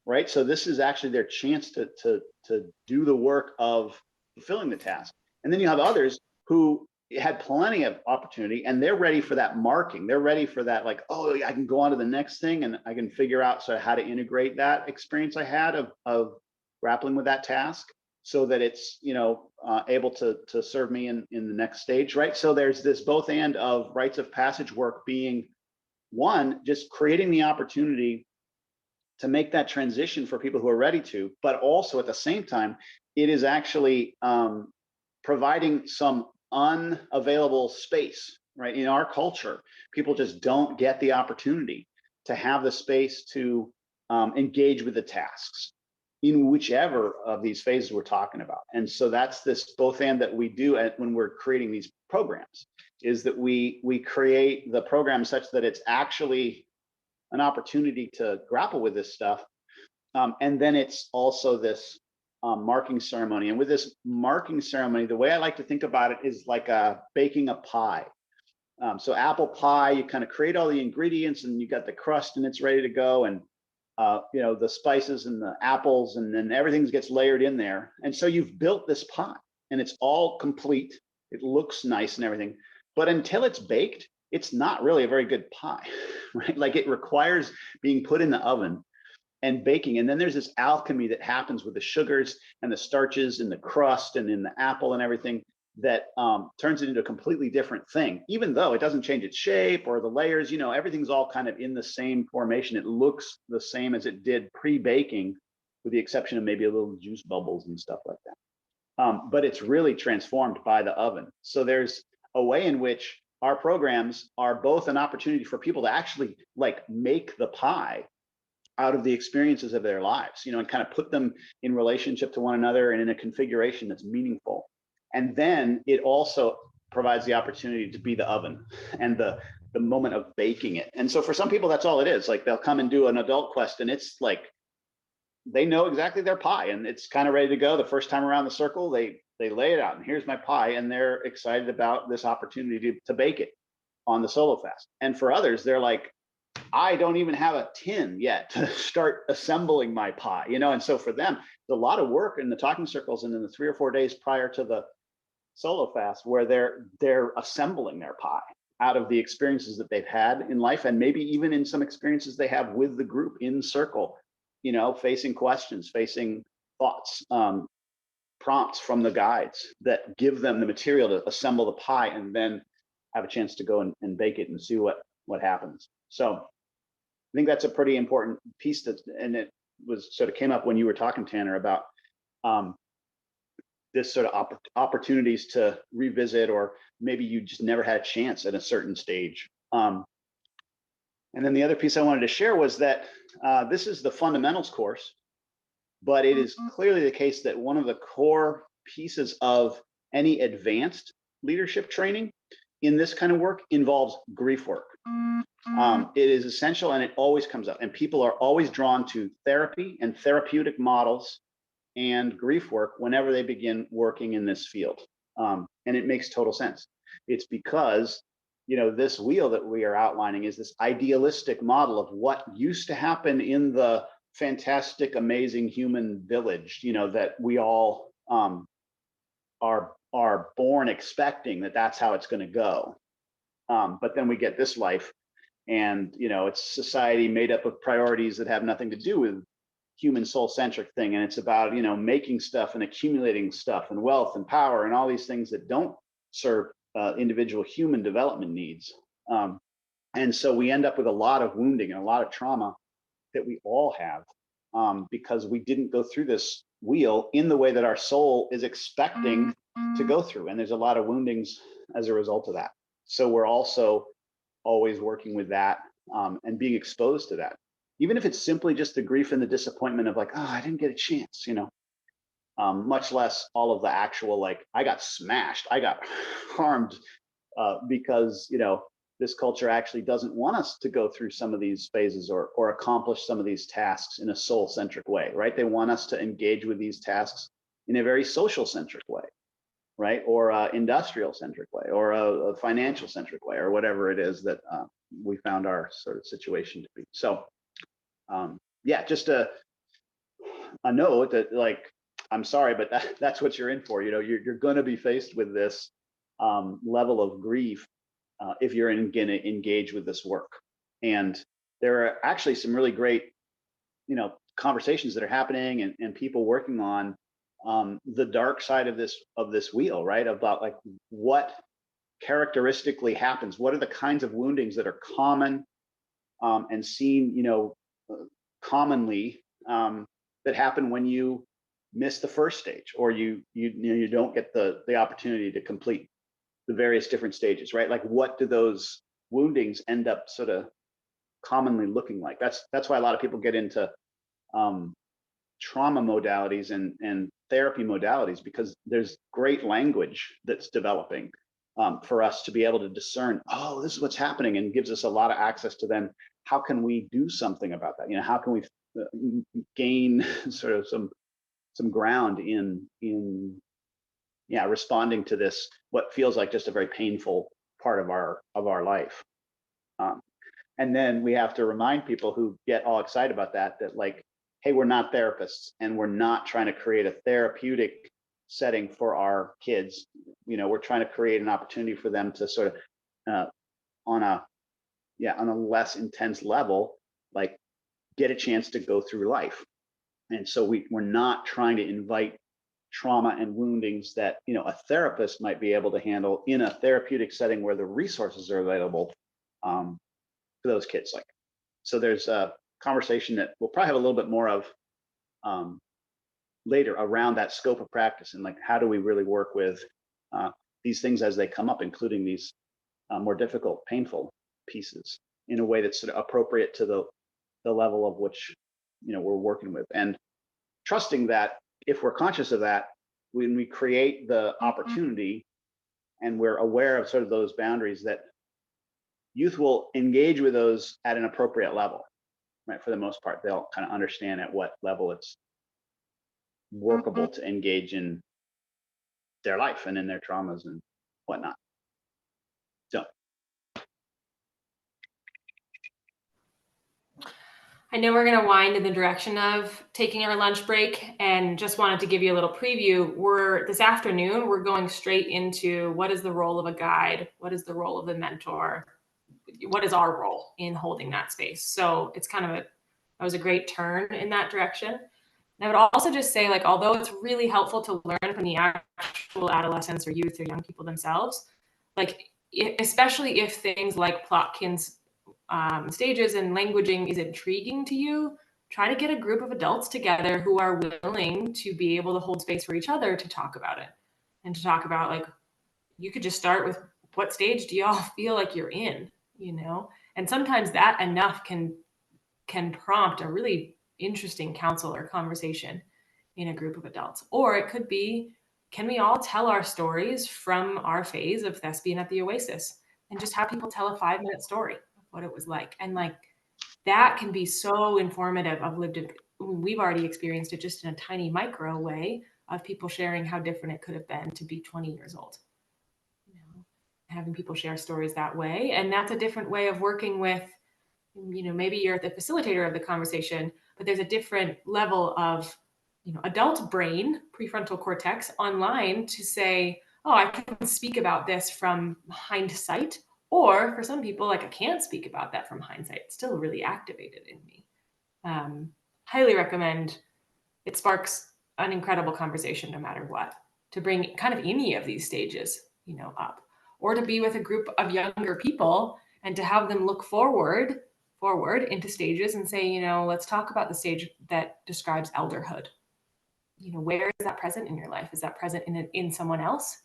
right? So this is actually their chance to do the work of fulfilling the task. And then you have others who had plenty of opportunity, and they're ready for that marking. They're ready for that, like, oh, I can go on to the next thing, and I can figure out sort of how to integrate that experience I had of grappling with that task, so that it's, you know, able to serve me in the next stage, right? So there's this both and of rites of passage work being, one, just creating the opportunity to make that transition for people who are ready to, but also at the same time, it is actually providing some unavailable space, right? In our culture, people just don't get the opportunity to have the space to engage with the tasks in whichever of these phases we're talking about. And so that's this both and that we do when we're creating these programs, is that we create the program such that it's actually an opportunity to grapple with this stuff. And then it's also this marking ceremony. And with this marking ceremony, the way I like to think about it is like baking a pie. So apple pie, you kind of create all the ingredients and you got the crust and it's ready to go. And the spices and the apples, and then everything gets layered in there. And so you've built this pie and it's all complete. It looks nice and everything, but until it's baked, it's not really a very good pie, right? Like it requires being put in the oven and baking. And then there's this alchemy that happens with the sugars and the starches and the crust and in the apple and everything that turns it into a completely different thing, even though it doesn't change its shape or the layers, everything's all kind of in the same formation. It looks the same as it did pre-baking, with the exception of maybe a little juice bubbles and stuff like that. But it's really transformed by the oven. So there's a way in which our programs are both an opportunity for people to actually like make the pie out of the experiences of their lives, and kind of put them in relationship to one another and in a configuration that's meaningful. And then it also provides the opportunity to be the oven and the moment of baking it. And so for some people, that's all it is. Like they'll come and do an adult quest and it's like, they know exactly their pie and it's kind of ready to go. The first time around the circle, they lay it out and here's my pie, and they're excited about this opportunity to bake it on the solo fast. And for others, they're like, I don't even have a tin yet to start assembling my pie, and so for them, there's a lot of work in the talking circles and in the 3 or 4 days prior to the solo fast where they're assembling their pie out of the experiences that they've had in life, and maybe even in some experiences they have with the group in circle, facing questions, facing thoughts, prompts from the guides that give them the material to assemble the pie and then have a chance to go and bake it and see what happens. So I think that's a pretty important piece and it was sort of came up when you were talking, Tanner, about this sort of opportunities to revisit, or maybe you just never had a chance at a certain stage. And then the other piece I wanted to share was that this is the fundamentals course, but it is clearly the case that one of the core pieces of any advanced leadership training in this kind of work involves grief work. It is essential and it always comes up, and people are always drawn to therapy and therapeutic models and grief work whenever they begin working in this field. And it makes total sense. It's because, this wheel that we are outlining is this idealistic model of what used to happen in the fantastic, amazing human village, that we all are born expecting that that's how it's going to go. But then we get this life and, it's society made up of priorities that have nothing to do with human soul-centric thing. And it's about, making stuff and accumulating stuff and wealth and power and all these things that don't serve individual human development needs. And so we end up with a lot of wounding and a lot of trauma that we all have because we didn't go through this wheel in the way that our soul is expecting to go through. And there's a lot of woundings as a result of that. So we're also always working with that and being exposed to that, even if it's simply just the grief and the disappointment of like, oh, I didn't get a chance, much less all of the actual, like, I got smashed, I got harmed because, this culture actually doesn't want us to go through some of these phases or accomplish some of these tasks in a soul-centric way, right? They want us to engage with these tasks in a very social-centric way, right? Or industrial-centric way, or a financial-centric way, or whatever it is that we found our sort of situation to be. So, yeah, just a note that, like, I'm sorry, but that's what you're in for. You're going to be faced with this level of grief if you're going to engage with this work. And there are actually some really great, conversations that are happening and people working on the dark side of this wheel, right? About like what characteristically happens. What are the kinds of woundings that are common and seen, commonly that happen when you miss the first stage, or you don't get the opportunity to complete the various different stages, right? Like, what do those woundings end up sort of commonly looking like? That's why a lot of people get into trauma modalities and therapy modalities, because there's great language that's developing for us to be able to discern, oh, this is what's happening, and gives us a lot of access to then how can we do something about that? How can we gain sort of some ground in responding to this, what feels like just a very painful part of our life. And then we have to remind people who get all excited about that, that like, hey, we're not therapists and we're not trying to create a therapeutic setting for our kids. You know, we're trying to create an opportunity for them to sort of on a less intense level, like get a chance to go through life. And so we're not trying to invite trauma and woundings that, you know, a therapist might be able to handle in a therapeutic setting where the resources are available for those kids. Like, so there's a conversation that we'll probably have a little bit more of later around that scope of practice and like, how do we really work with these things as they come up, including these more difficult, painful pieces in a way that's sort of appropriate to the level of which, you know, we're working with, and trusting that if we're conscious of that, when we create the opportunity and we're aware of sort of those boundaries, that youth will engage with those at an appropriate level, right? For the most part, they'll kind of understand at what level it's workable to engage in their life and in their traumas and whatnot. So I know we're going to wind in the direction of taking our lunch break, and just wanted to give you a little preview. This afternoon, we're going straight into what is the role of a guide? What is the role of the mentor? What is our role in holding that space? So it's kind of that was a great turn in that direction. And I would also just say, like, although it's really helpful to learn from the actual adolescents or youth or young people themselves, like, especially if things like Plotkin's stages and languaging is intriguing to you, try to get a group of adults together who are willing to be able to hold space for each other to talk about it, and to talk about, like, you could just start with, what stage do y'all feel like you're in, you know? And sometimes that enough can prompt a really interesting counsel or conversation in a group of adults. Or it could be, can we all tell our stories from our phase of thespian at the Oasis, and just have people tell a 5-minute story of what it was like. And like, that can be so informative of we've already experienced it just in a tiny micro way of people sharing how different it could have been to be 20 years old. You know, having people share stories that way. And that's a different way of working with, you know, maybe you're the facilitator of the conversation, but there's a different level of, you know, adult brain, prefrontal cortex online to say, oh, I can speak about this from hindsight. Or for some people, like, I can't speak about that from hindsight. It's still really activated in me. Highly recommend. It sparks an incredible conversation no matter what, to bring kind of any of these stages, you know, up, or to be with a group of younger people and to have them look forward into stages and say, you know, let's talk about the stage that describes elderhood. You know, where is that present in your life? Is that present in someone else,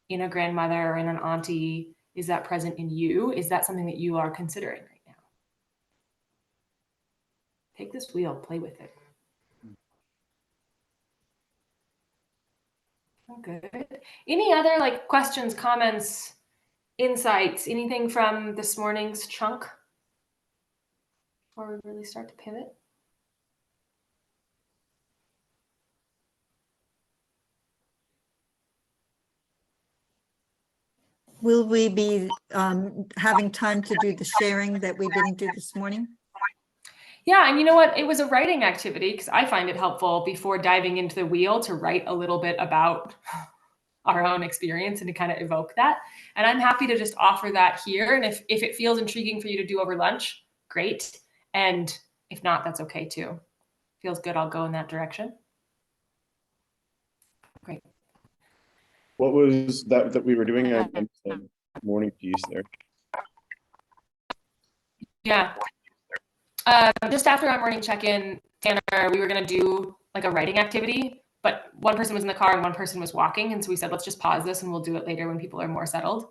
in a grandmother or in an auntie? Is that present in you? Is that something that you are considering right now? Take this wheel, play with it. Good. Any other like questions, comments, insights, anything from this morning's chunk before we really start to pivot? Will we be having time to do the sharing that we didn't do this morning? Yeah, and you know what? It was a writing activity because I find it helpful before diving into the wheel to write a little bit about our own experience and to kind of evoke that. And I'm happy to just offer that here. And if it feels intriguing for you to do over lunch, great. And if not, that's okay too. Feels good, I'll go in that direction. Great. What was that we were doing? I missed the morning piece there. Yeah. Just after our morning check-in, Tanner, we were going to do like a writing activity, but one person was in the car and one person was walking. And so we said, let's just pause this and we'll do it later when people are more settled,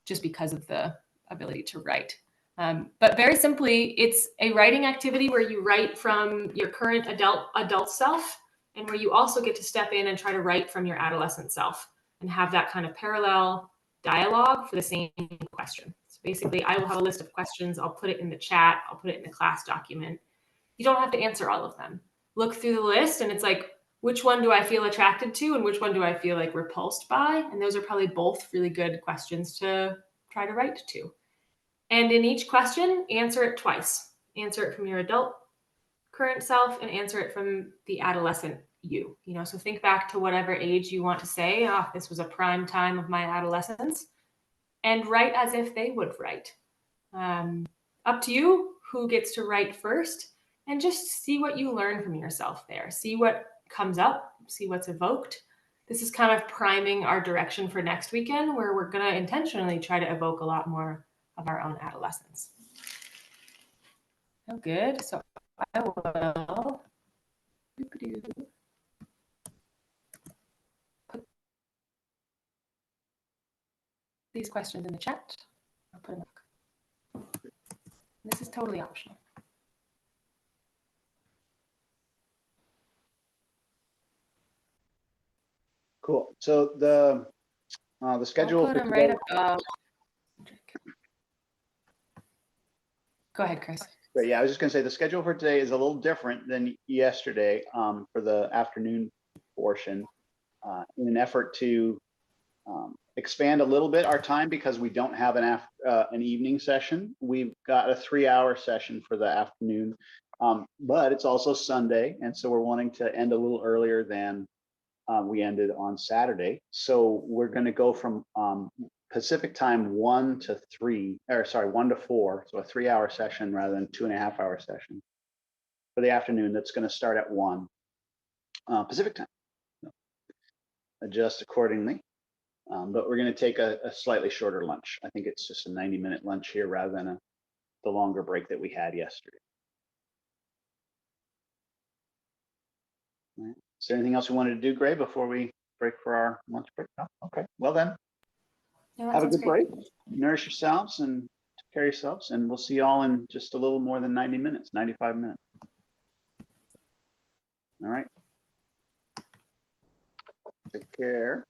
just because of the ability to write. But very simply, it's a writing activity where you write from your current adult self, and where you also get to step in and try to write from your adolescent self and have that kind of parallel dialogue for the same question. So basically, I will have a list of questions. I'll put it in the chat. I'll put it in the class document. You don't have to answer all of them. Look through the list and it's like, which one do I feel attracted to and which one do I feel like repulsed by? And those are probably both really good questions to try to write to. And in each question, answer it twice. Answer it from your adult current self and answer it from the adolescent you. You know, so think back to whatever age you want to say, oh, this was a prime time of my adolescence, and write as if they would write. Up to you who gets to write first, and just see what you learn from yourself there. See what comes up, see what's evoked. This is kind of priming our direction for next weekend, where we're going to intentionally try to evoke a lot more of our own adolescence. Oh, good. So I will put these questions in the chat. I'll put them up. This is totally optional. Cool. So the schedule I'll put for them today, right above. Go ahead, Chris. but yeah, I was just gonna say the schedule for today is a little different than yesterday for the afternoon portion, in an effort to expand a little bit our time because we don't have an evening session. We've got a 3-hour session for the afternoon, but it's also Sunday, and so we're wanting to end a little earlier than we ended on Saturday. So we're going to go from Pacific time 1 to 3, or sorry, 1 to 4. So a 3-hour session rather than 2.5-hour session for the afternoon. That's going to start at 1 Pacific time. Adjust accordingly. But we're going to take a slightly shorter lunch. I think it's just a 90-minute lunch here rather than the longer break that we had yesterday. All right. Is there anything else we wanted to do, Gray, before we break for our lunch break? No? Okay. Well then, No, have a good great. break. Nourish yourselves and take care of yourselves. And we'll see you all in just a little more than 90 minutes, 95 minutes. All right. Take care.